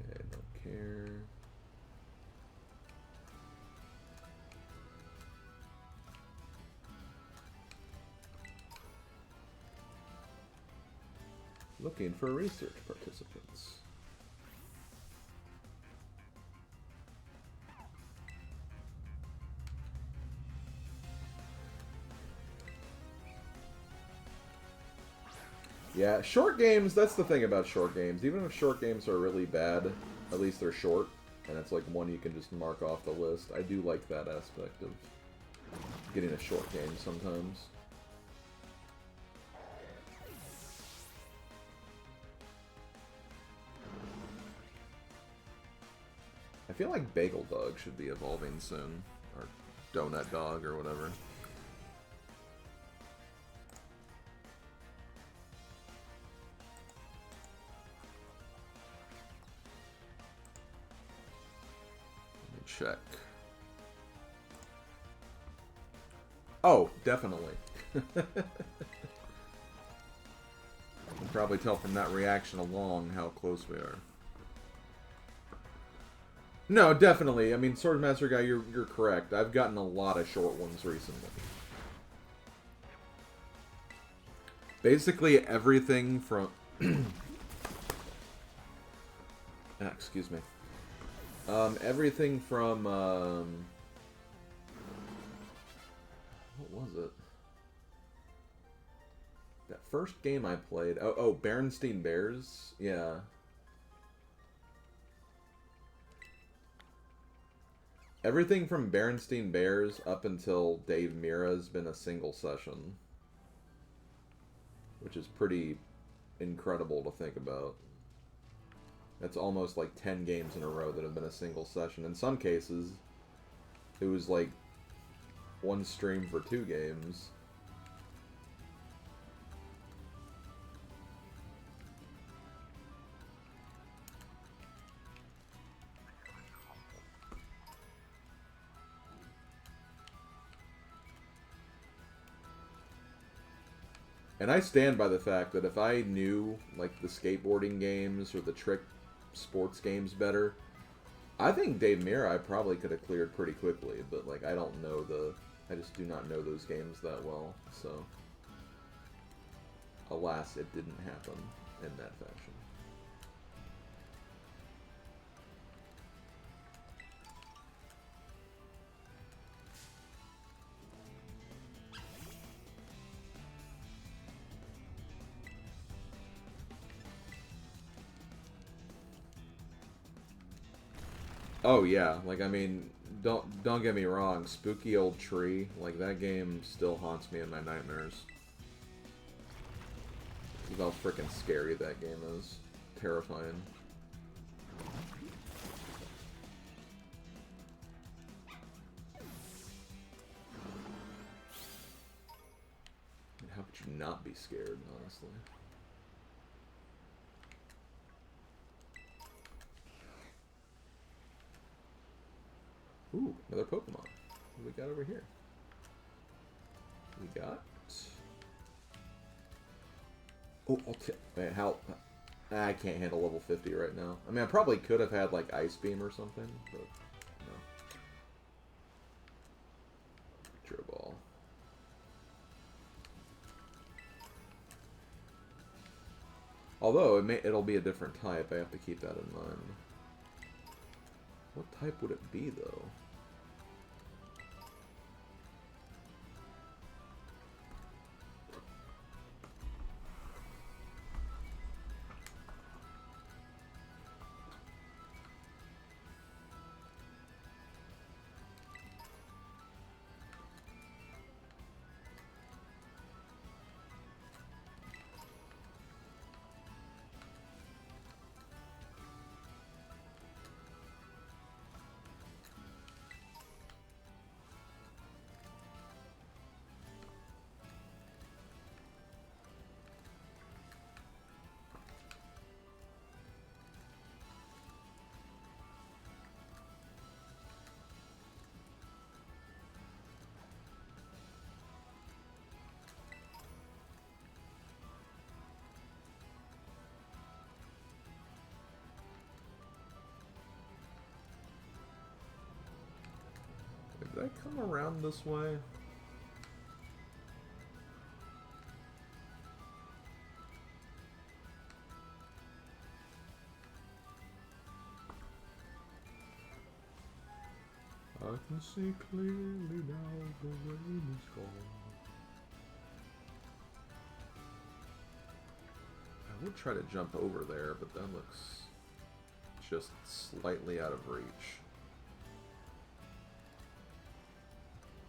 Okay, don't care. Looking for research participants. Yeah, short games, that's the thing about short games. Even if short games are really bad, at least they're short, and it's like one you can just mark off the list. I do like that aspect of getting a short game sometimes. I feel like Bagel Dog should be evolving soon, or Donut Dog, or whatever. Check. Oh, definitely. You can probably tell from that reaction along how close we are. No, definitely. I mean, Swordmaster Guy, you're correct. I've gotten a lot of short ones recently. Basically everything from... excuse me. Everything from, what was it? That first game I played, oh, Berenstain Bears? Yeah. Everything from Berenstain Bears up until Dave Mira has been a single session. Which is pretty incredible to think about. That's almost like 10 games in a row that have been a single session. In some cases, it was like one stream for 2 games. And I stand by the fact that if I knew, like, the skateboarding games or the trick sports games better, I think Dave Mira I probably could have cleared pretty quickly, but, like, I don't know I just do not know those games that well, so... Alas, it didn't happen in that fashion. Oh yeah, like I mean, don't get me wrong, Spooky Old Tree, like that game still haunts me in my nightmares. How freaking scary that game is. Terrifying. How could you not be scared, honestly? Ooh, another Pokemon. What do we got over here? We got... Oh, wait, how... I can't handle level 50 right now. I mean, I probably could have had, like, Ice Beam or something, but no. Draw Ball. Although, it'll be a different type. I have to keep that in mind. What type would it be, though? Did I come around this way? I can see clearly now the rain is gone. I would try to jump over there, but that looks just slightly out of reach.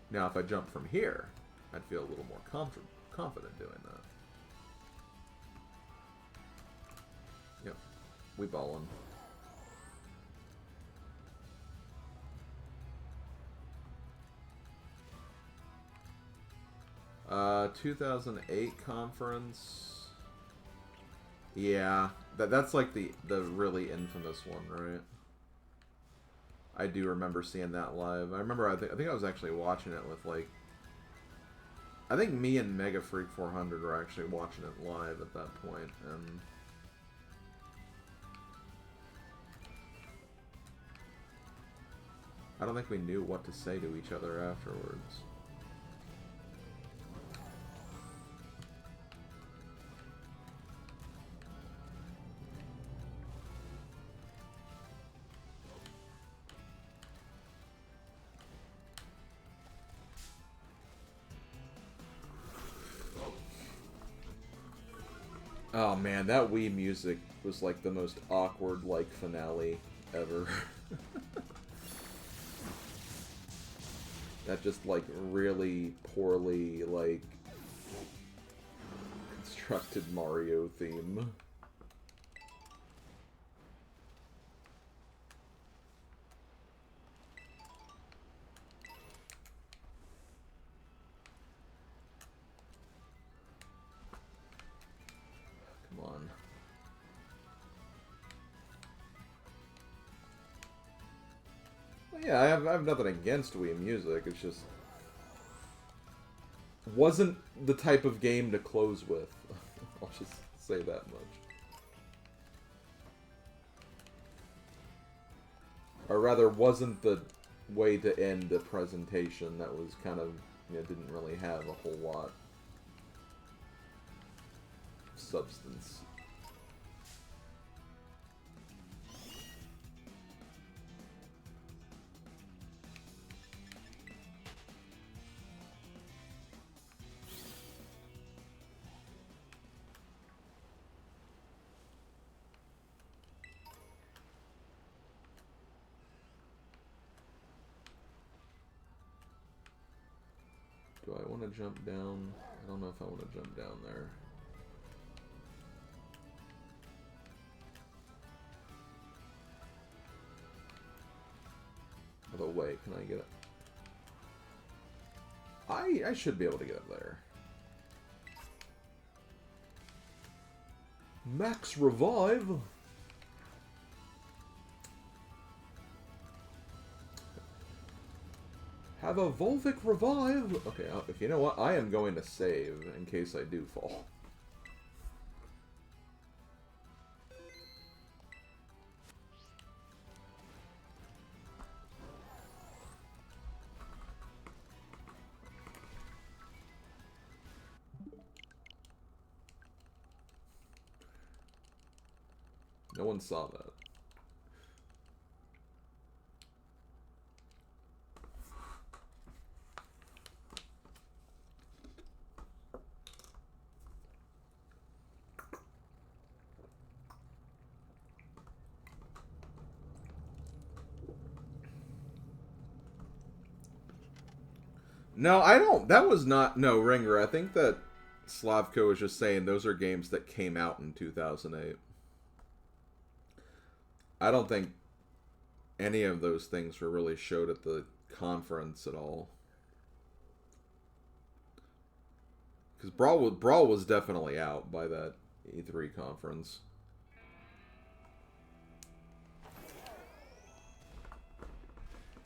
Now, if I jump from here, I'd feel a little more confident doing that. Yep, we ballin'. 2008 conference. Yeah, that's like the really infamous one, right? I do remember seeing that live. I remember I think I was actually watching it with like I think me and Mega Freak 400 were actually watching it live at that point, and I don't think we knew what to say to each other afterwards. Oh man, that Wii music was like the most awkward like finale ever. That just like really poorly like constructed Mario theme. Come on. Well, yeah, I have nothing against Wii music. It's just wasn't the type of game to close with. I'll just say that much. Or rather, wasn't the way to end the presentation. That was kind of, you know, didn't really have a whole lot of substance. Do I want to jump down? I don't know if I want to jump down there. wait, can I get it? I should be able to get up there. Max Revive. Have a Volvic Revive. Okay, if you know what, I am going to save in case I do fall. No one saw that. No, I don't. That was not... No, Ringer, I think that Slavko was just saying those are games that came out in 2008. I don't think any of those things were really showed at the conference at all. Because Brawl was definitely out by that E3 conference.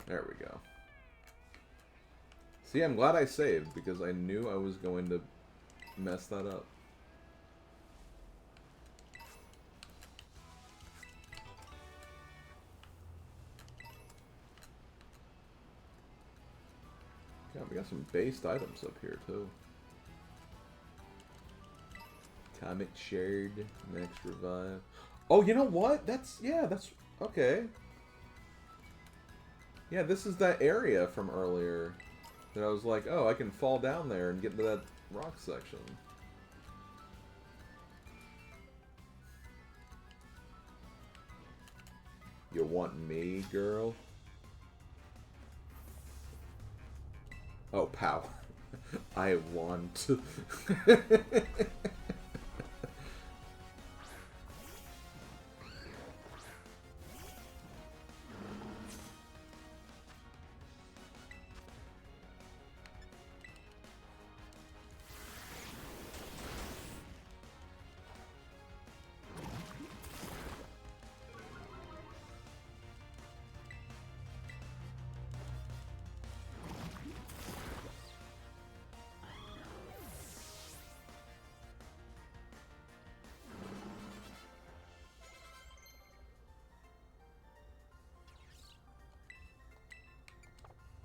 There we go. See, I'm glad I saved, because I knew I was going to mess that up. God, we got some based items up here, too. Comic shared, Max Revive. Oh, you know what? That's okay. Yeah, this is that area from earlier. That I was like, oh, I can fall down there and get into that rock section. You want me, girl? Oh, pow. I want.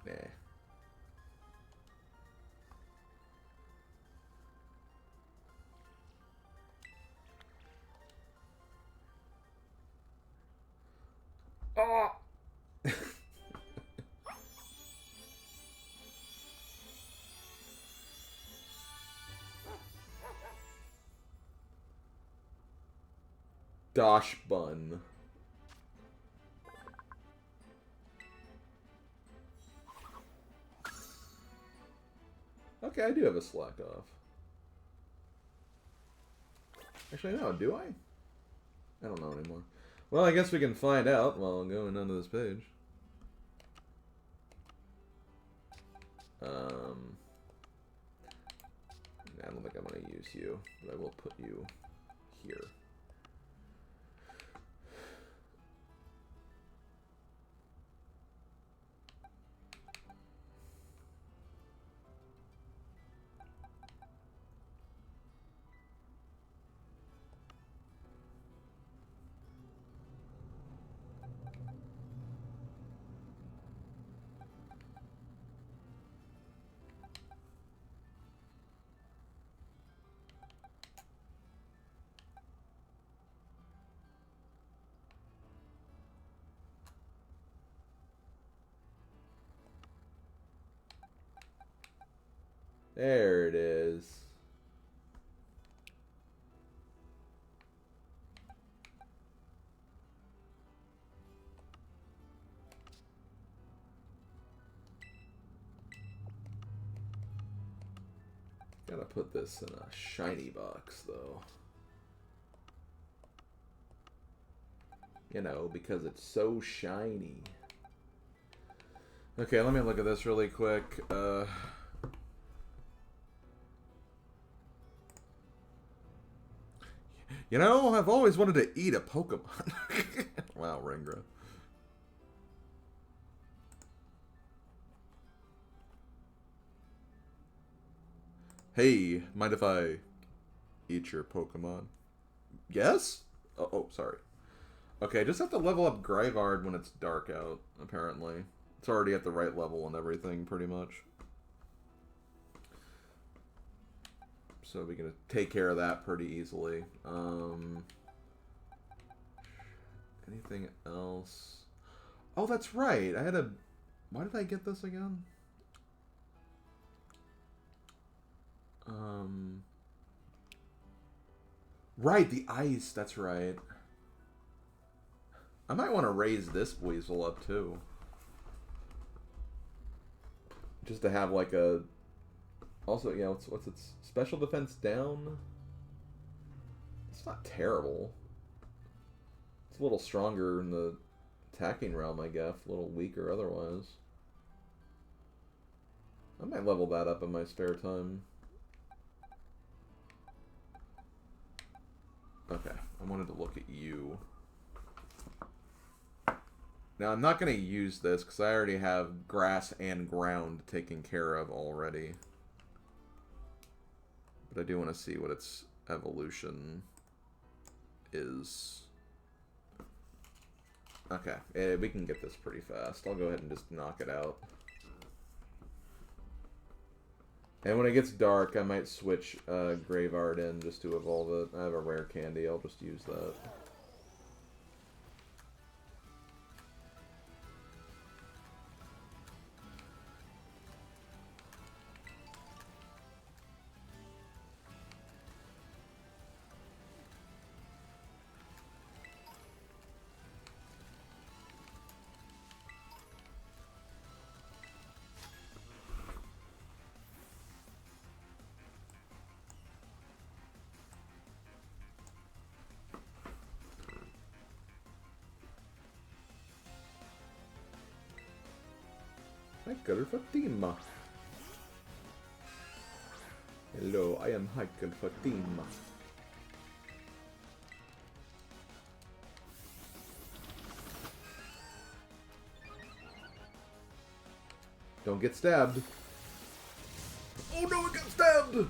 Nah. Oh! Dosh bun. Okay, I do have a slack off. Actually, no, do I? I don't know anymore. Well, I guess we can find out while going onto this page. I don't think I'm going to use you, but I will put you here. There it is. Gotta put this in a shiny box, though. You know, because it's so shiny. Okay, let me look at this really quick. You know, I've always wanted to eat a Pokemon. Wow, Ringra. Hey, mind if I eat your Pokemon? Yes? Oh, sorry. Okay, just have to level up Greivard when it's dark out, apparently. It's already at the right level and everything, pretty much. So we can take care of that pretty easily. Anything else? Oh, that's right. I had a... Why did I get this again? Right, the ice. That's right. I might want to raise this weasel up, too. Just to have, like, a... Also, yeah, what's its special defense down? It's not terrible. It's a little stronger in the attacking realm, I guess. A little weaker otherwise. I might level that up in my spare time. Okay, I wanted to look at you. Now, I'm not going to use this because I already have grass and ground taken care of already. But I do want to see what its evolution is. Okay, we can get this pretty fast. I'll go ahead and just knock it out. And when it gets dark, I might switch Greivard in just to evolve it. I have a rare candy, I'll just use that. Hiker Fatima. Hello, I am Hiker Fatima. Don't get stabbed. Oh no, it got stabbed!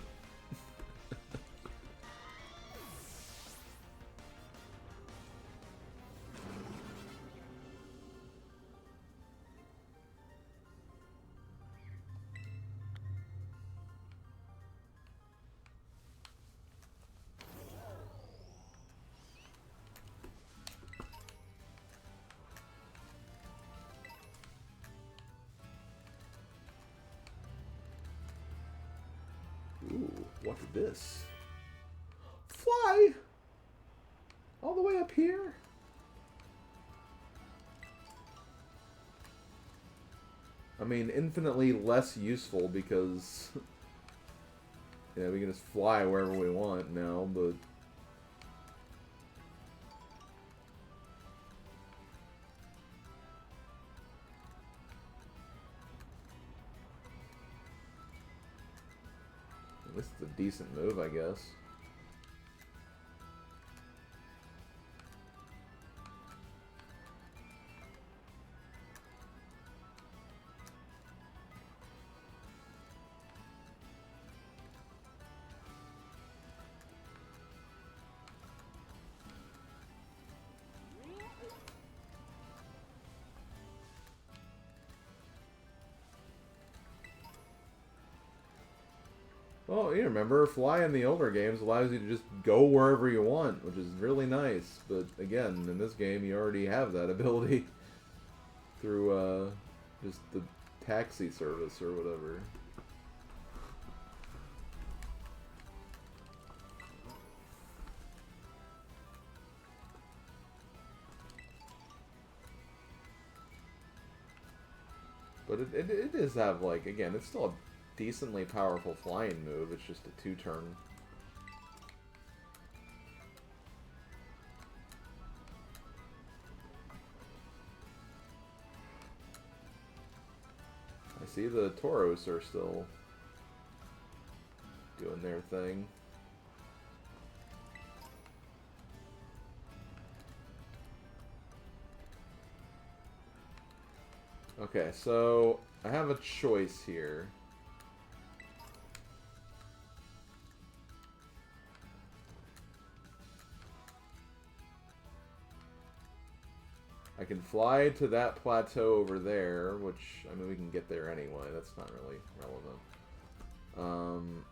Ooh, what's this? Fly! All the way up here? I mean, infinitely less useful because... yeah, we can just fly wherever we want now, but... this is a decent move, I guess. Well, you remember, fly in the older games allows you to just go wherever you want, which is really nice. But again, in this game, you already have that ability through just the taxi service or whatever. But it does have, like, again, it's still a decently powerful flying move. It's just a 2-turn. see, the Tauros are still doing their thing. Okay, so I have a choice here. I can fly to that plateau over there, which, I mean, we can get there anyway. That's not really relevant.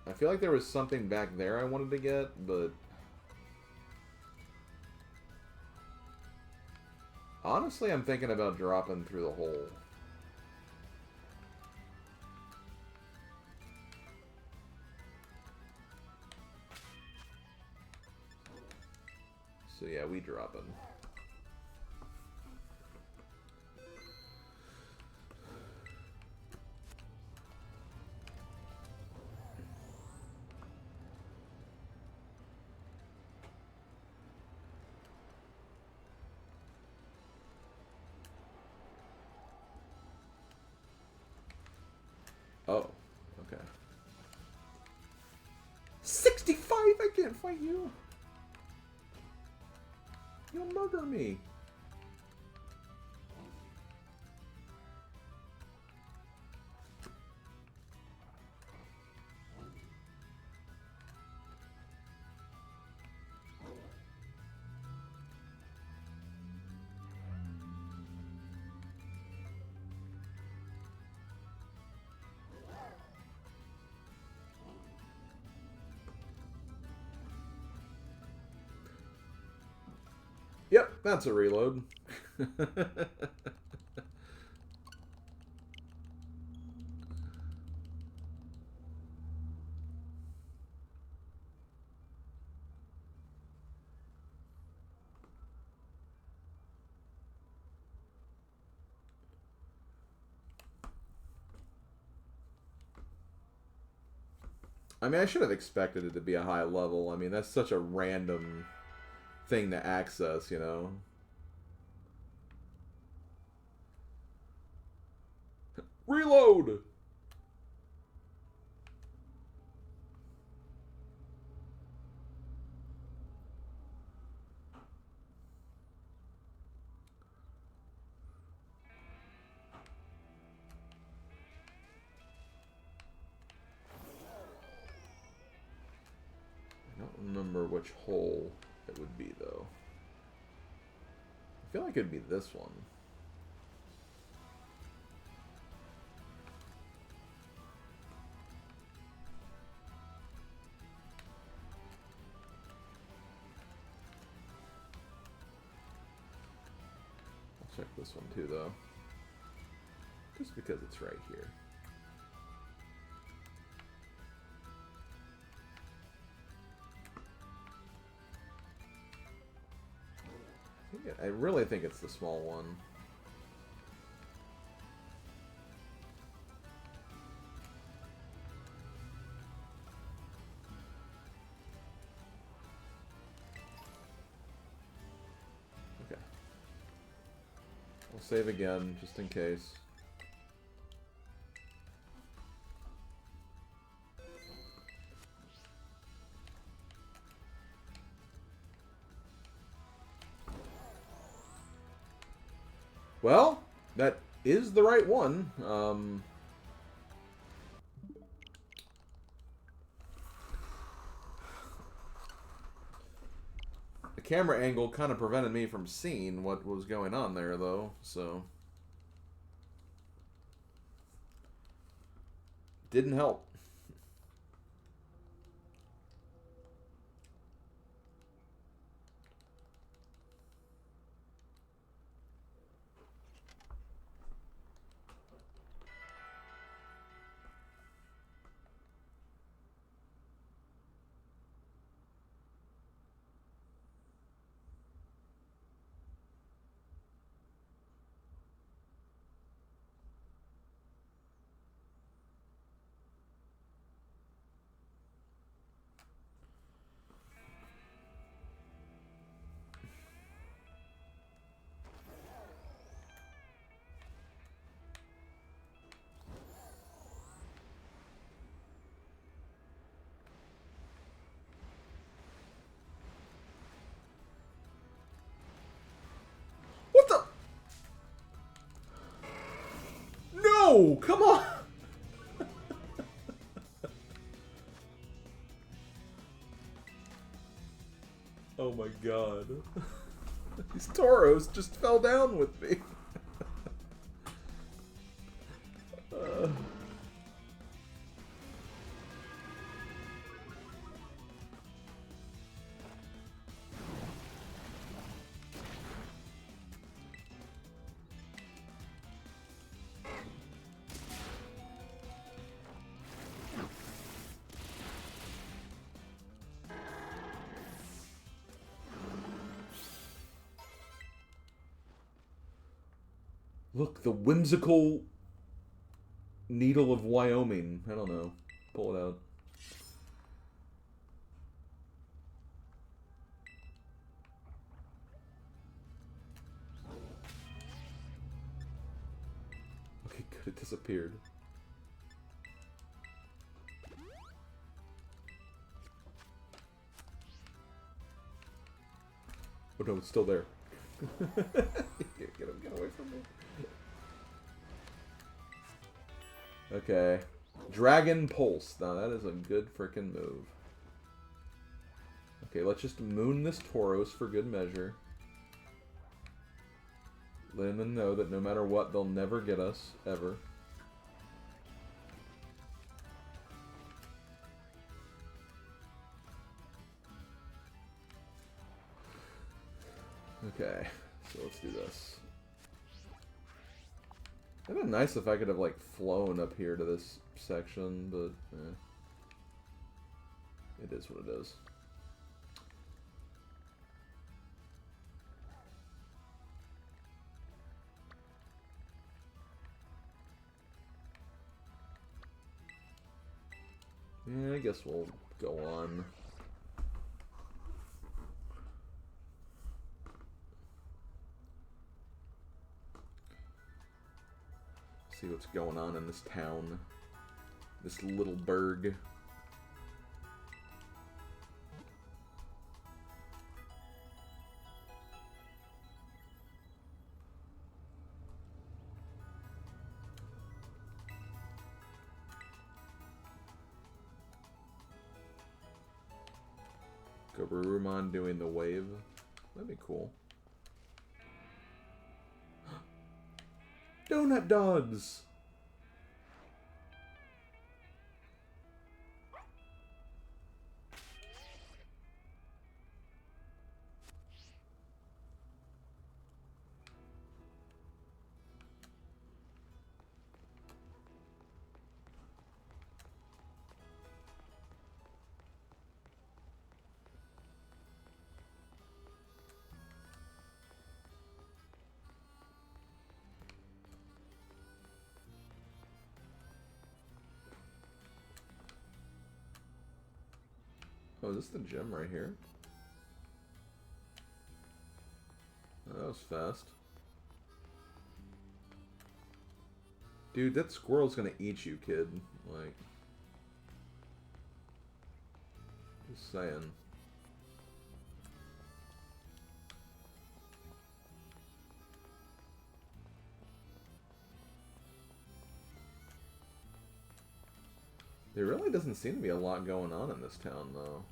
I feel like there was something back there I wanted to get, but... honestly, I'm thinking about dropping through the hole. So yeah, we dropping. Oh, okay. 65! I can't fight you! You'll murder me! Yep, that's a reload. I mean, I should have expected it to be a high level. I mean, that's such a random thing to access, you know? Reload! I don't remember which hole it would be, though. I feel like it'd be this one. I'll check this one, too, though. Just because it's right here. I really think it's the small one. Okay. We'll save again, just in case. Well, that is the right one. The camera angle kind of prevented me from seeing what was going on there, though, so... didn't help. No! Come on! Oh my god. These Tauros just fell down with me. Look, the whimsical needle of Wyoming. I don't know. Pull it out. Okay, good. It disappeared. Oh no, it's still there. Get away from me. Okay. Dragon Pulse. Now that is a good frickin' move. Okay, let's just moon this Tauros for good measure. Let them know that no matter what, they'll never get us, ever. Okay, so let's do this. It'd been nice if I could have, like, flown up here to this section, but, it is what it is. Yeah, I guess we'll go on. See what's going on in this town. This little burg. Garurumon doing the wave. That'd be cool. Donut dogs! Oh, is this the gym right here? Oh, that was fast. Dude, that squirrel's gonna eat you, kid. Like... Just saying. There really doesn't seem to be a lot going on in this town, though.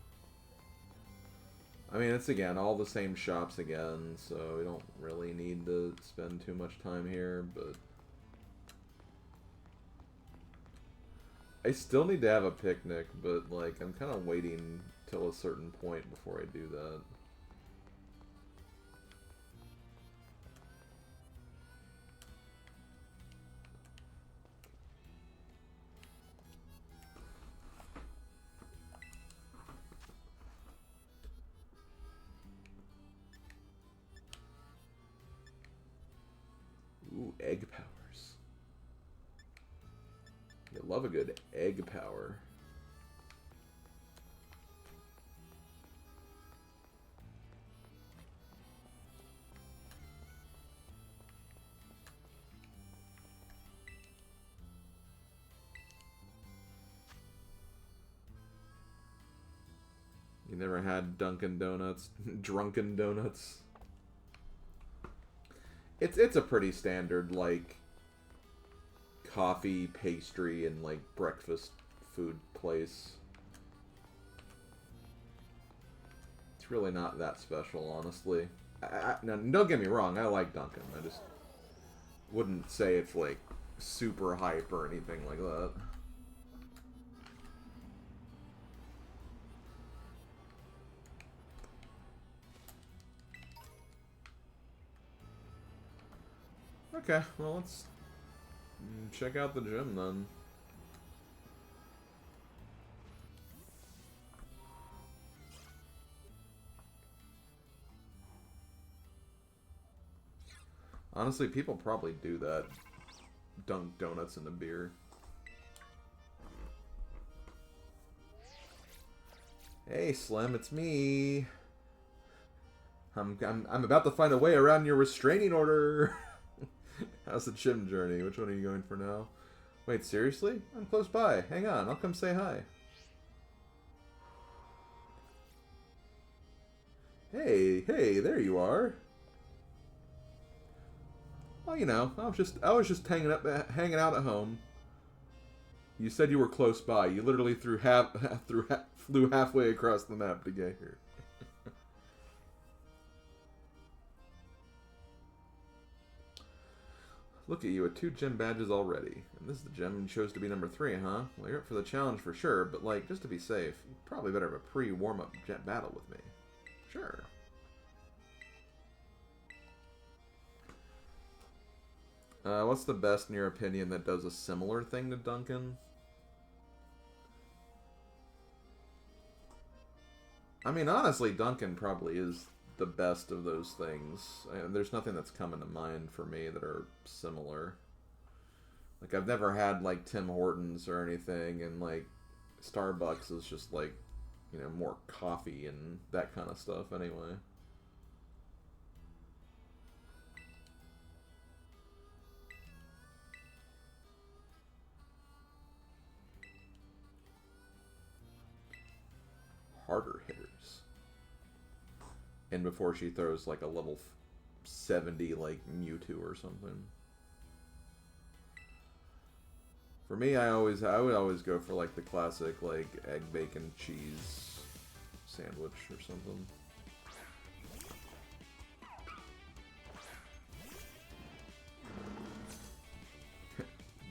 I mean, it's again, all the same shops again, so we don't really need to spend too much time here, but... I still need to have a picnic, but, like, I'm kind of waiting till a certain point before I do that. Ooh, egg powers. You love a good egg power. You never had Dunkin' Donuts? Drunken Donuts? It's a pretty standard, like, coffee, pastry, and like breakfast food place. It's really not that special, honestly. Now, don't get me wrong, I like Dunkin'. I just wouldn't say it's like super hype or anything like that. Okay, well, let's check out the gym then. Honestly, people probably do that. Dunk donuts in the beer. Hey, Slim, it's me. I'm about to find a way around your restraining order. How's the gym journey? Which one are you going for now? Wait, seriously? I'm close by. Hang on, I'll come say hi. Hey, there you are. Well, you know, I was just hanging out at home. You said you were close by. You literally flew halfway across the map to get here. Look at you with 2 gym badges already. And this is the gym and chose to be number 3, huh? Well, you're up for the challenge for sure, but like, just to be safe, you probably better have a pre-warm-up jet battle with me. Sure. What's the best, in your opinion, that does a similar thing to Duncan? I mean, honestly, Duncan probably is the best of those things. There's nothing that's coming to mind for me that are similar. Like, I've never had, like, Tim Hortons or anything, and, like, Starbucks is just, like, you know, more coffee and that kind of stuff anyway. Harder hitters. And before she throws like a level 70 like Mewtwo or something. For me, I would always go for like the classic like egg, bacon, cheese sandwich or something.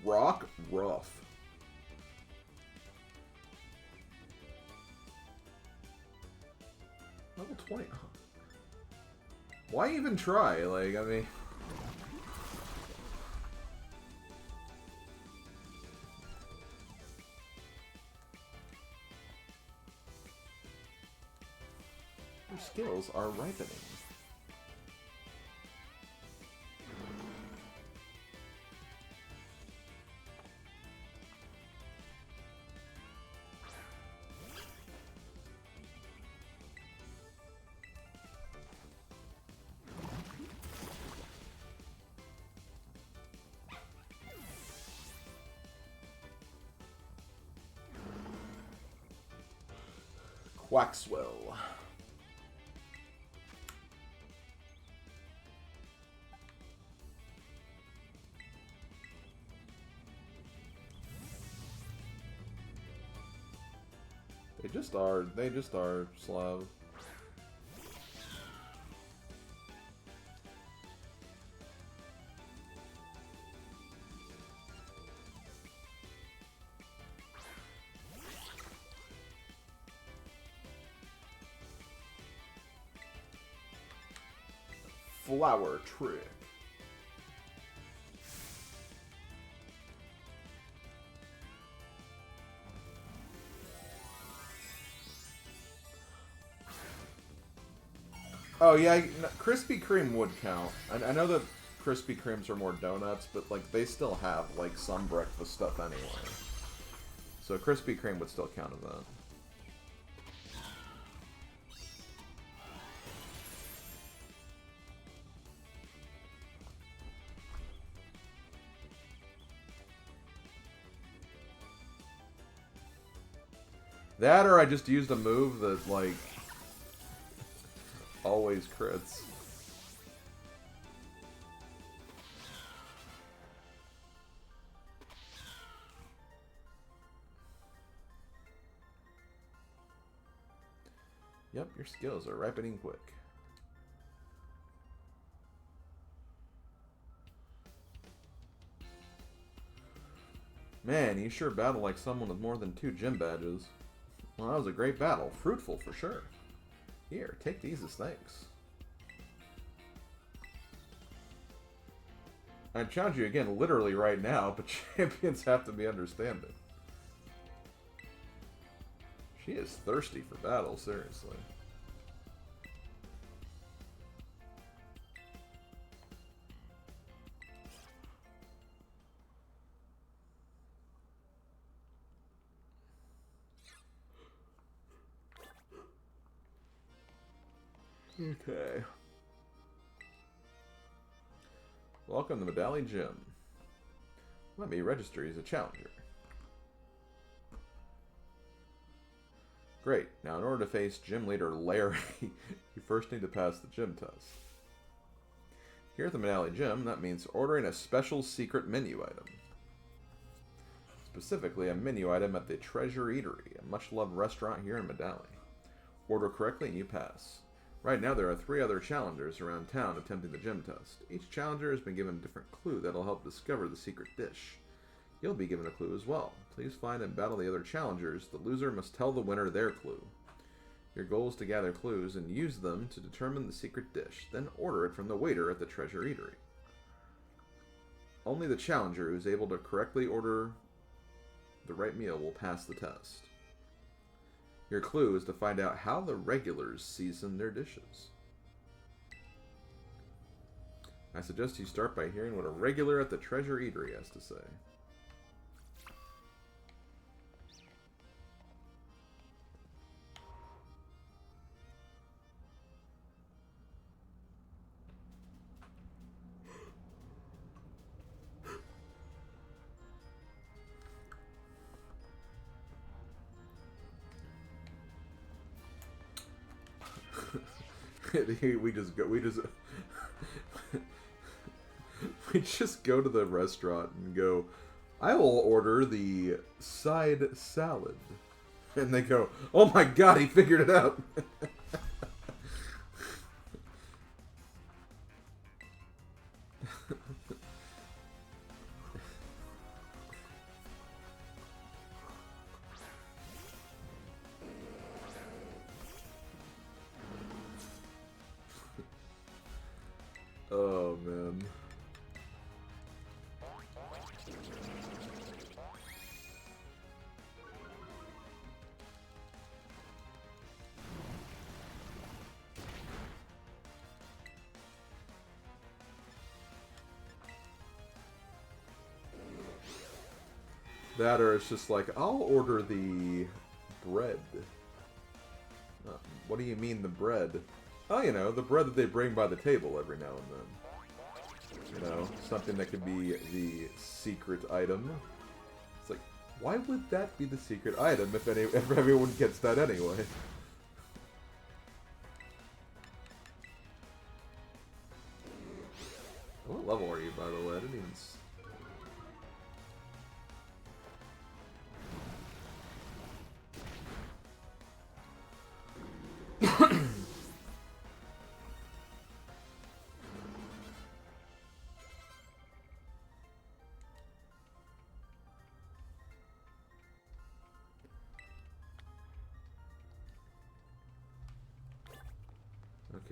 Rock rough. Level 20. Why even try? Like, I mean... Your skills are ripening. Quaxwell. They just are, Slav. Flower trick. Oh yeah, Krispy Kreme would count. I know that Krispy Kremes are more donuts, but like they still have like some breakfast stuff anyway. So Krispy Kreme would still count as that. That or I just used a move that like always crits. Yep, your skills are ripening quick. Man, you sure battle like someone with more than 2 gym badges. Well, that was a great battle. Fruitful for sure. Here, take these as thanks. I'd challenge you again literally right now, but champions have to be understanding. She is thirsty for battle, seriously. Okay. Welcome to Medalli Gym. Let me register you as a challenger. Great. Now, in order to face gym leader Larry, you first need to pass the gym test. Here at the Medalli Gym, that means ordering a special secret menu item. Specifically, a menu item at the Treasure Eatery, a much-loved restaurant here in Medalli. Order correctly and you pass. Right now, there are 3 other challengers around town attempting the gym test. Each challenger has been given a different clue that'll help discover the secret dish. You'll be given a clue as well. Please find and battle the other challengers. The loser must tell the winner their clue. Your goal is to gather clues and use them to determine the secret dish, then order it from the waiter at the Treasure Eatery. Only the challenger who is able to correctly order the right meal will pass the test. Your clue is to find out how the regulars season their dishes. I suggest you start by hearing what a regular at the Treasure Eatery has to say. we just go to the restaurant and go, I will order the side salad. And they go, oh my god, he figured it out. Oh, man. That or it's just like, I'll order the bread. What do you mean the bread? Oh, you know, the bread that they bring by the table every now and then. You know, something that could be the secret item. It's like, why would that be the secret item if everyone gets that anyway? What level are you, by the way? I didn't even...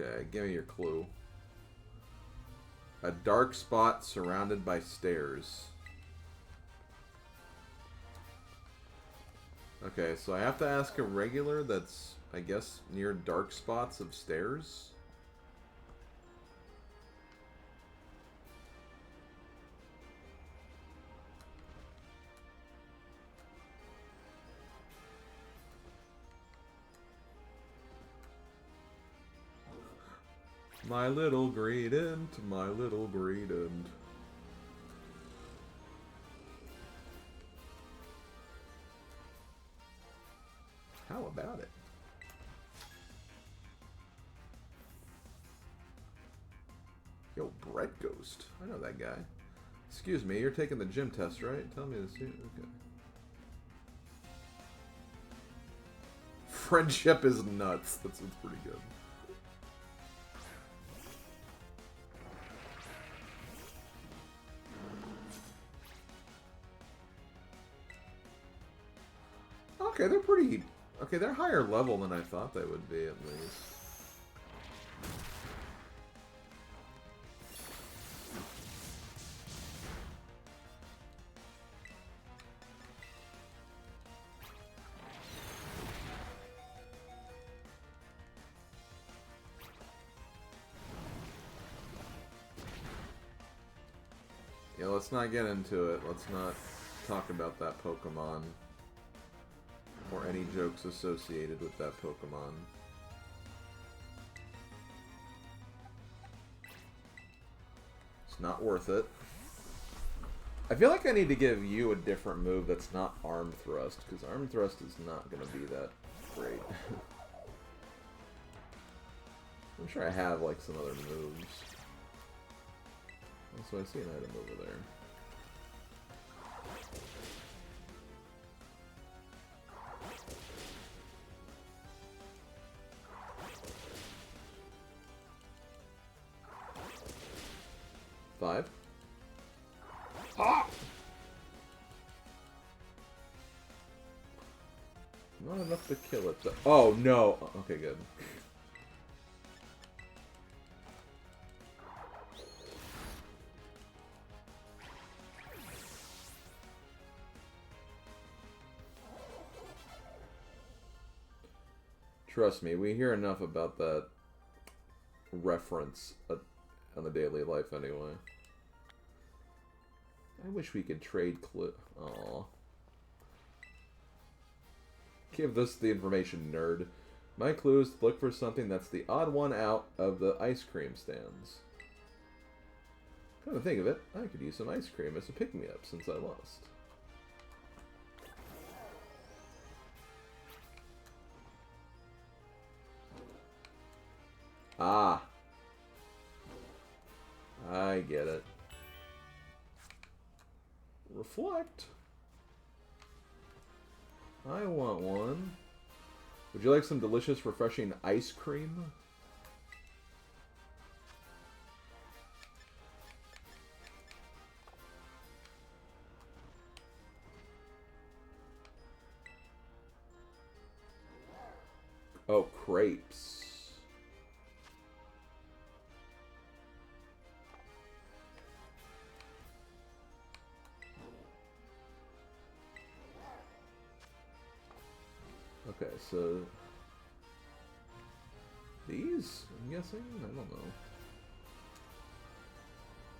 Okay, give me your clue. A dark spot surrounded by stairs. Okay, so I have to ask a regular that's, I guess, near dark spots of stairs? My little gradient, my little gradient. How about it? Yo, Bread Ghost. I know that guy. Excuse me, you're taking the gym test, right? Tell me this. Okay. friendship is nuts. That's pretty good. Okay, they're pretty... Okay, they're higher level than I thought they would be, at least. Yeah, let's not get into it. Let's not talk about that Pokemon. Or any jokes associated with that Pokemon. It's not worth it. I feel like I need to give you a different move that's not Arm Thrust, because Arm Thrust is not going to be that great. I'm sure I have, like, some other moves. Also, I see an item over there. Five. Ah! Not enough to kill it, though. Oh, no! Okay, good. Trust me, we hear enough about that reference on the daily life anyway. I wish we could trade clue. Aww. Give this the information, nerd. My clue is to look for something that's the odd one out of the ice cream stands. Come to think of it, I could use some ice cream as a pick-me-up since I lost. Ah. I get it. Reflect. I want one. Would you like some delicious, refreshing ice cream? Oh, crepes. Okay, so these, I'm guessing? I don't know.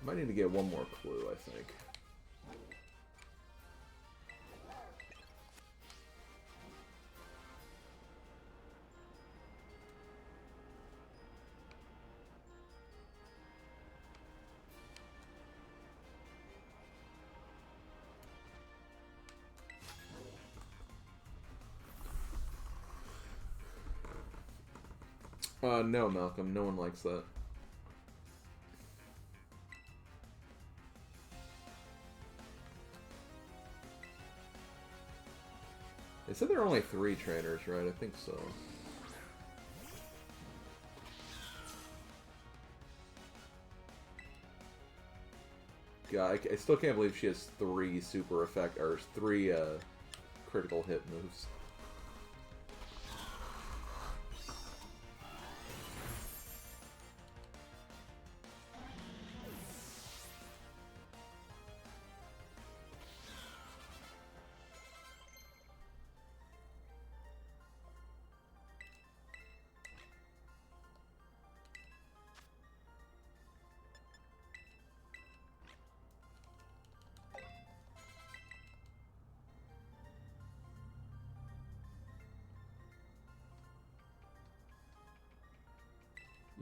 Might need to get one more clue, I think. No, Malcolm. No one likes that. They said there are only 3 trainers, right? I think so. Yeah, I still can't believe she has 3 super effect, or 3 critical hit moves.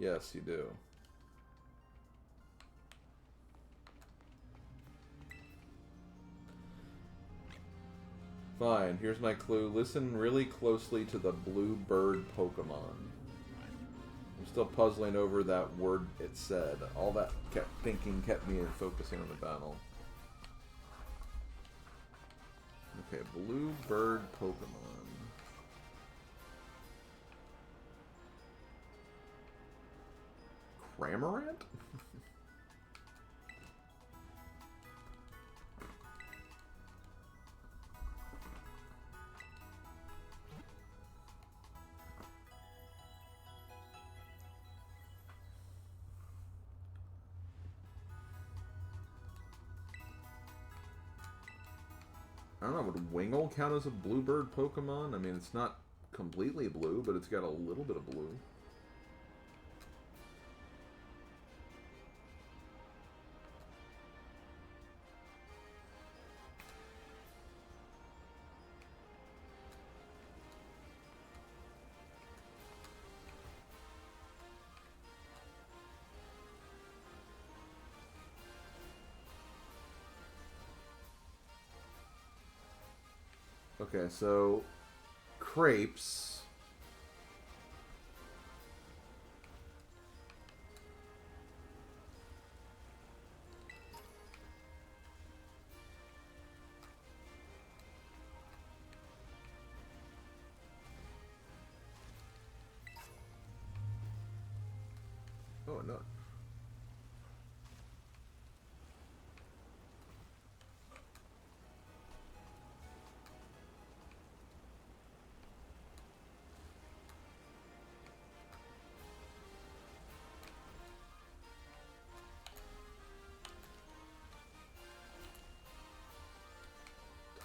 Yes, you do. Fine, here's my clue. Listen really closely to the blue bird Pokemon. I'm still puzzling over that word it said. All that thinking kept me focusing on the battle. Okay, blue bird Pokemon. Cramorant? I don't know, would Wingull count as a bluebird Pokemon? I mean, it's not completely blue, but it's got a little bit of blue. Okay, so crepes. Oh no.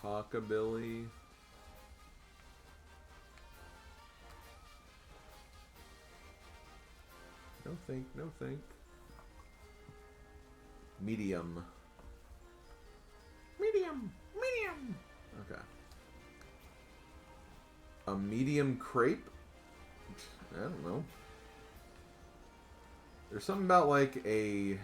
Talkabilly. No think, no think. Medium. Medium! Medium! Okay. A medium crepe? I don't know. There's something about like a...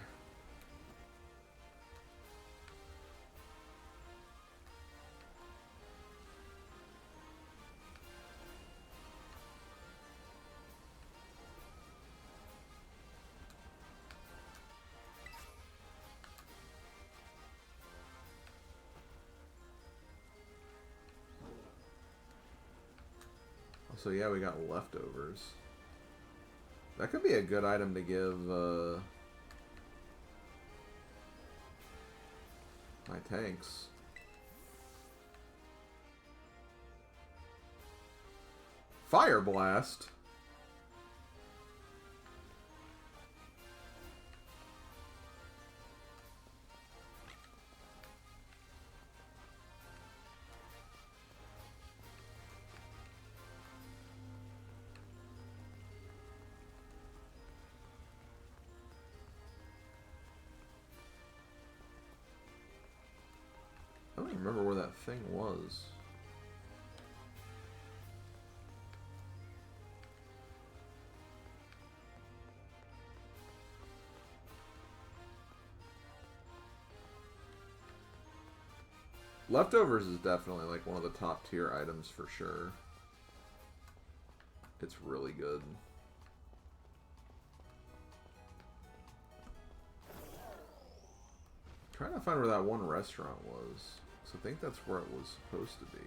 So yeah, we got leftovers. That could be a good item to give my tanks. Fire Blast? I don't even remember where that thing was. Leftovers is definitely like one of the top tier items for sure. It's really good. Trying to find where that one restaurant was. So I think that's where it was supposed to be.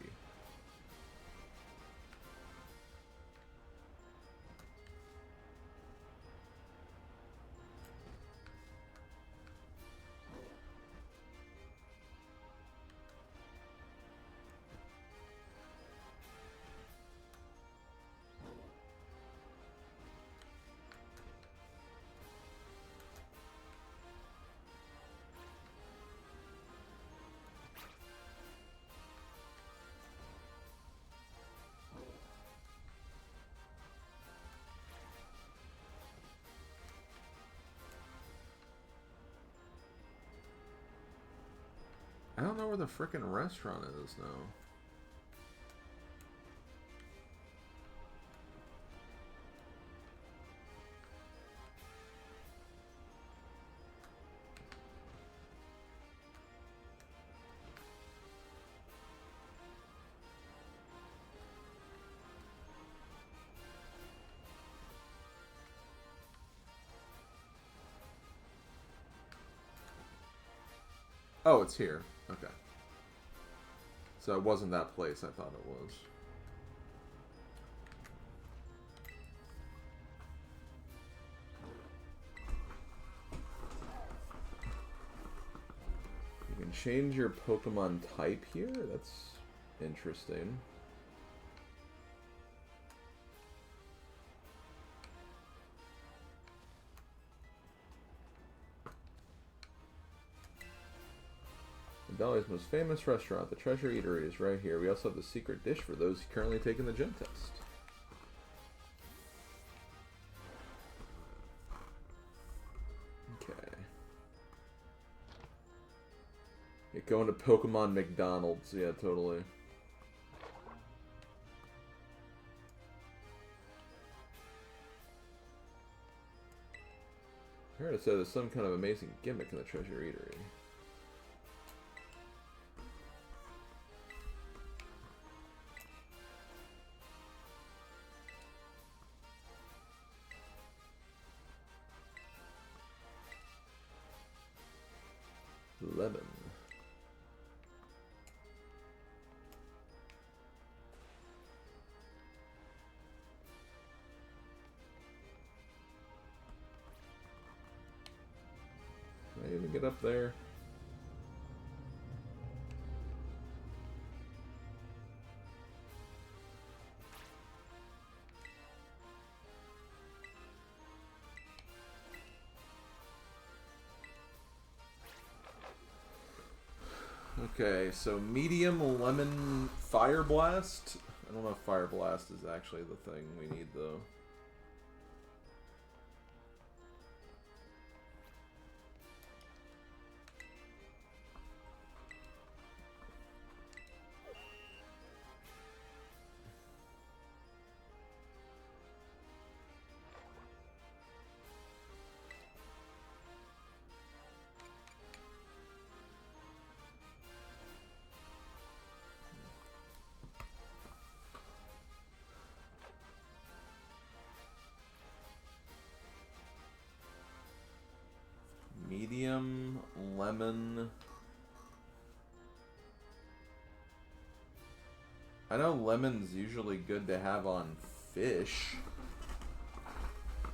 I don't know where the frickin' restaurant is now. Oh, it's here. Okay. So it wasn't that place I thought it was. change your Pokemon type here? That's interesting. Valley's most famous restaurant, the Treasure Eatery, is right here. We also have the secret dish for those currently taking the gym test. Okay. Yeah, going to Pokemon McDonald's. Yeah, totally. I heard it said there's some kind of amazing gimmick in the Treasure Eatery. Lemon. Can I even get up there? Okay, so medium lemon fire blast. I don't know if fire blast is actually the thing we need though. Medium lemon. I know lemon's usually good to have on fish.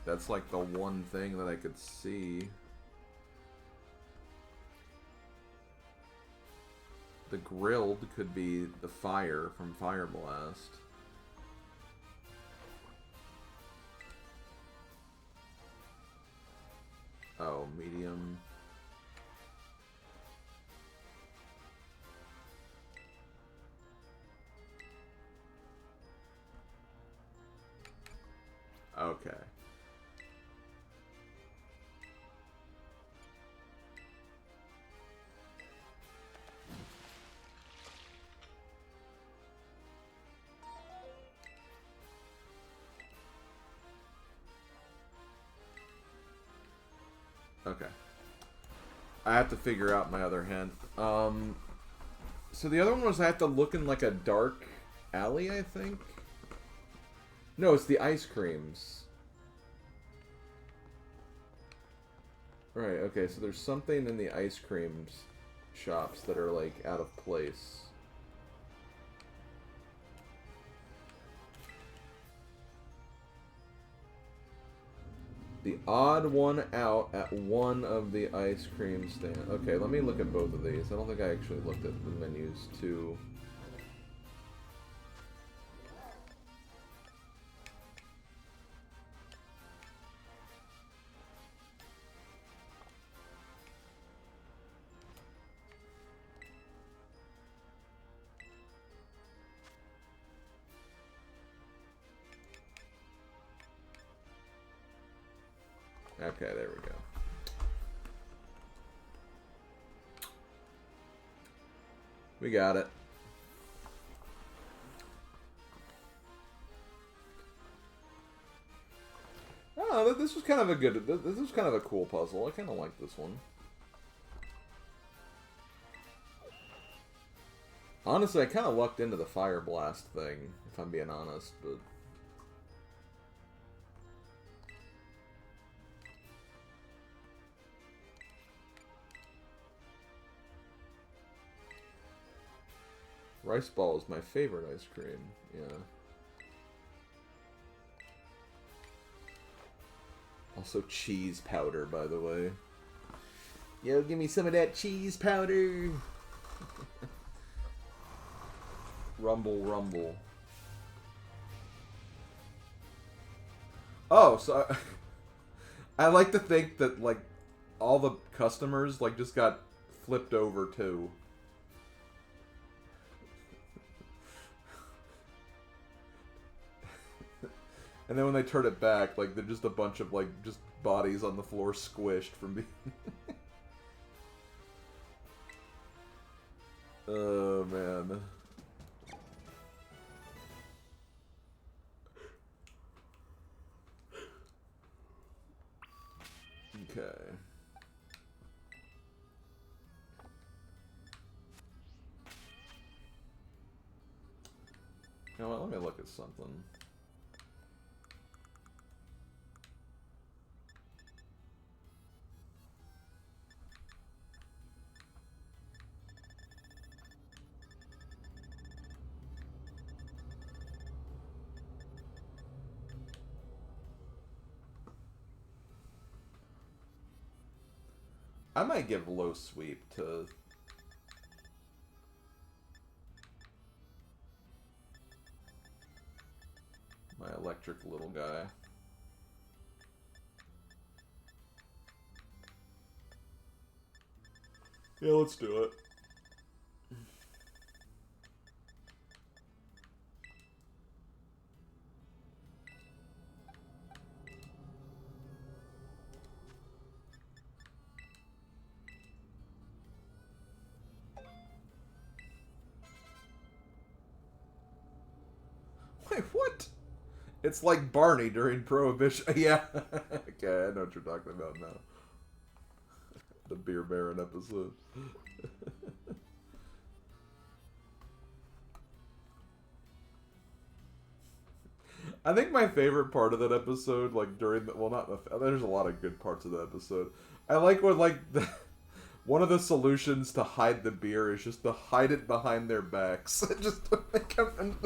That's like the one thing that I could see. The grilled could be the fire from Fire Blast. Oh, medium. Okay. Okay. I have to figure out my other hand. So the other one was I have to look in like a dark alley, I think? No, it's the ice creams. Right, okay, so there's something in the ice creams shops that are like out of place. The odd one out at one of the ice cream stands. Okay, let me look at both of these. I don't think I actually looked at the menus too. Okay, there we go. We got it. Oh, this was kind of a good. This was kind of a cool puzzle. I kind of like this one. Honestly, I kind of lucked into the Fire Blast thing, if I'm being honest, but. Rice ball is my favorite ice cream. Yeah. Also cheese powder, by the way. Yo, give me some of that cheese powder. Rumble, rumble. Oh, so I like to think that like all the customers like just got flipped over too. And then when they turn it back, like they're just a bunch of like just bodies on the floor squished from being. Oh man. Okay. You know what? Let me look at something. I might give low sweep to my electric little guy. Yeah, let's do it. Wait, what? It's like Barney during Prohibition. Yeah. Okay, I know what you're talking about now. The Beer Baron episode. I think my favorite part of that episode, like during the, well, not the, there's a lot of good parts of the episode. I like when like one of the solutions to hide the beer is just to hide it behind their backs. Just to make them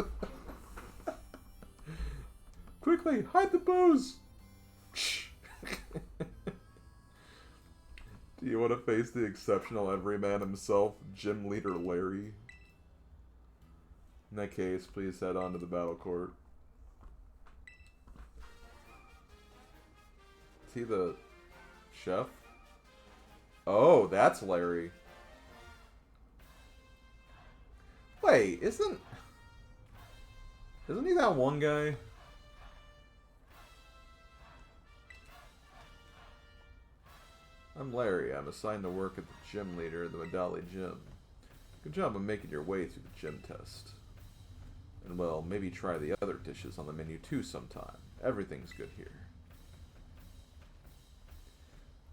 quickly hide the booze. Do you want to face the exceptional everyman himself, Gym Leader Larry? In that case, please head on to the battle court. Is he the chef? Oh, that's Larry. Wait, isn't he that one guy? I'm Larry. I'm assigned to work at the gym leader at the Medali Gym. Good job of making your way through the gym test. And well, maybe try the other dishes on the menu too sometime. Everything's good here.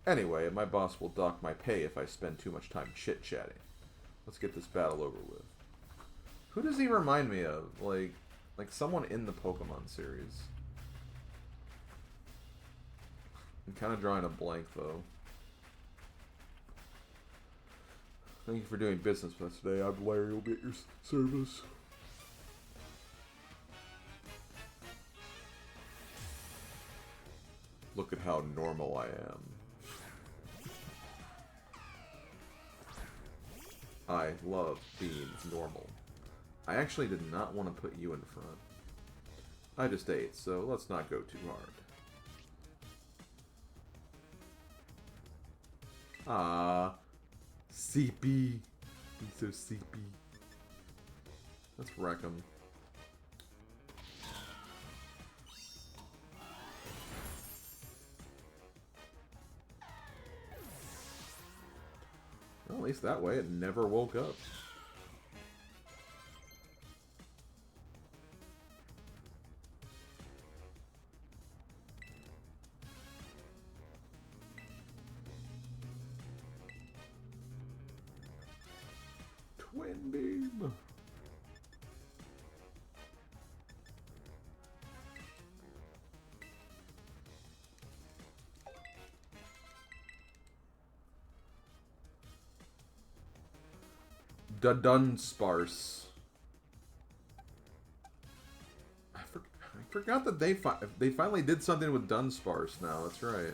Anyway, my boss will dock my pay if I spend too much time chit-chatting. Let's get this battle over with. Who does he remind me of? Like someone in the Pokemon series. I'm kind of drawing a blank, though. Thank you for doing business with us today. I'm Larry. Will be at your service. Look at how normal I am. I love being normal. I actually did not want to put you in front. I just ate, so let's not go too hard. Ah, CP. He's so CP. Let's wreck him. Well, at least that way it never woke up. Twin beam. Dunsparce. I forgot that they finally did something with Dunsparce now. That's right.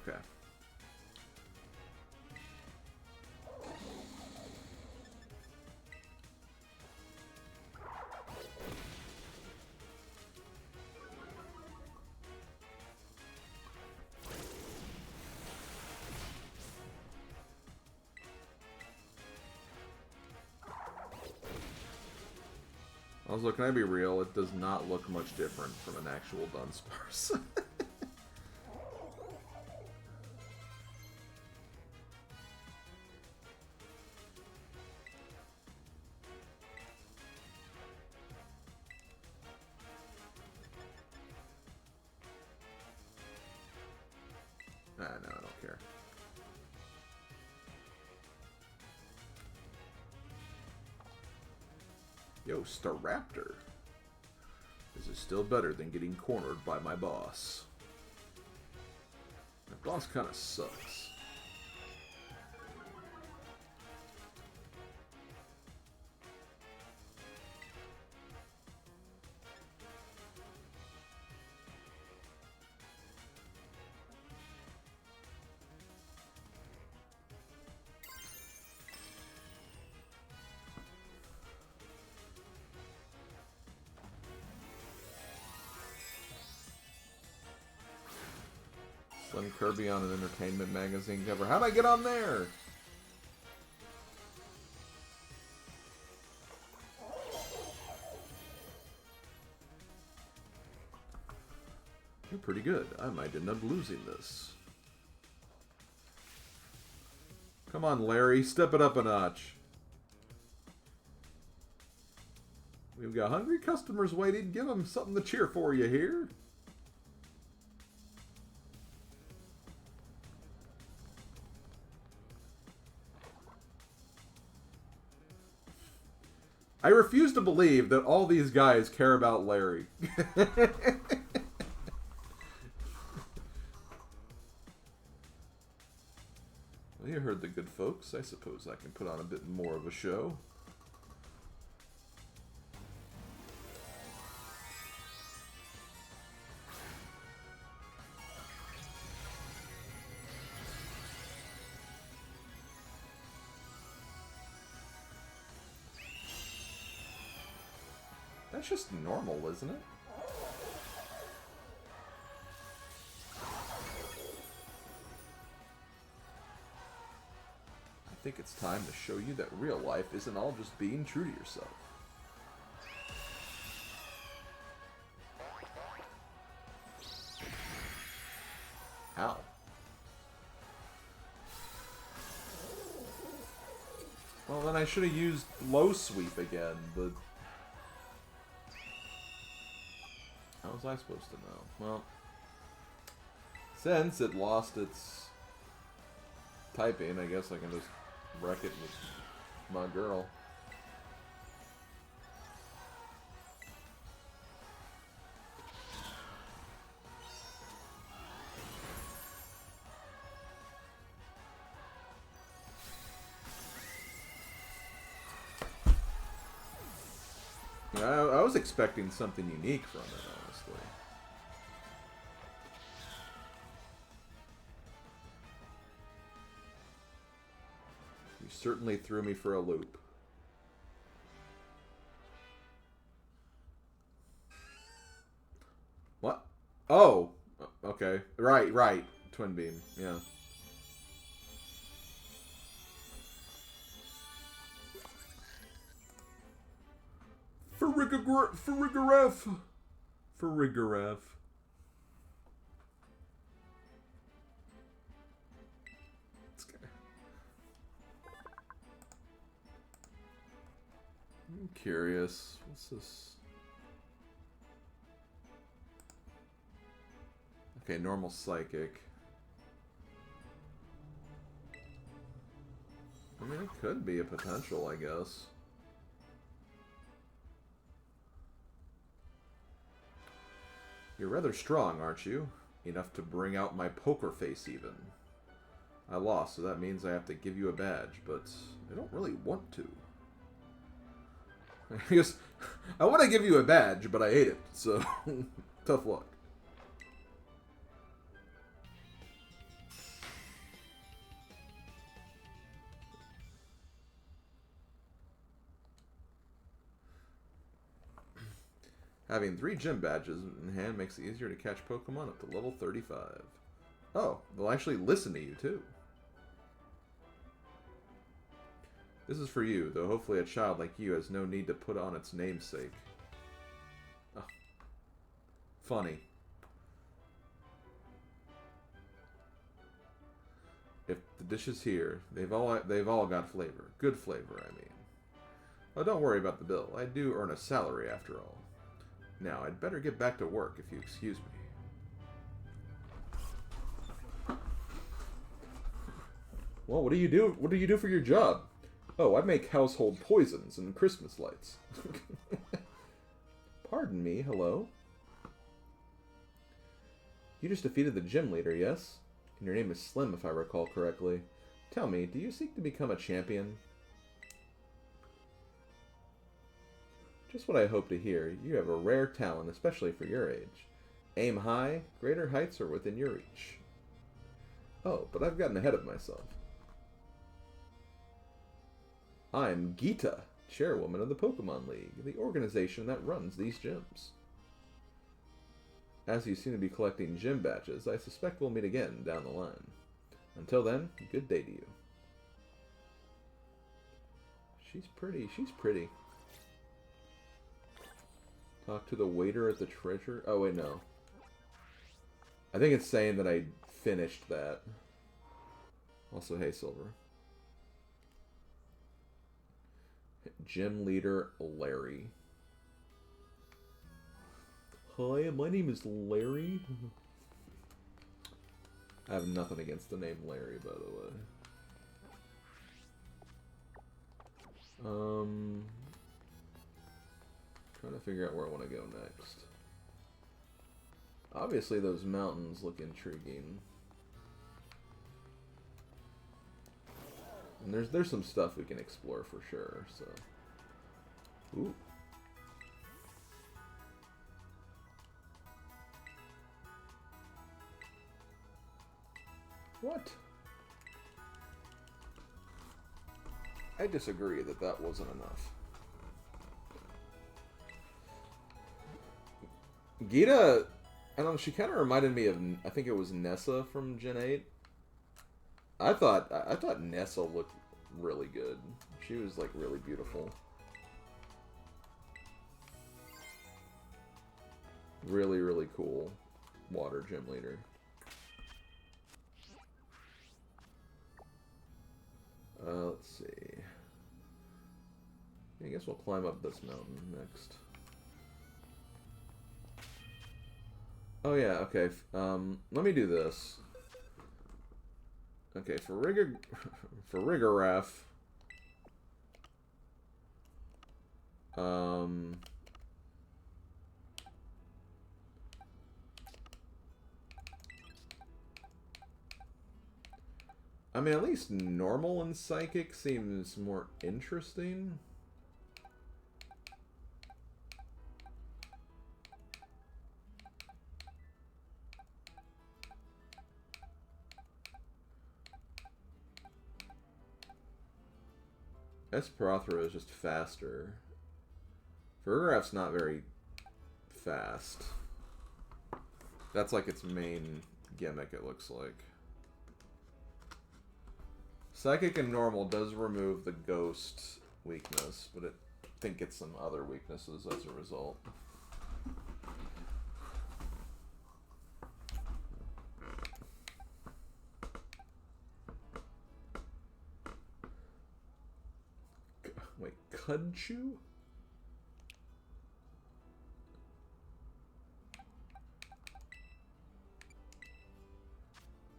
Okay. Also, can I be real? It does not look much different from an actual Dunsparce. No, I don't care. Yo, Staraptor. This is still better than getting cornered by my boss. My boss kind of sucks. Slim Kirby on an entertainment magazine cover. How'd I get on there? You're pretty good. I might end up losing this. Come on, Larry. Step it up a notch. We've got hungry customers waiting. Give them something to cheer for you here. I refuse to believe that all these guys care about Larry. Well, you heard the good folks. I suppose I can put on a bit more of a show. That's just normal, isn't it? I think it's time to show you that real life isn't all just being true to yourself. How? Well, then I should have used low sweep again, but... How was I supposed to know? Well, since it lost its typing, I guess I can just wreck it with my girl. I was expecting something unique from it, honestly. You certainly threw me for a loop. What? Oh! Okay. Right. Twin beam. Yeah. Farigiraf. I'm curious. What's this? Okay, normal psychic. I mean, it could be a potential, I guess. You're rather strong, aren't you? Enough to bring out my poker face, even. I lost, so that means I have to give you a badge, but I don't really want to. I guess I want to give you a badge, but I hate it, so tough luck. Having 3 gym badges in hand makes it easier to catch Pokemon up to level 35. Oh, they'll actually listen to you too. This is for you, though hopefully a child like you has no need to put on its namesake. Oh. Funny. If the dish is here, they've all got flavor. Good flavor, I mean. Oh, don't worry about the bill. I do earn a salary after all. Now, I'd better get back to work if you excuse me. Well, what do you do? What do you do for your job? Oh, I make household poisons and Christmas lights. Pardon me, hello? You just defeated the gym leader, yes? And your name is Slim, if I recall correctly. Tell me, do you seek to become a champion? Just what I hope to hear. You have a rare talent, especially for your age. Aim high, greater heights are within your reach. Oh, but I've gotten ahead of myself. I'm Geeta, chairwoman of the Pokemon League, the organization that runs these gyms. As you seem to be collecting gym badges, I suspect we'll meet again down the line. Until then, good day to you. She's pretty, she's pretty. Talk to the waiter at the treasure... Oh, wait, no. I think it's saying that I finished that. Also, hey, Silver. Gym leader, Larry. Hi, my name is Larry. I have nothing against the name Larry, by the way. Trying to figure out where I want to go next. Obviously, those mountains look intriguing. And there's some stuff we can explore for sure, so... Ooh. What? I disagree that that wasn't enough. Geeta, I don't know, she kind of reminded me of, I think it was Nessa from Gen 8. I thought Nessa looked really good. She was like really beautiful. Really, really cool water gym leader. Let's see. I guess we'll climb up this mountain next. Oh yeah, okay. Let me do this. Okay, for Rigoraph. I mean, at least normal and psychic seems more interesting. Esperothra is just faster. Fergaraph's not very fast. That's like its main gimmick, it looks like. Psychic and normal does remove the ghost weakness, but I think it's some other weaknesses as a result. Wait, Cudchew?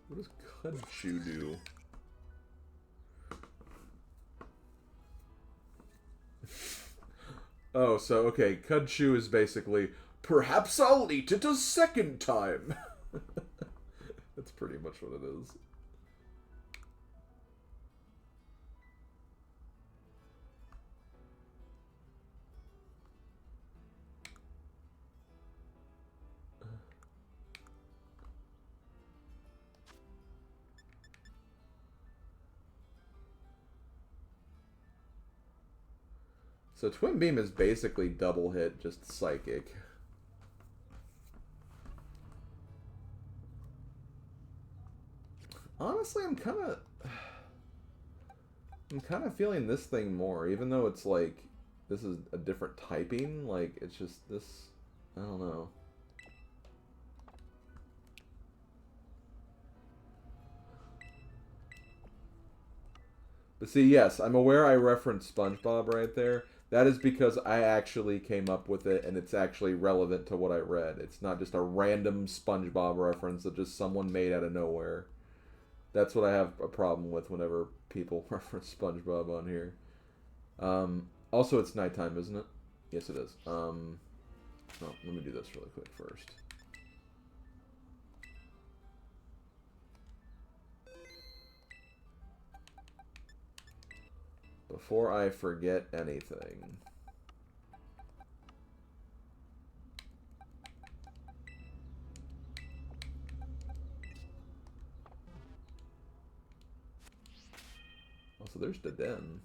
What does Cudchew do? Oh, so, okay, Cudchew is basically, perhaps I'll eat it a second time. That's pretty much what it is. So Twin Beam is basically double hit, just psychic. Honestly, I'm kind of feeling this thing more, even though it's like this is a different typing. Like it's just this. I don't know. But see, yes, I'm aware I referenced SpongeBob right there. That is because I actually came up with it, and it's actually relevant to what I read. It's not just a random SpongeBob reference that just someone made out of nowhere. That's what I have a problem with whenever people reference SpongeBob on here. Also, it's nighttime, isn't it? Yes, it is. Oh, let me do this really quick first. Before I forget anything. Also, there's the den.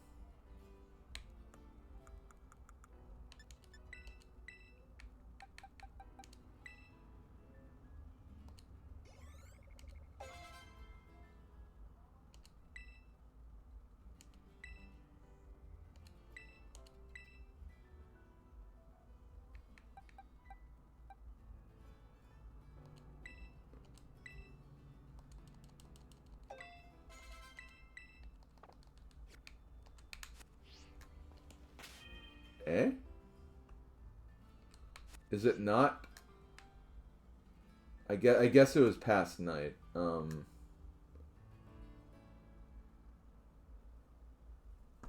Eh? Is it not? I guess it was past night.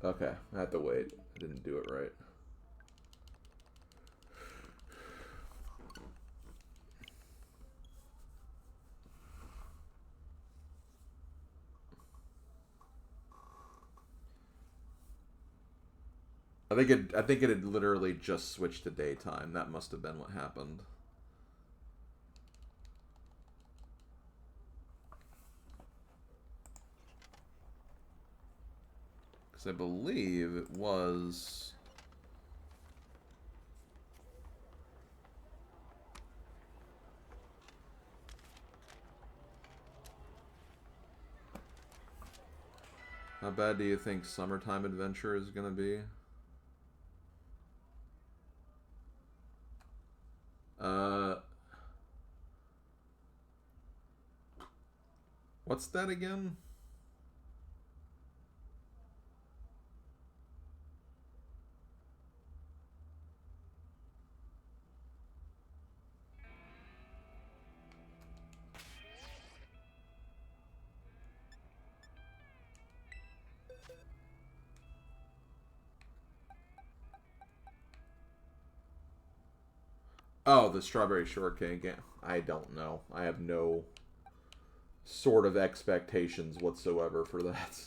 Okay, I had to wait. I didn't do it right. I think it had literally just switched to daytime. That must have been what happened. Because I believe it was... How bad do you think Summertime Adventure is going to be? What's that again? Oh, the Strawberry Shortcake. I don't know. I have no sort of expectations whatsoever for that.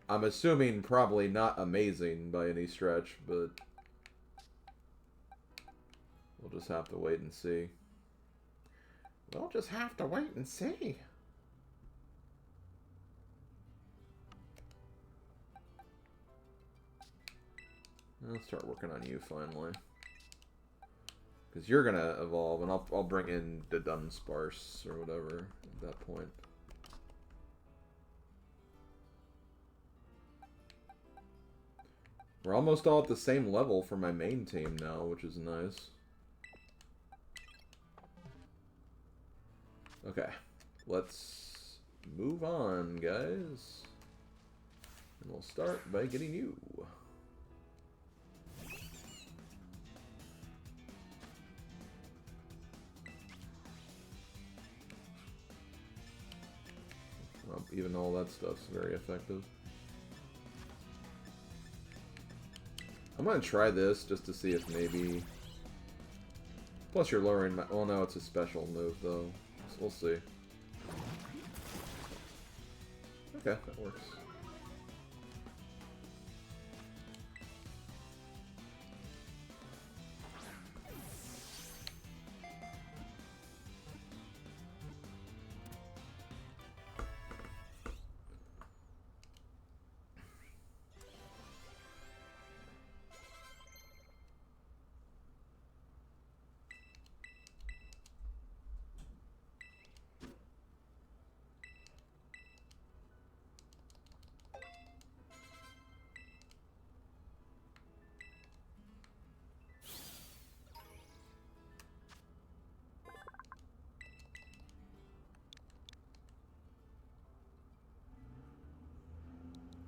I'm assuming probably not amazing by any stretch, but we'll just have to wait and see. We'll just have to wait and see. I'll start working on you finally. Because you're going to evolve, and I'll bring in the Dunsparce or whatever at that point. We're almost all at the same level for my main team now, which is nice. Okay, let's move on, guys. And we'll start by getting you. Well, even all that stuff's very effective. I'm gonna try this just to see if maybe... Plus you're lowering my... Oh no, it's a special move though. So we'll see. Okay, that works.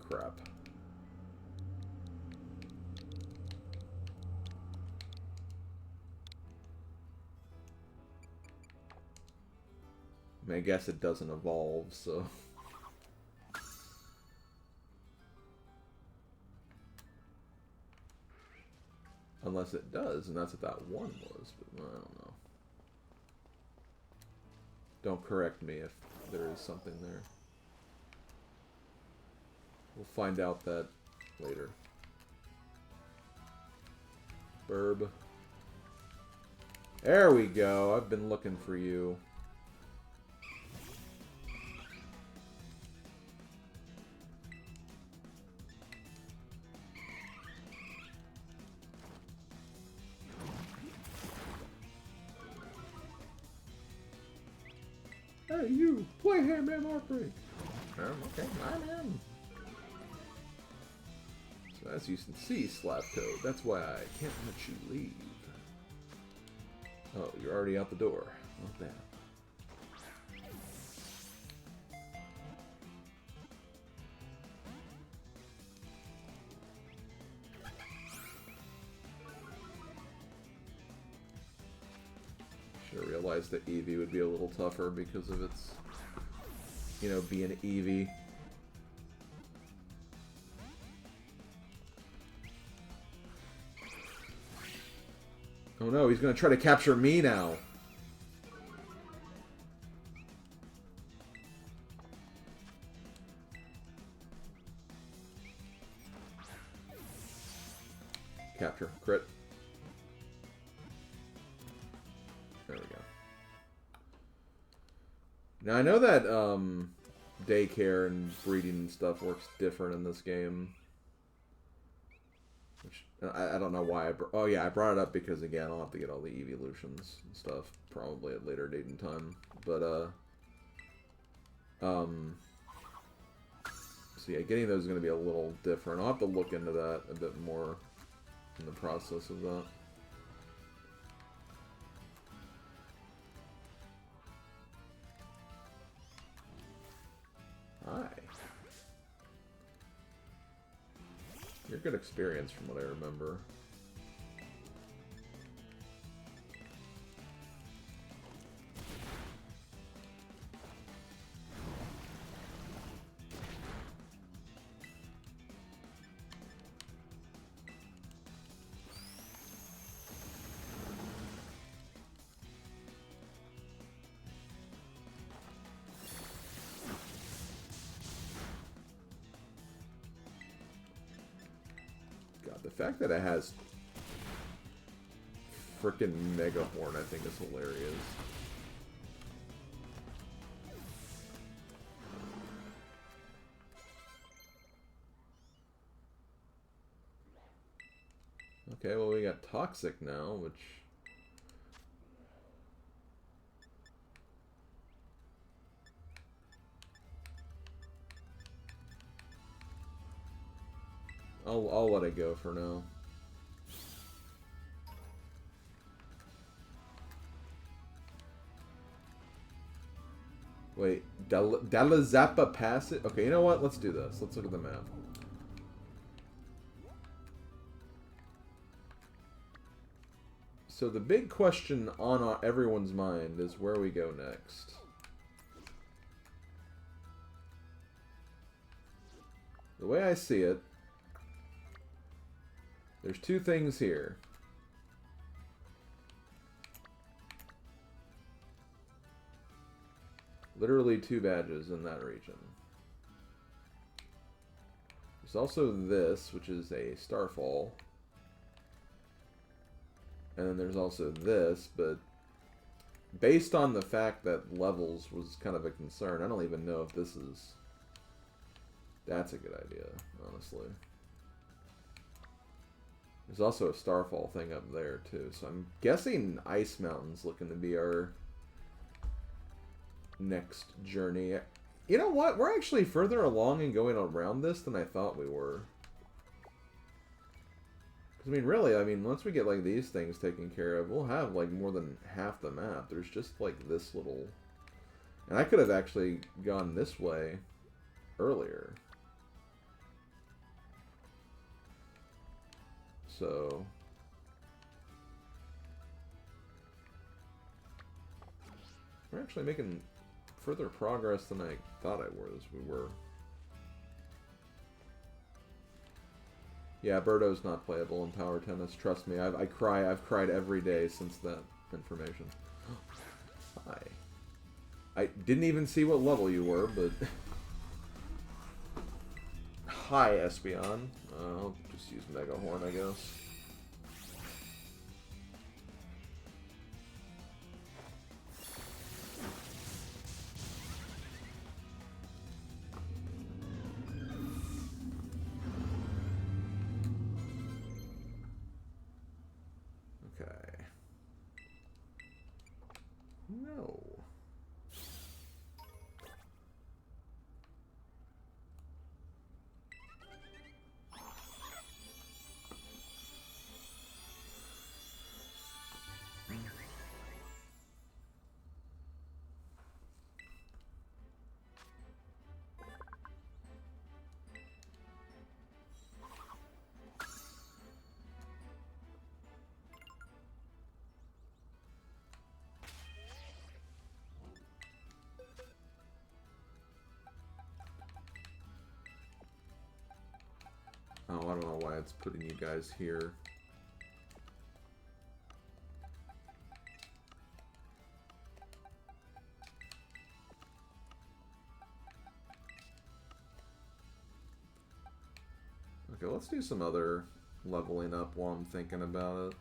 crap. I mean, I guess it doesn't evolve, so... Unless it does, and that's what that one was, but I don't know. Don't correct me if there is something there. We'll find out that later. Burb. There we go. I've been looking for you. Hey, you! Play Handman Heartbreak! Okay, I'm in. So as you can see, Slaptoad, that's why I can't let you leave. Oh, you're already out the door. Not bad. Should have realized that Eevee would be a little tougher because of its, you know, being Eevee. Oh no, he's gonna try to capture me now. Capture. Crit. There we go. Now I know that daycare and breeding and stuff works different in this game. Which I don't know why oh yeah, I brought it up because again I'll have to get all the evolutions and stuff probably at a later date and time. But so yeah, getting those is gonna be a little different. I'll have to look into that a bit more in the process of that. Hi. You're a good experience from what I remember. The fact that it has frickin' Mega Horn, I think, is hilarious. Okay, well, we got Toxic now, which... I'll let it go for now. Wait, Dalazappa pass it? Okay, you know what? Let's do this. Let's look at the map. So the big question on everyone's mind is where we go next. The way I see it, there's two things here. Literally two badges in that region. There's also this, which is a Starfall. And then there's also this, but based on the fact that levels was kind of a concern, I don't even know if this is... That's a good idea, honestly. There's also a Starfall thing up there, too. So I'm guessing Ice Mountain's looking to be our next journey. You know what? We're actually further along in going around this than I thought we were. Because, I mean, really, I mean, once we get, like, these things taken care of, we'll have, like, more than half the map. There's just, like, this little... And I could have actually gone this way earlier. so... We're actually making further progress than I thought we were. Yeah, Birdo's not playable in Power Tennis. Trust me, I've cried every day since that information. Hi. I didn't even see what level you were, but... Hi, Espeon. I'll just use Mega Horn, I guess. Okay. No. Oh, I don't know why it's putting you guys here. Okay, let's do some other leveling up while I'm thinking about it.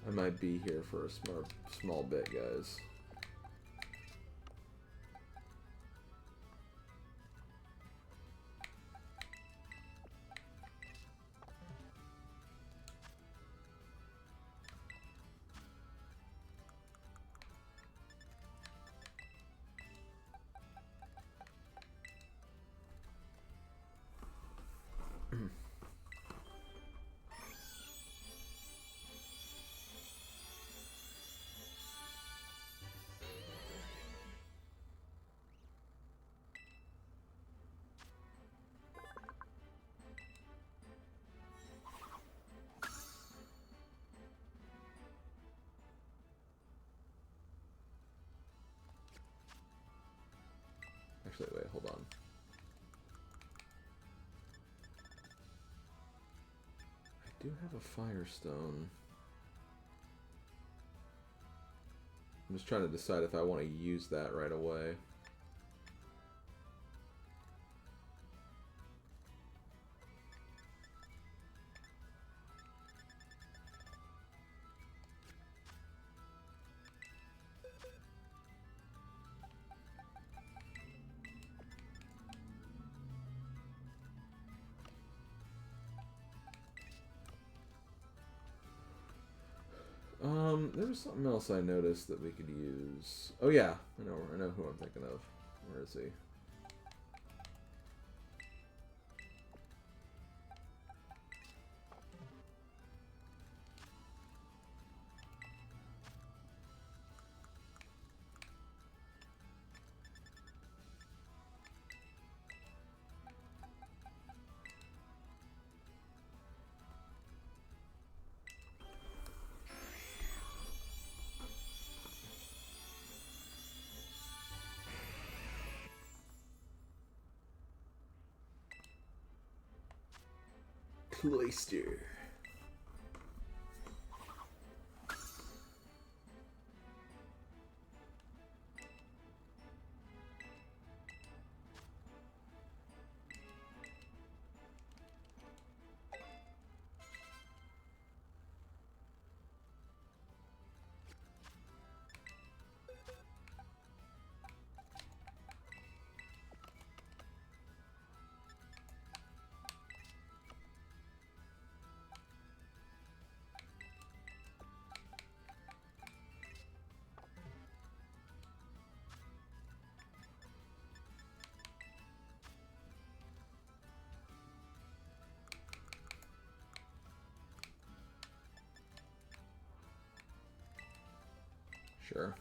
I might be here for a small bit, guys. Actually, wait, hold on. I do have a Firestone. I'm just trying to decide if I want to use that right away. There was something else I noticed that we could use. Oh yeah, I know who I'm thinking of. Where is he? Cloister. Sure.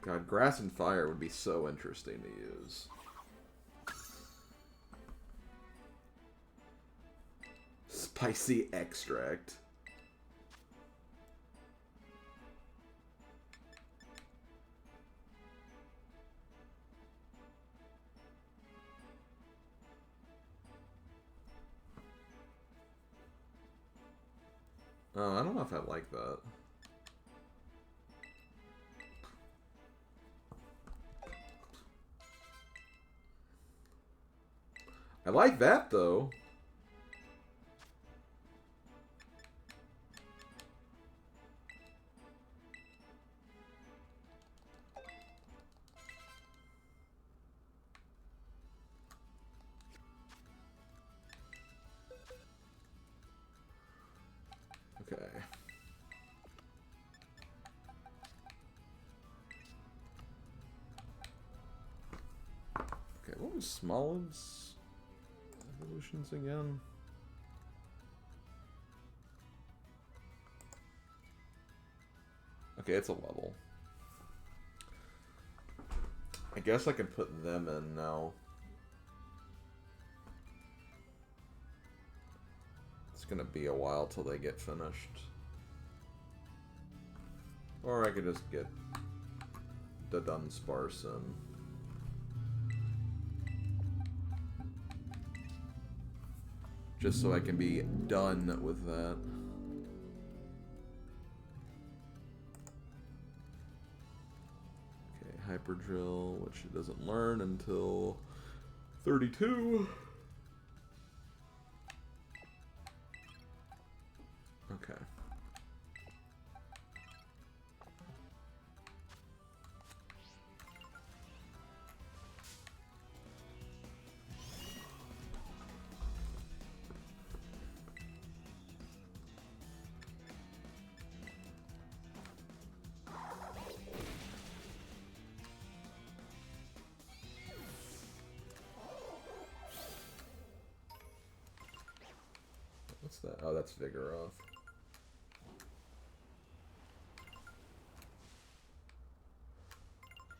God, grass and fire would be so interesting to use. Spicy extract. Oh, I don't know if I like that. I like that, though. Okay. Okay, what was Smolid's evolutions again? Okay, it's a level. I guess I can put them in now. It's gonna be a while till they get finished. Or I could just get the Dunsparce in. Just so I can be done with that. Okay, Hyper Drill, which it doesn't learn until 32. Okay. What's that? Oh, that's Vigoroth.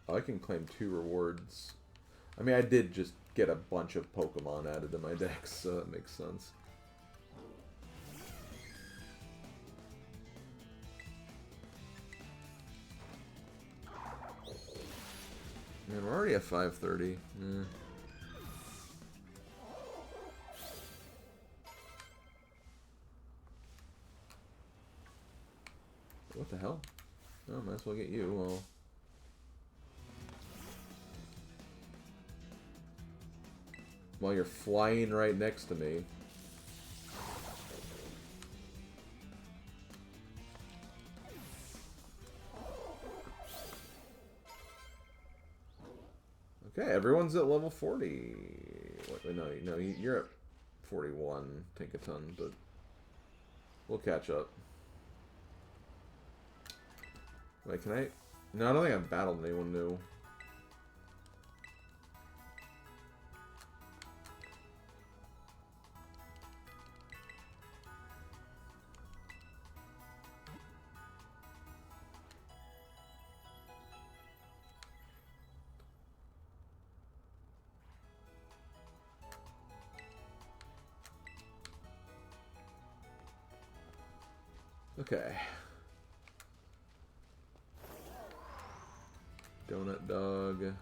Oh, I can claim 2 rewards. I mean, I did just get a bunch of Pokemon added to my deck, so that makes sense. Man, we're already at 5:30. What the hell? Oh, might as well get you. Well, while you're flying right next to me. Okay, everyone's at level 40. Wait, no, you're at 41, Tinkaton, but we'll catch up. Wait, can I? No, I don't think I've battled anyone new. Okay. Donut dog.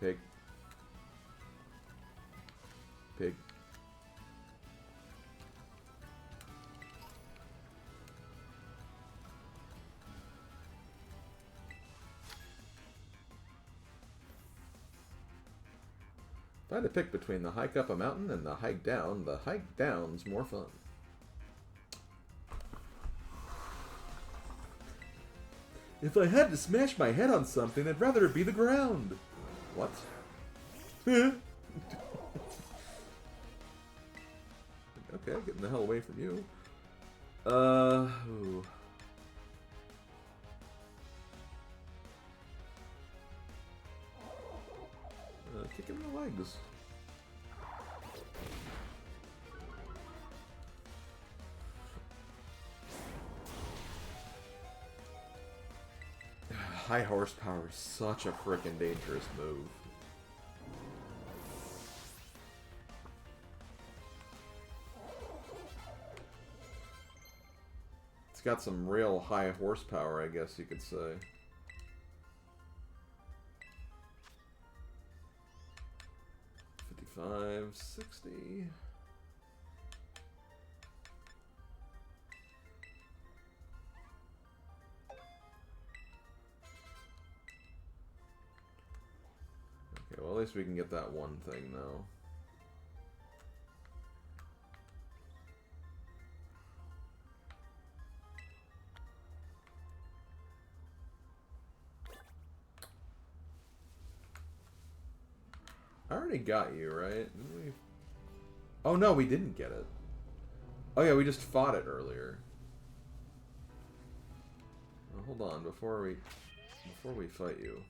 Pig. Pig. If I had to pick between the hike up a mountain and the hike down's more fun. If I had to smash my head on something, I'd rather it be the ground. What? Okay, getting the hell away from you. Ooh. Kick him in the legs. High horsepower is such a freaking dangerous move. It's got some real high horsepower, I guess you could say. $55, $60. Okay, well, at least we can get that one thing now. I already got you, right? Didn't we? Oh no, we didn't get it. Oh yeah, we just fought it earlier. Well, hold on, before we fight you.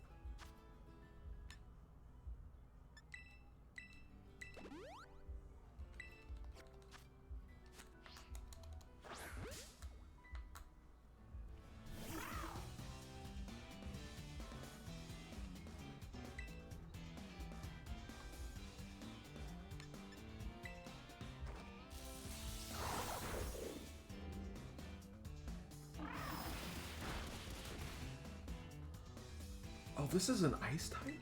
Oh, this is an ice type?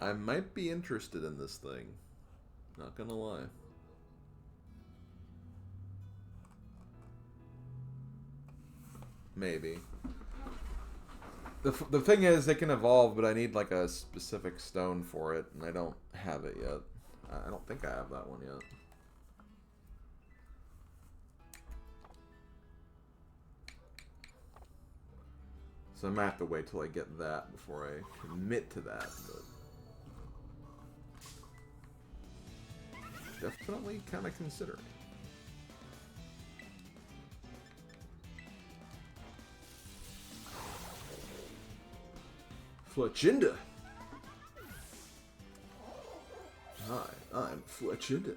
I might be interested in this thing. Not gonna lie. Maybe. The thing is, it can evolve, but I need like a specific stone for it, and I don't have it yet. I don't think I have that one yet. So I might have to wait till I get that before I commit to that, but definitely kind of considering. Fletchinda! Hi, I'm Fletchinda.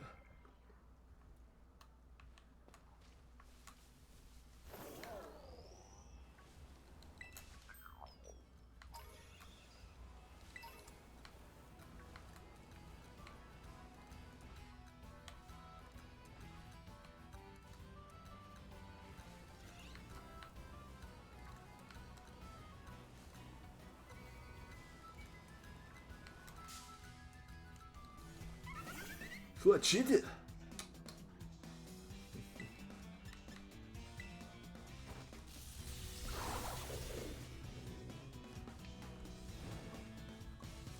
Fletchinda!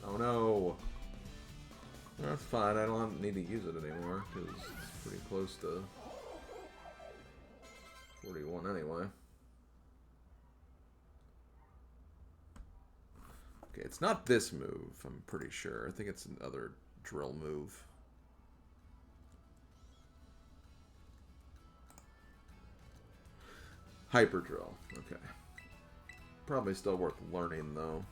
Oh no! That's fine, I don't need to use it anymore, because it's pretty close to 41 anyway. Okay, it's not this move, I'm pretty sure. I think it's another drill move. Hyper drill, okay. Probably still worth learning, though.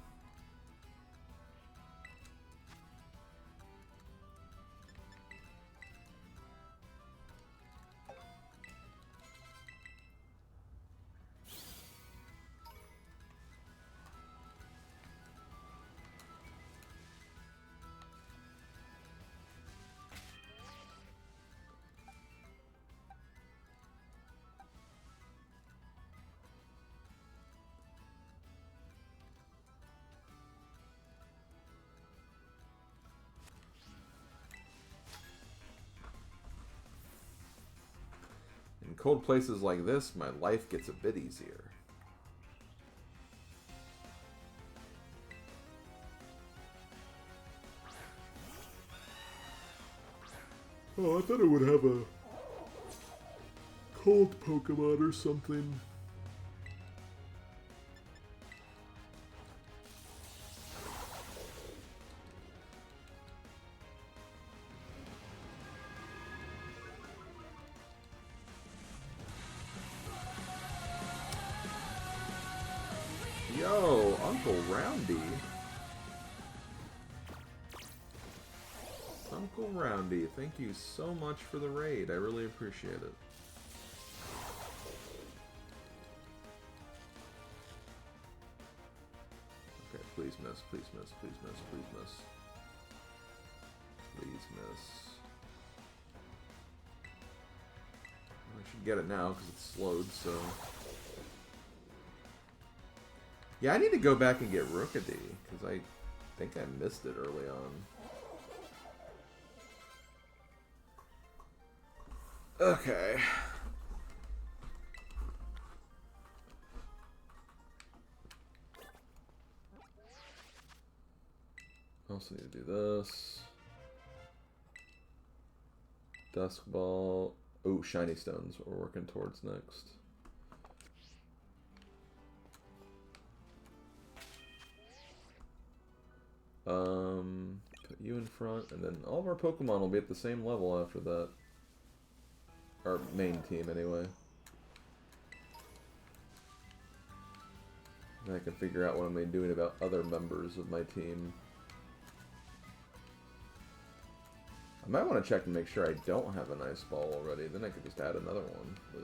In cold places like this, my life gets a bit easier. Oh, I thought it would have a cold Pokemon or something. Yo, Uncle Roundy. Uncle Roundy, thank you so much for the raid. I really appreciate it. Okay, please miss, please miss, please miss, please miss. Please miss. I should get it now because it's slowed, so... Yeah, I need to go back and get Rookidee, because I think I missed it early on. Okay. Also need to do this. Dusk Ball. Oh, Shiny Stones what we're working towards next. Put you in front, and then all of our Pokemon will be at the same level after that. Our main team, anyway. And I can figure out what I'm doing about other members of my team. I might want to check and make sure I don't have an Ice Ball already. Then I could just add another one. But...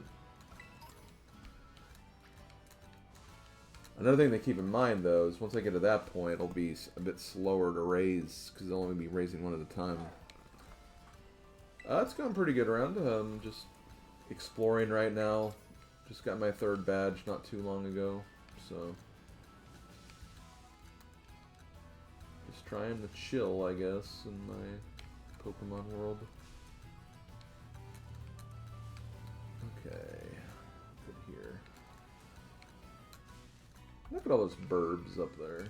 Another thing to keep in mind, though, is once I get to that point, it'll be a bit slower to raise, because I'll only be raising one at a time. It's going pretty good around. Just exploring right now. Just got my 3rd badge not too long ago, so... Just trying to chill, I guess, in my Pokemon world. Okay, put here. Look at all those burbs up there.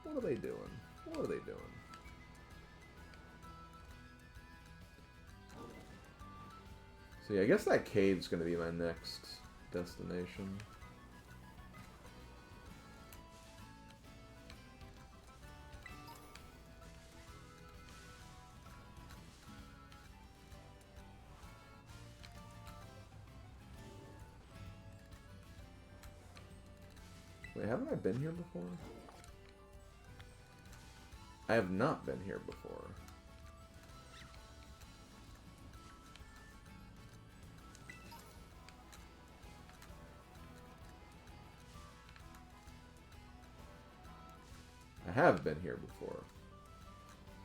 What are they doing? What are they doing? So yeah, I guess that cave's gonna be my next destination. Wait, haven't I been here before? I have not been here before. I have been here before.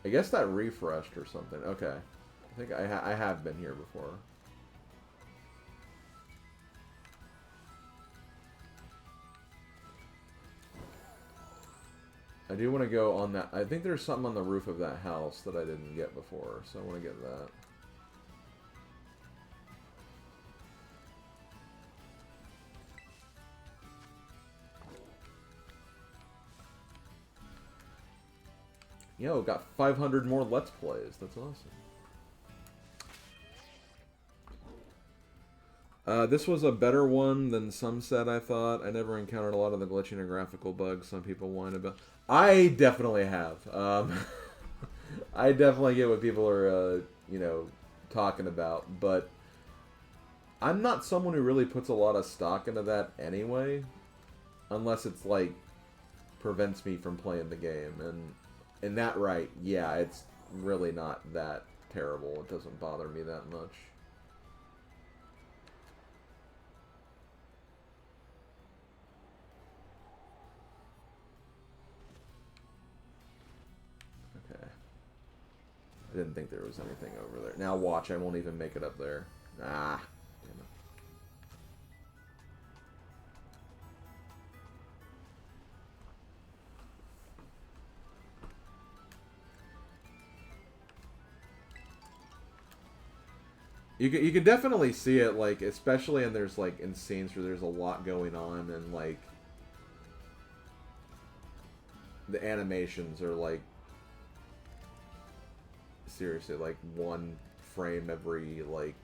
I guess that refreshed or something. Okay. I think I have been here before. I do want to go on that. I think there's something on the roof of that house that I didn't get before, so I want to get that. Yo, got 500 more Let's Plays. That's awesome. This was a better one than some said, I thought. I never encountered a lot of the glitching or graphical bugs some people whine about. I definitely have. I definitely get what people are, you know, talking about, but I'm not someone who really puts a lot of stock into that anyway, unless it's, like, prevents me from playing the game, and in that right, yeah, it's really not that terrible. It doesn't bother me that much. Okay. I didn't think there was anything over there. Now watch, I won't even make it up there. Ah, damn it. You can definitely see it, like, especially in there's, like, in scenes where there's a lot going on, and, like, the animations are, like, seriously, like, one frame every, like,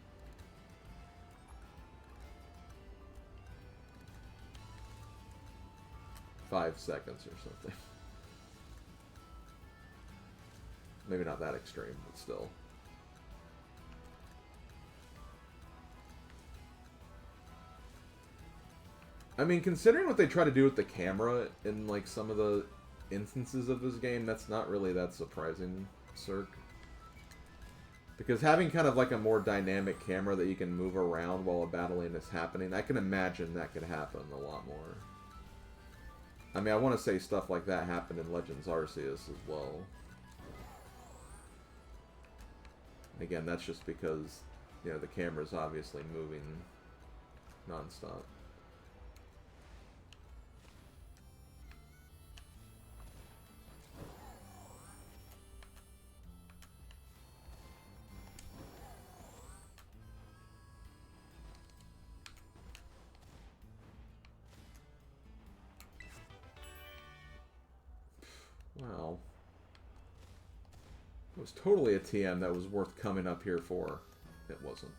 five seconds or something. Maybe not that extreme, but still. I mean, considering what they try to do with the camera in, like, some of the instances of this game, that's not really that surprising, Cirque. Because having kind of, like, a more dynamic camera that you can move around while a battling is happening, I can imagine that could happen a lot more. I mean, I want to say stuff like that happened in Legends Arceus as well. Again, that's just because, you know, the camera's obviously moving nonstop. Wow. It was totally a TM that was worth coming up here for. It wasn't.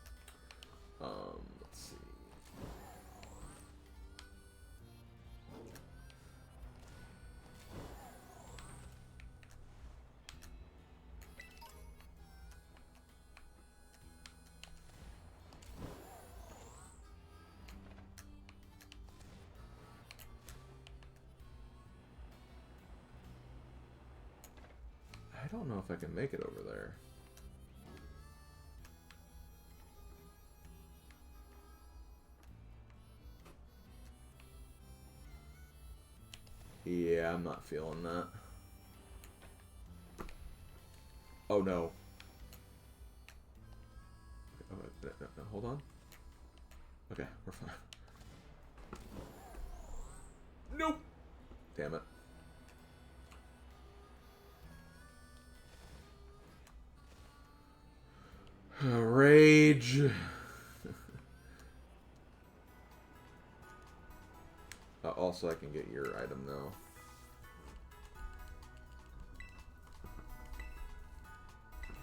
Let's see. I don't know if I can make it over there. Yeah, I'm not feeling that. Oh no. Oh, no, hold on. Okay, we're fine. Nope. Damn it. Rage. Also, I can get your item now.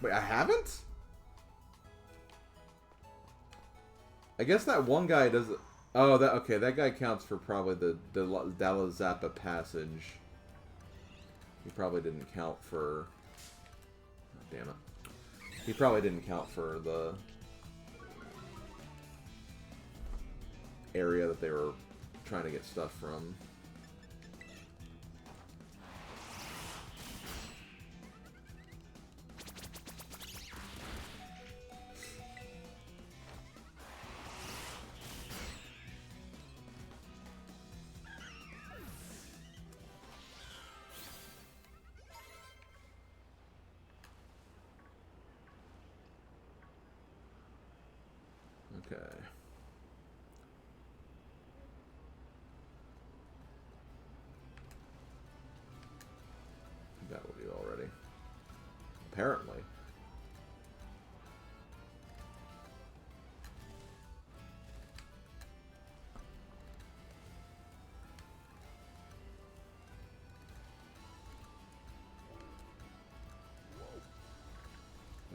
Wait, I haven't? I guess that one guy does. Oh, that okay. That guy counts for probably the Dalazappa passage. He probably didn't count for. Oh, damn it. He probably didn't count for the area that they were trying to get stuff from. that will do already. Apparently.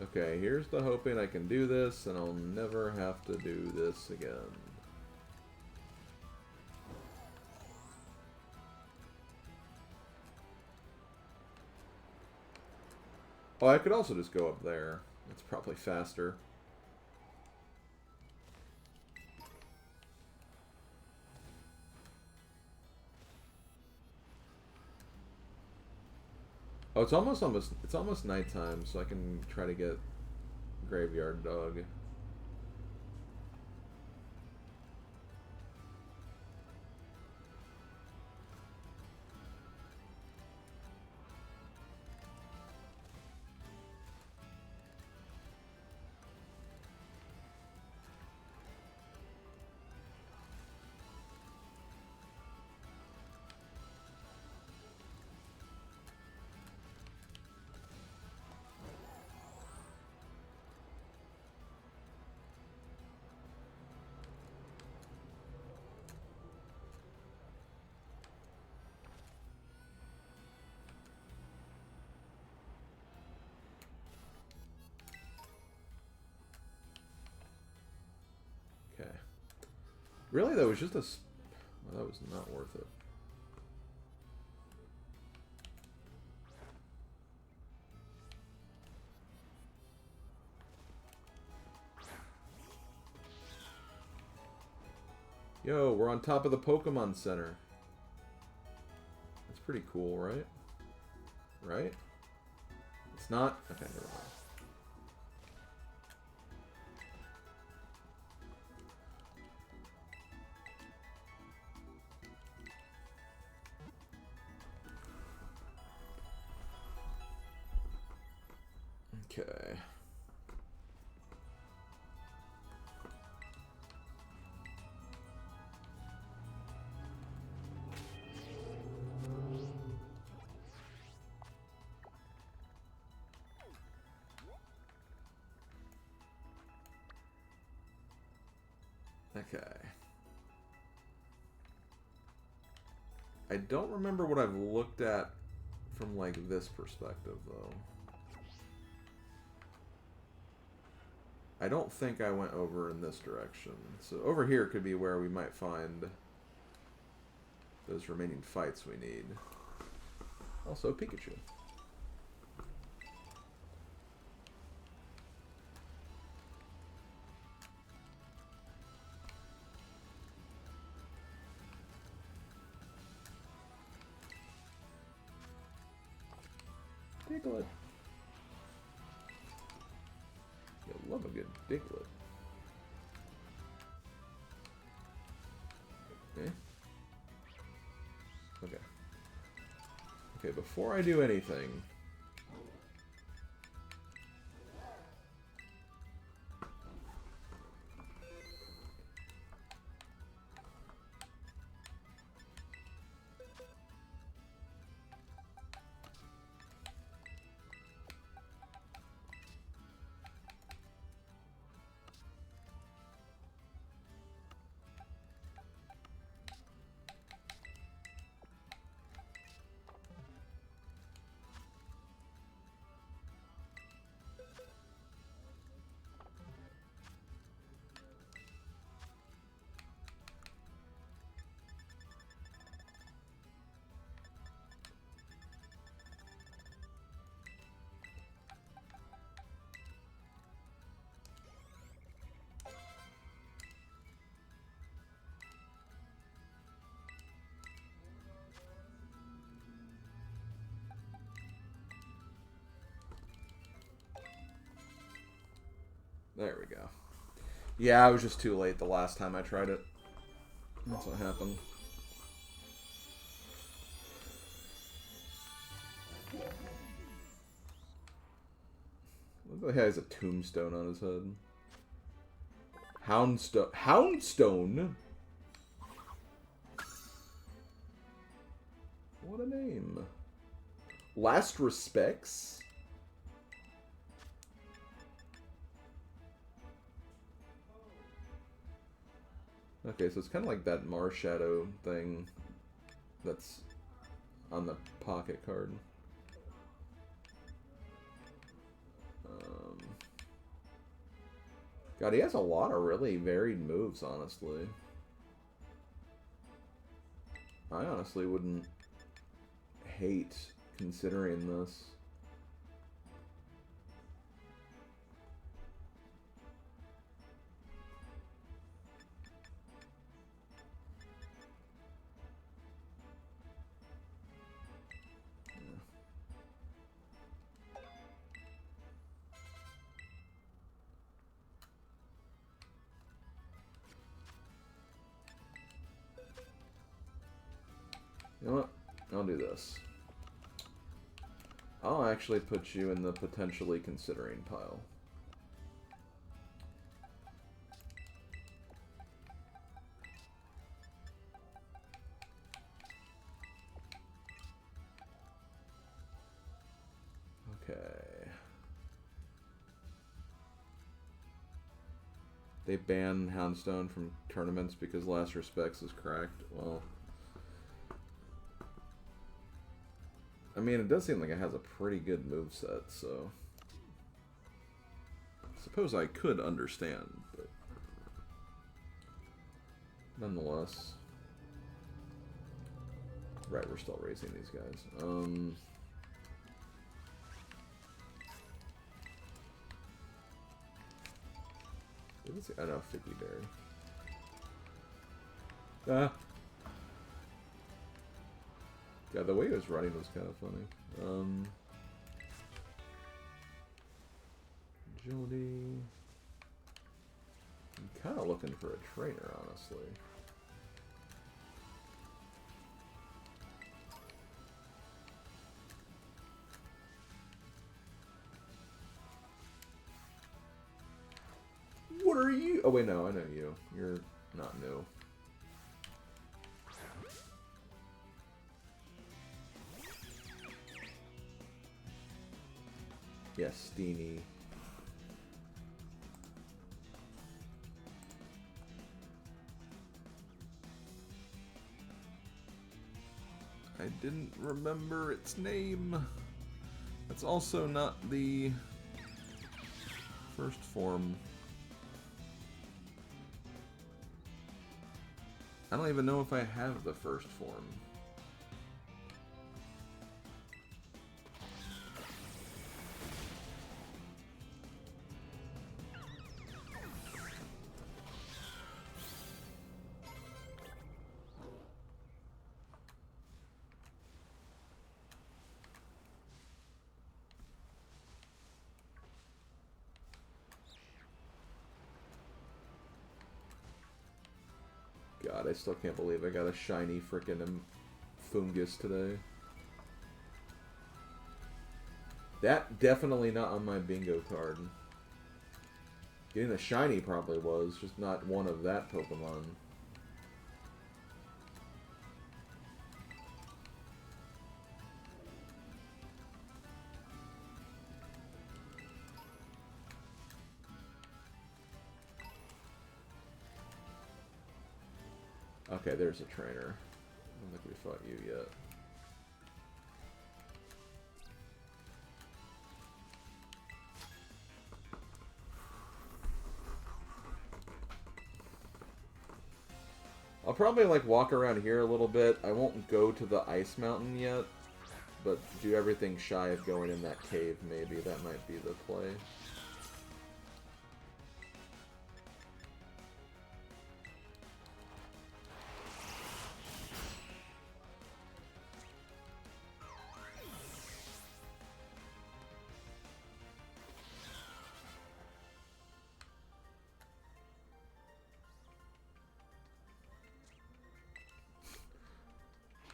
Okay, here's the hoping I can do this, and I'll never have to do this again. Oh, I could also just go up there. It's probably faster. Oh, it's almost nighttime, so I can try to get Graveyard Dog. Okay. Really, that was just a... Well, that was not worth it. Yo, we're on top of the Pokémon Center. That's pretty cool, right? Right? It's not? Okay, never mind. Okay. Okay. I don't remember what I've looked at from, like, this perspective, though. I don't think I went over in this direction. So over here could be where we might find those remaining fights we need. Also, Pikachu. Diglett. I love a good Diglett. Okay. Okay. Okay, before I do anything... There we go. Yeah, I was just too late the last time I tried it. That's what happened. Look like he has a tombstone on his head. Houndstone. Houndstone? What a name. Last Respects? Okay, so it's kind of like that Marshadow thing that's on the pocket card. God, he has a lot of really varied moves, honestly. I honestly wouldn't hate considering this. You know what? I'll do this. I'll actually put you in the potentially considering pile. Okay. They ban Houndstone from tournaments because Last Respects is cracked. Well, I mean, it does seem like it has a pretty good moveset, so I suppose I could understand, but nonetheless. Right, we're still racing these guys. I know, Ficky Berry. Ah. Yeah, the way he was running was kind of funny. Agility. I'm kind of looking for a trainer, honestly. What are you? Oh, wait, no, I know you. You're not new. Yes, Steenie. I didn't remember its name. It's also not the first form. I don't even know if I have the first form. God, I still can't believe I got a shiny frickin' Fungus today. That definitely not on my bingo card. Getting the shiny probably was, just not one of that Pokemon. Okay, there's a trainer. I don't think we fought you yet. I'll probably like walk around here a little bit. I won't go to the ice mountain yet, but do everything shy of going in that cave maybe. That might be the play.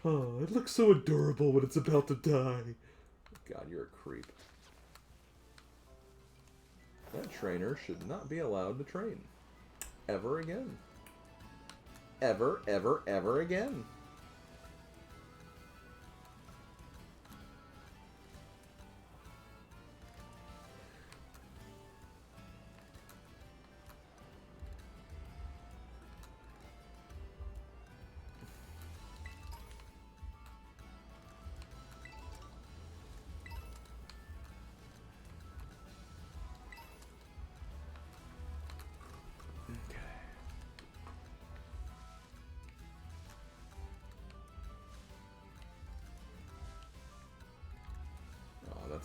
Oh, it looks so adorable when it's about to die. God, you're a creep. That trainer should not be allowed to train. Ever again. Ever, ever, ever again.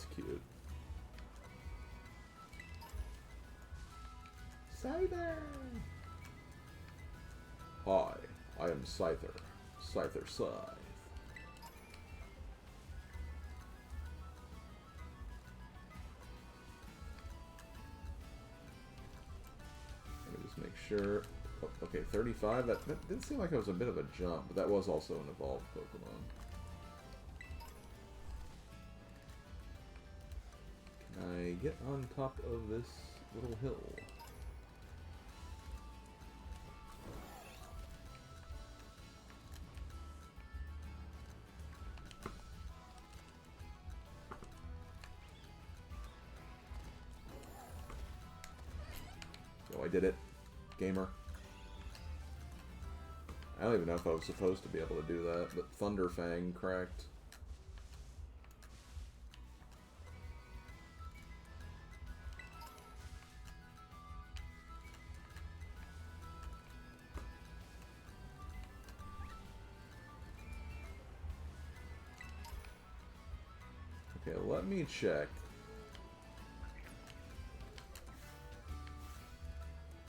that's cute. Scyther! Hi, I am Scyther. Scyther Scythe. Let me just make sure. Oh, okay, 35. That did seem like it was a bit of a jump, but that was also an evolved Pokemon. Can I get on top of this little hill? Oh, I did it. Gamer. I don't even know if I was supposed to be able to do that, but Thunder Fang cracked. Okay, let me check.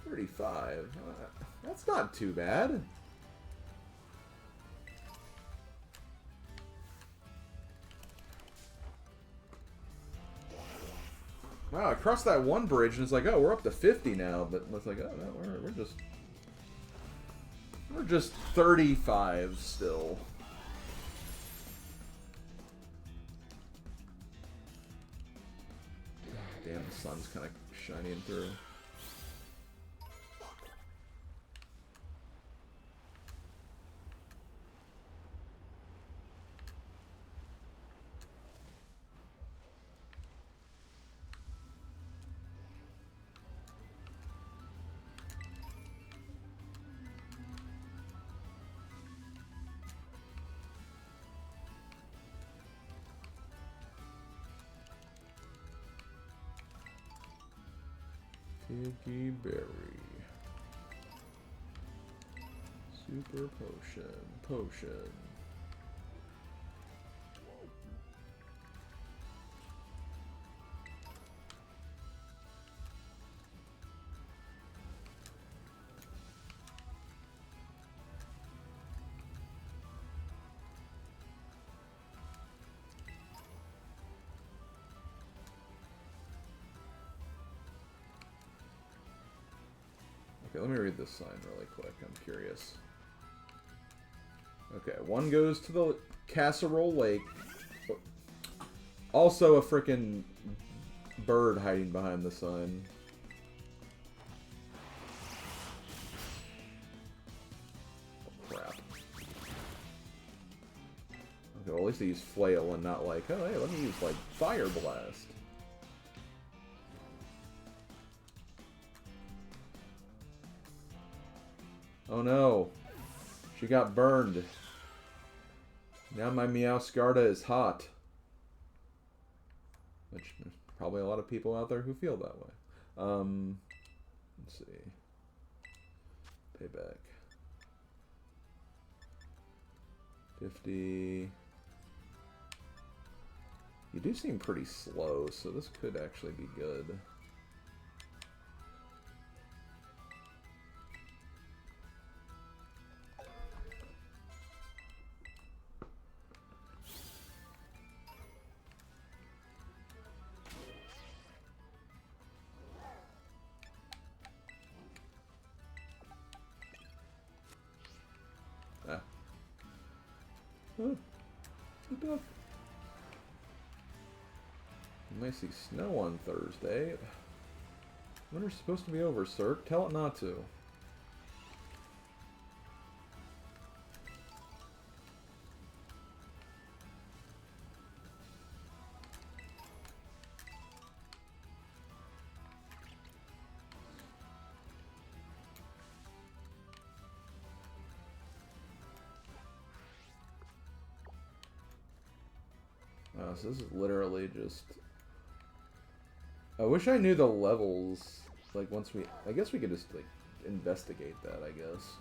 35. That's not too bad. Wow, I crossed that one bridge and it's like, oh, we're up to 50 now, but it's like, oh, no, we're just 35 still. Damn, the sun's kind of shining through. Piggy Berry. Super Potion. Okay, let me read this sign really quick. I'm curious. Okay, one goes to the Casserole Lake. Also a frickin' bird hiding behind the sign. Oh, crap. Okay, well, at least they use Flail and not like, oh, hey, let me use, like, Fire Blast. Oh no, she got burned. Now my Meowscarda is hot. Which there's probably a lot of people out there who feel that way. Let's see. Payback. 50. You do seem pretty slow, so this could actually be good. I see snow on Thursday. Winter's supposed to be over, sir. Tell it not to. So this is literally just... I wish I knew the levels, like, once we... I guess we could just, like, investigate that, I guess.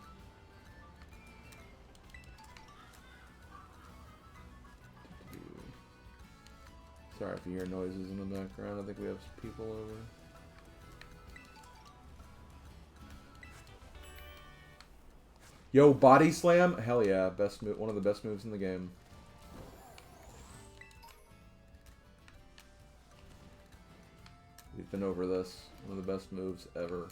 Sorry if you hear noises in the background. I think we have some people over. Yo, body slam? Hell yeah, best move, one of the best moves in the game. We've been over this. One of the best moves ever.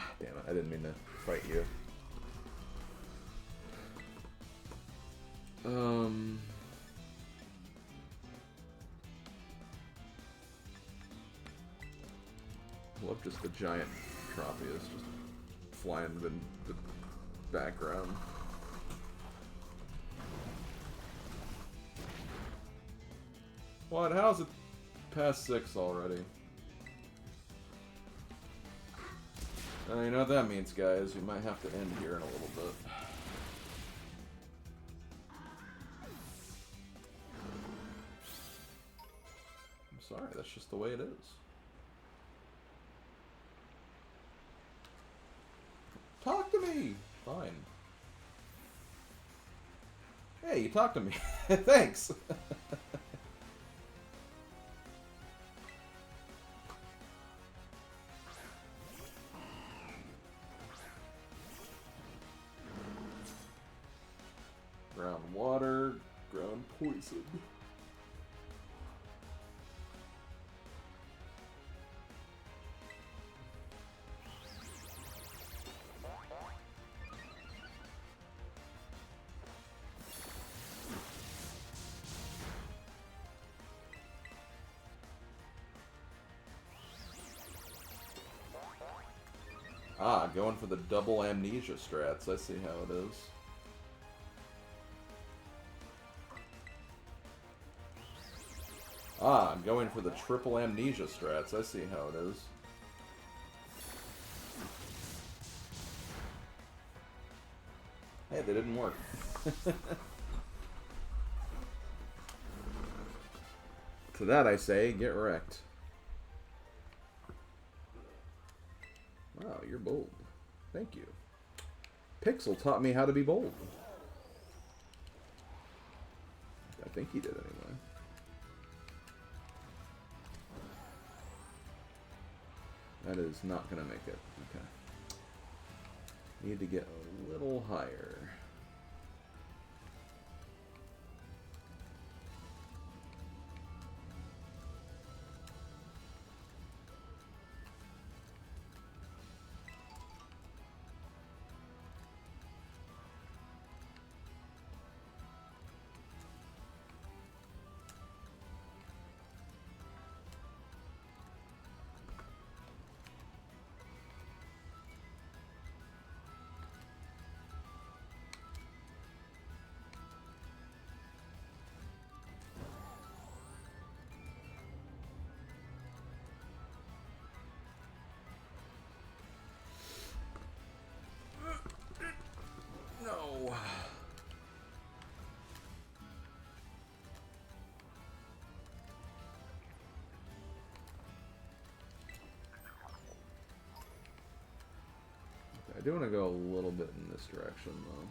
Ah, damn it, I didn't mean to fight you. I love just the giant Tropius just flying in the background. What? How's it past 6 already? You know what that means, guys. We might have to end here in a little bit. I'm sorry, that's just the way it is. Talk to me! Fine. Hey, you talk to me. Thanks! Ground water, ground poison. Ah, going for the double amnesia strats. I see how it is. Ah, I'm going for the triple amnesia strats. I see how it is. Hey, they didn't work. To that I say, get wrecked. Wow, you're bold. Thank you. Pixel taught me how to be bold. I think he did anyway. That is not going to make it. Okay. Need to get a little higher. No. I do want to go a little bit in this direction, though.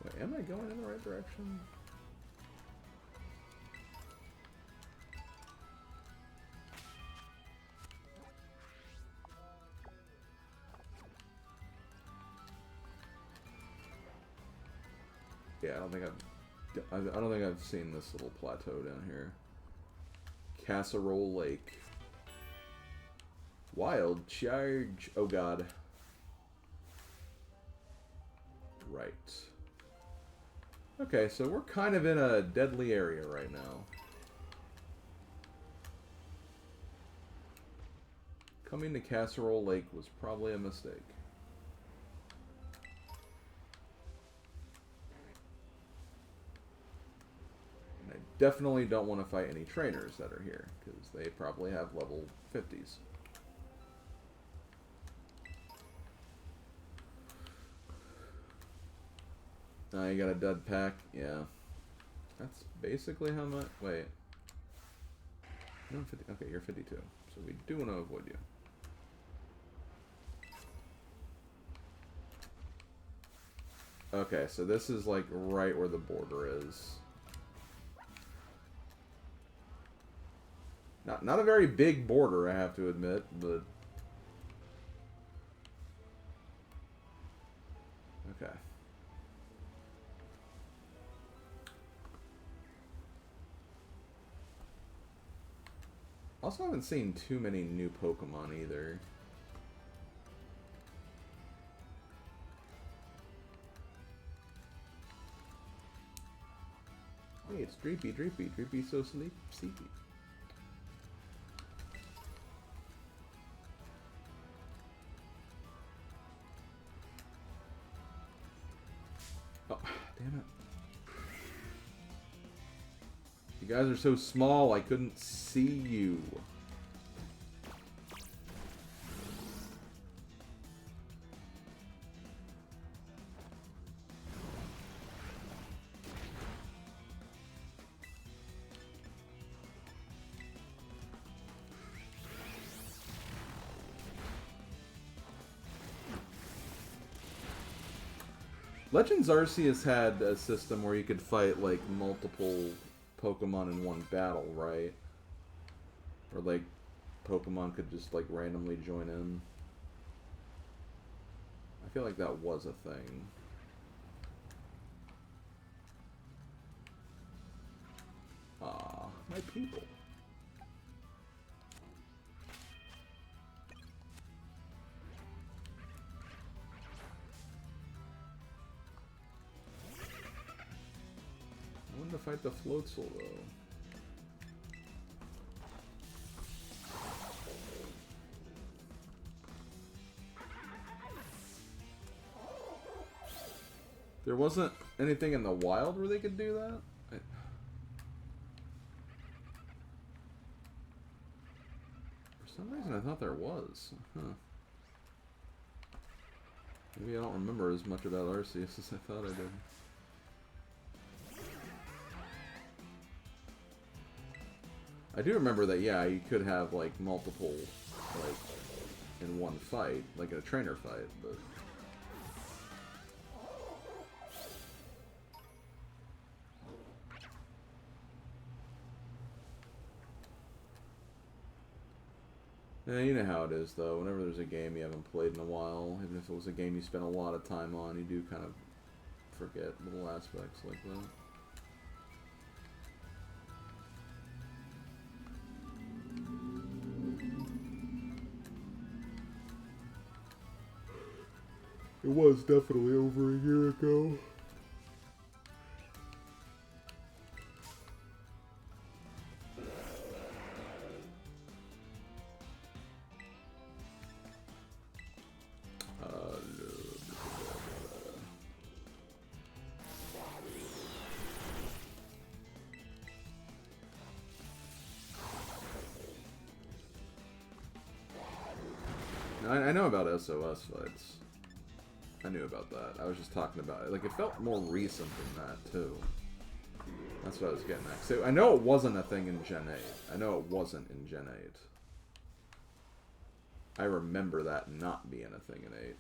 Wait, am I going in the right direction? Yeah, I don't think I've seen this little plateau down here. Casserole Lake. Wild charge. Oh god. Right. Okay, so we're kind of in a deadly area right now. Coming to Casserole Lake was probably a mistake. And I definitely don't want to fight any trainers that are here, because they probably have level 50s. Now you got a dud pack, yeah. That's basically how much. Wait. No, 50. Okay, you're 52. So we do want to avoid you. Okay, so this is like right where the border is. Not a very big border, I have to admit, but okay. Also haven't seen too many new Pokemon either. Hey, it's Dreepy. Dreepy's so sleepy. Oh, damn it. You guys are so small, I couldn't see you. Legends Arceus had a system where you could fight, like, multiple Pokemon in one battle, right? Or, like, Pokemon could just, like, randomly join in. I feel like that was a thing. Ah, my people. I wanted to fight the Floatzel, though. There wasn't anything in the wild where they could do that? For some reason I thought there was. Huh. Maybe I don't remember as much about Arceus as I thought I did. I do remember that, yeah, you could have, like, multiple, like, in one fight, like in a trainer fight, but... Yeah, you know how it is, though. Whenever there's a game you haven't played in a while, even if it was a game you spent a lot of time on, you do kind of forget little aspects like that. It was definitely over a year ago. I know about SOS fights. I knew about that. I was just talking about it. Like, it felt more recent than that, too. That's what I was getting at. So, I know it wasn't a thing in Gen 8. I know it wasn't in Gen 8. I remember that not being a thing in 8.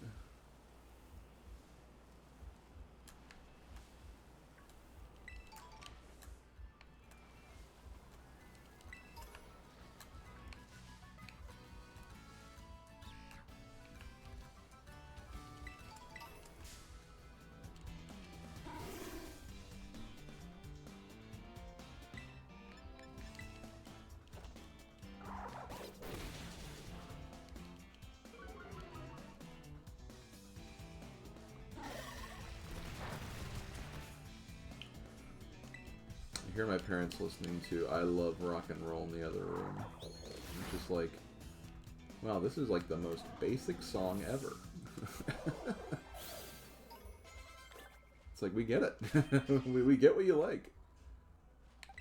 hear my parents listening to I Love Rock and Roll in the other room. It's just like, wow, this is like the most basic song ever. It's like, we get it. we get what you like.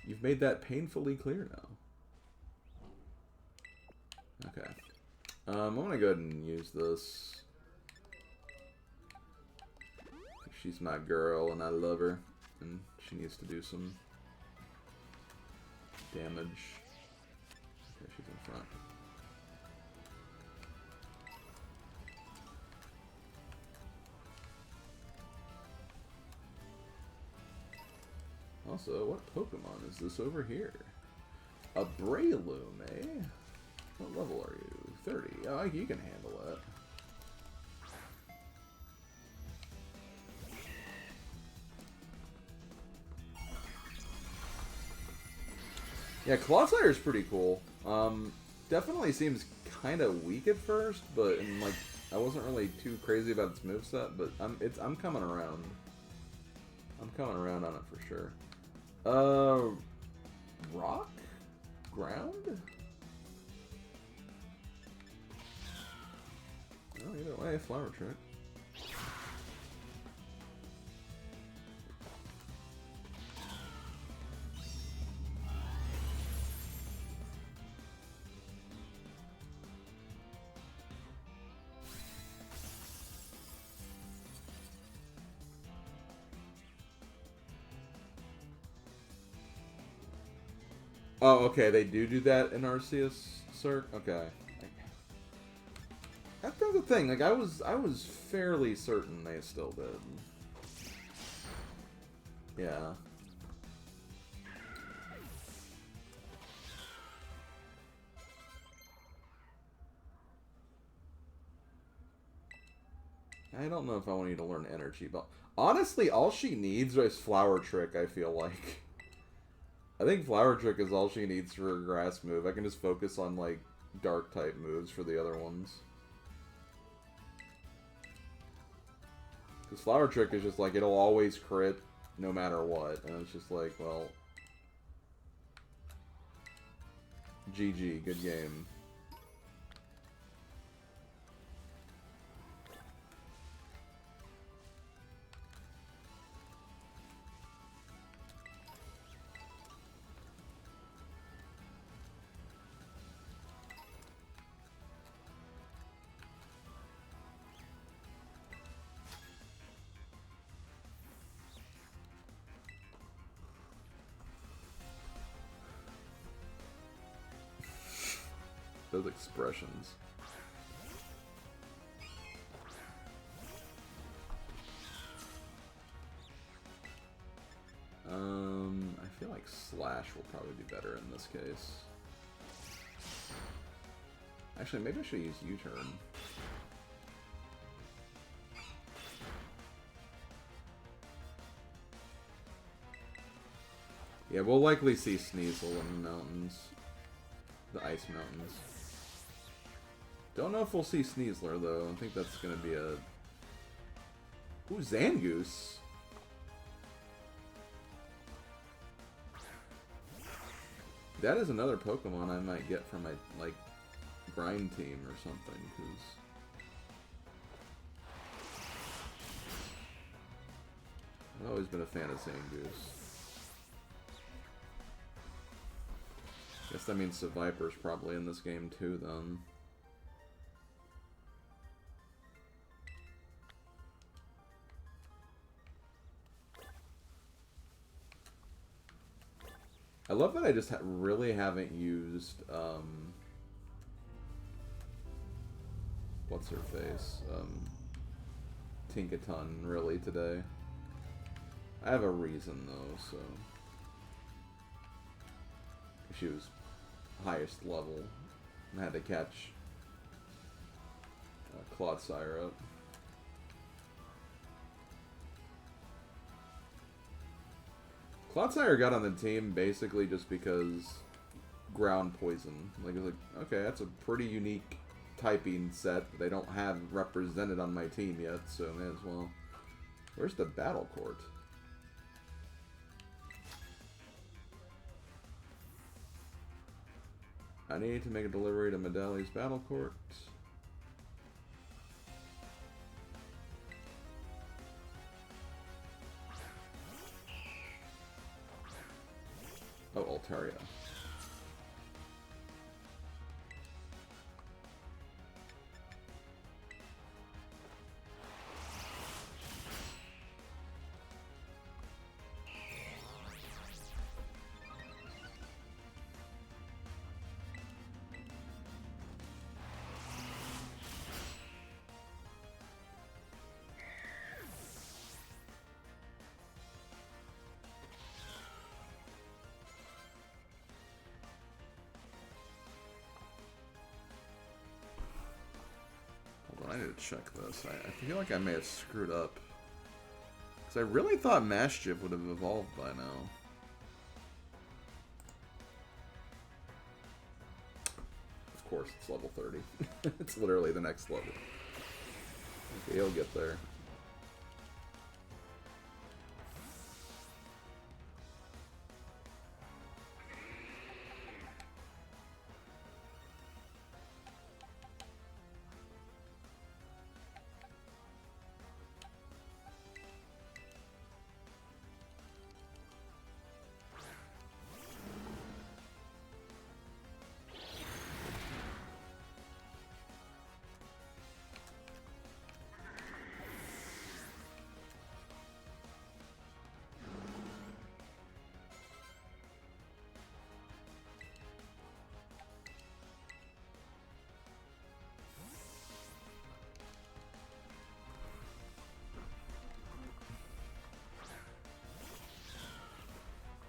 You've made that painfully clear now. Okay. I'm gonna go ahead and use this. She's my girl and I love her. And she needs to do some damage. Okay, she's in front. Also, what Pokemon is this over here? A Breloom, eh? What level are you? 30. Oh, you can handle it. Yeah, Clodsire is pretty cool. Definitely seems kind of weak at first, but like I wasn't really too crazy about its moveset, but I'm coming around. I'm coming around on it for sure. Rock? Ground? Oh, either way, Flower Trick. Oh, okay, they do that in Arceus, sir? Okay. That's the thing, like, I was fairly certain they still did. Yeah. I don't know if I want you to learn Energy, but honestly, all she needs is Flower Trick, I feel like. I think Flower Trick is all she needs for a grass move. I can just focus on, like, dark type moves for the other ones. Because Flower Trick is just like, it'll always crit no matter what. And it's just like, well... GG, good game. Those expressions. I feel like Slash will probably be better in this case. Actually, maybe I should use U-turn. Yeah, we'll likely see Sneasel in the mountains. The Ice Mountains. Don't know if we'll see Sneasler, though. I think that's going to be a... Ooh, Zangoose! That is another Pokemon I might get from my, like, grind team or something, because... I've always been a fan of Zangoose. Guess that means Seviper's probably in this game too, then. I love that I just really haven't used, what's her face? Tinkaton, really, today. I have a reason, though, so... She was highest level, and had to catch Clodsire up. Clodsire got on the team basically just because ground poison. Like, it was like, okay, that's a pretty unique typing set that they don't have represented on my team yet, so may as well. Where's the battle court? I need to make a delivery to Medali's Battle Court. Oh, Altaria. I need to check this. I feel like I may have screwed up. Because I really thought Maschiff would have evolved by now. Of course, it's level 30. It's literally the next level. Okay, he'll get there.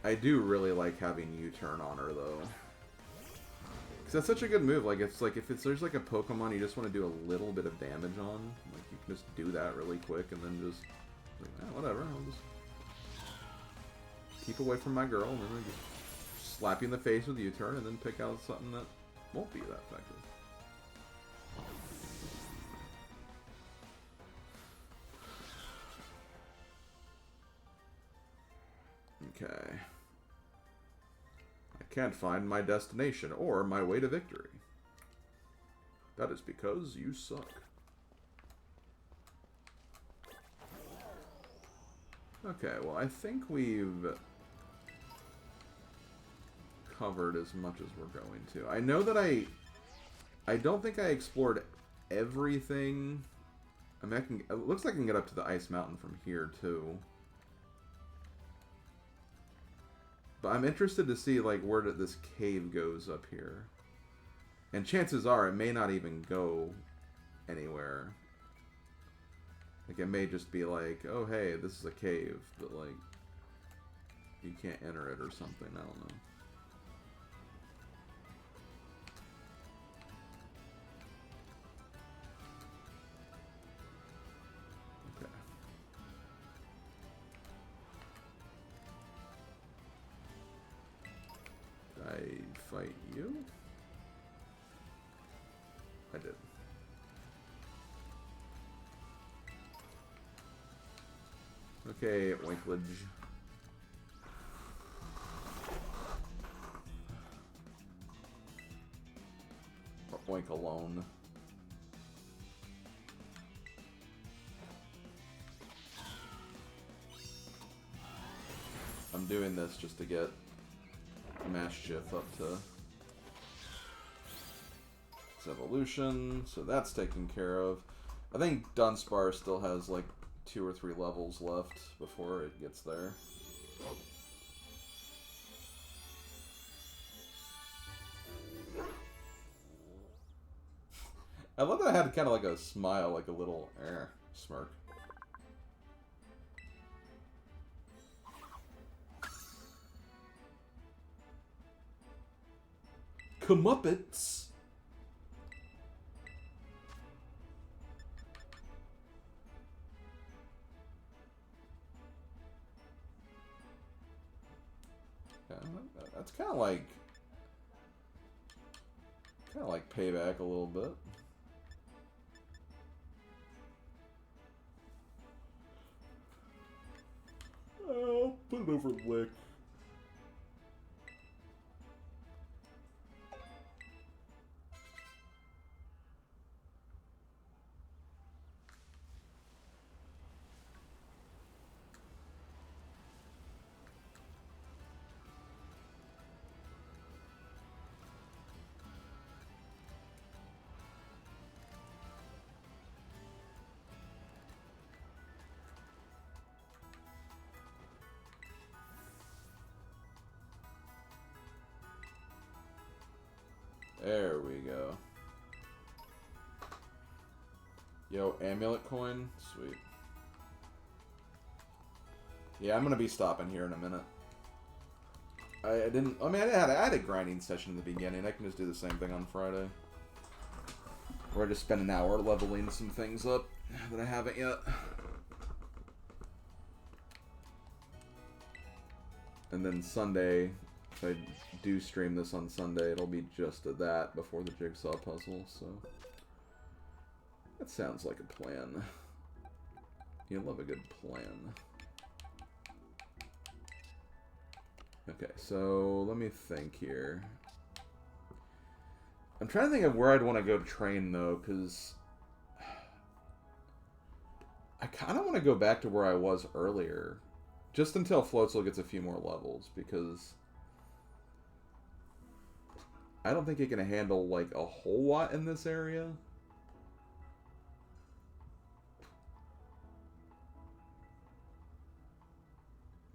I do really like having U-turn on her though, because that's such a good move. Like it's like if there's like a Pokemon you just want to do a little bit of damage on, like you can just do that really quick and then just like, whatever. I'll just keep away from my girl and then just slap you in the face with U-turn and then pick out something that won't be that effective. Okay. I can't find my destination or my way to victory. That is because you suck. Okay, well, I think we've covered as much as we're going to. I know that I don't think I explored everything. I mean, it looks like I can get up to the Ice Mountain from here, too. But I'm interested to see, like, where this cave goes up here. And chances are it may not even go anywhere. Like, it may just be like, oh, hey, this is a cave, but, like, you can't enter it or something. I don't know. I fight you? I did. Okay, Winklage. Oink alone. I'm doing this just to get Maschiff up to its evolution, so that's taken care of. I think Dunsparce still has like 2 or 3 levels left before it gets there. I love that I had kind of like a smile, like a little smirk. Comeuppets! Yeah, that's kind of like payback a little bit. I'll put it over Lick. There we go. Yo, amulet coin? Sweet. Yeah, I'm gonna be stopping here in a minute. I had a grinding session in the beginning. I can just do the same thing on Friday. Or I just spend an hour leveling some things up that I haven't yet. And then Sunday, if I do stream this on Sunday, it'll be just that before the jigsaw puzzle, so... That sounds like a plan. You love a good plan. Okay, so let me think here. I'm trying to think of where I'd want to go to train, though, because... I kind of want to go back to where I was earlier. Just until Floatzel gets a few more levels, because... I don't think it can handle, like, a whole lot in this area.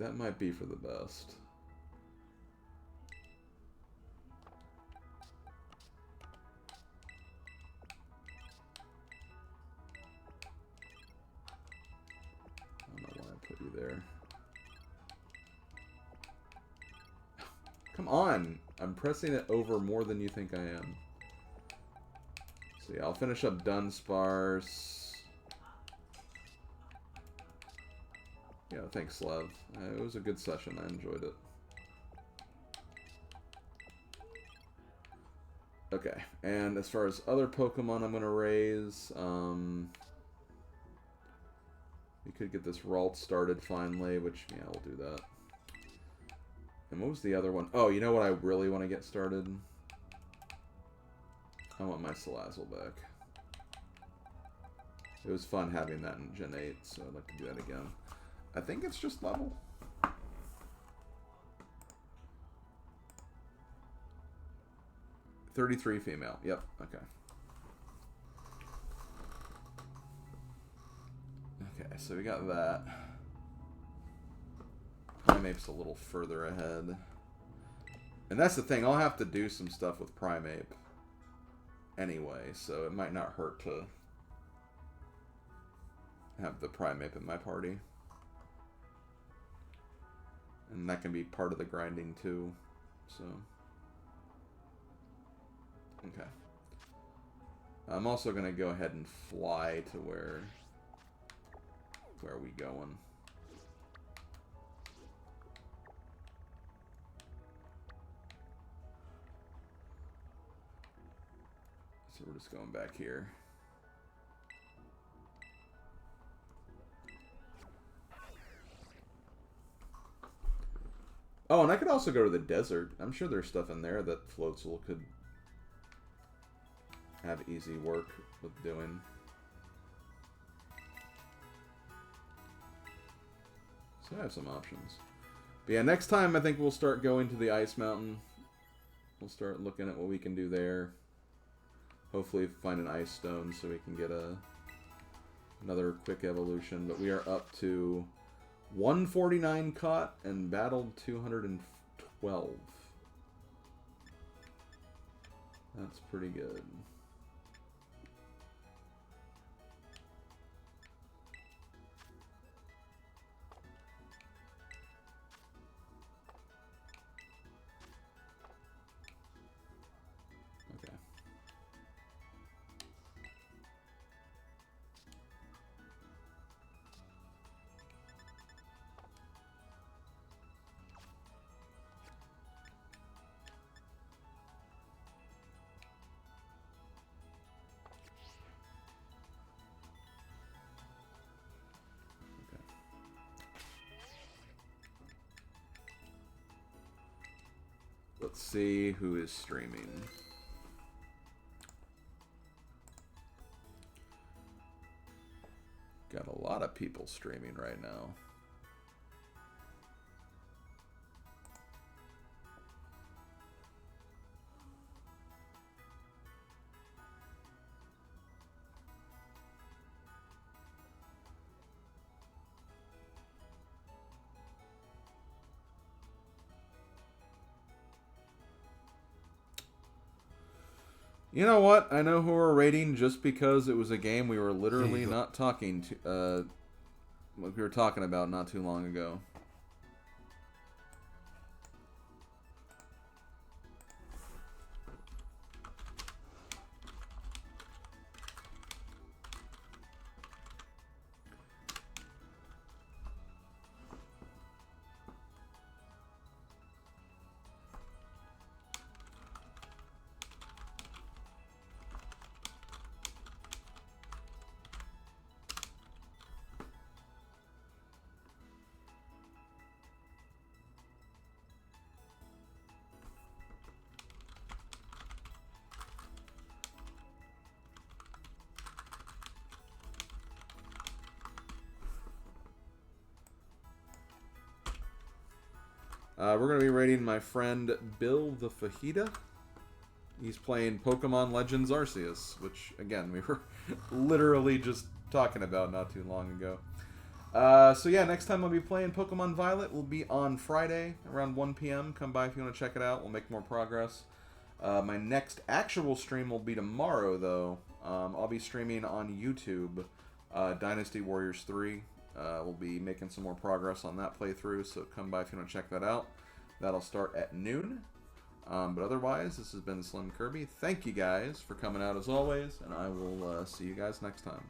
That might be for the best. I don't know why I put you there. Come on! I'm pressing it over more than you think I am. So yeah, I'll finish up Dunsparce. Yeah, thanks, Slav. It was a good session. I enjoyed it. Okay, and as far as other Pokemon I'm going to raise, we could get this Ralt started finally, which, yeah, we'll do that. And what was the other one? Oh, you know what I really want to get started? I want my Salazzle back. It was fun having that in Gen 8, so I'd like to do that again. I think it's just level. $33 female. Yep, okay. Okay, so we got that. Primeape's a little further ahead. And that's the thing, I'll have to do some stuff with Primeape anyway, so it might not hurt to have the Primeape in my party. And that can be part of the grinding too, so... Okay. I'm also going to go ahead and fly to where are we going? So we're just going back here. Oh, and I could also go to the desert. I'm sure there's stuff in there that Floatzel could have easy work with doing. So I have some options. But yeah, next time I think we'll start going to the Ice Mountain. We'll start looking at what we can do there. Hopefully find an Ice Stone so we can get another quick evolution. But we are up to 149 caught and battled 212. That's pretty good. Okay. Let's see who is streaming. Got a lot of people streaming right now. You know what? I know who we're rating just because it was a game we were literally Here you not talking to, what we were talking about not too long ago. We're going to be rating my friend Bill the Fajita. He's playing Pokemon Legends Arceus, which, again, we were literally just talking about not too long ago. So yeah, next time I'll be playing Pokemon Violet will be on Friday around 1 p.m. Come by if you want to check it out. We'll make more progress. My next actual stream will be tomorrow, though. I'll be streaming on YouTube Dynasty Warriors 3. We'll be making some more progress on that playthrough, so come by if you want to check that out. That'll start at noon. But otherwise, this has been Slim Kirby. Thank you guys for coming out as always, and I will see you guys next time.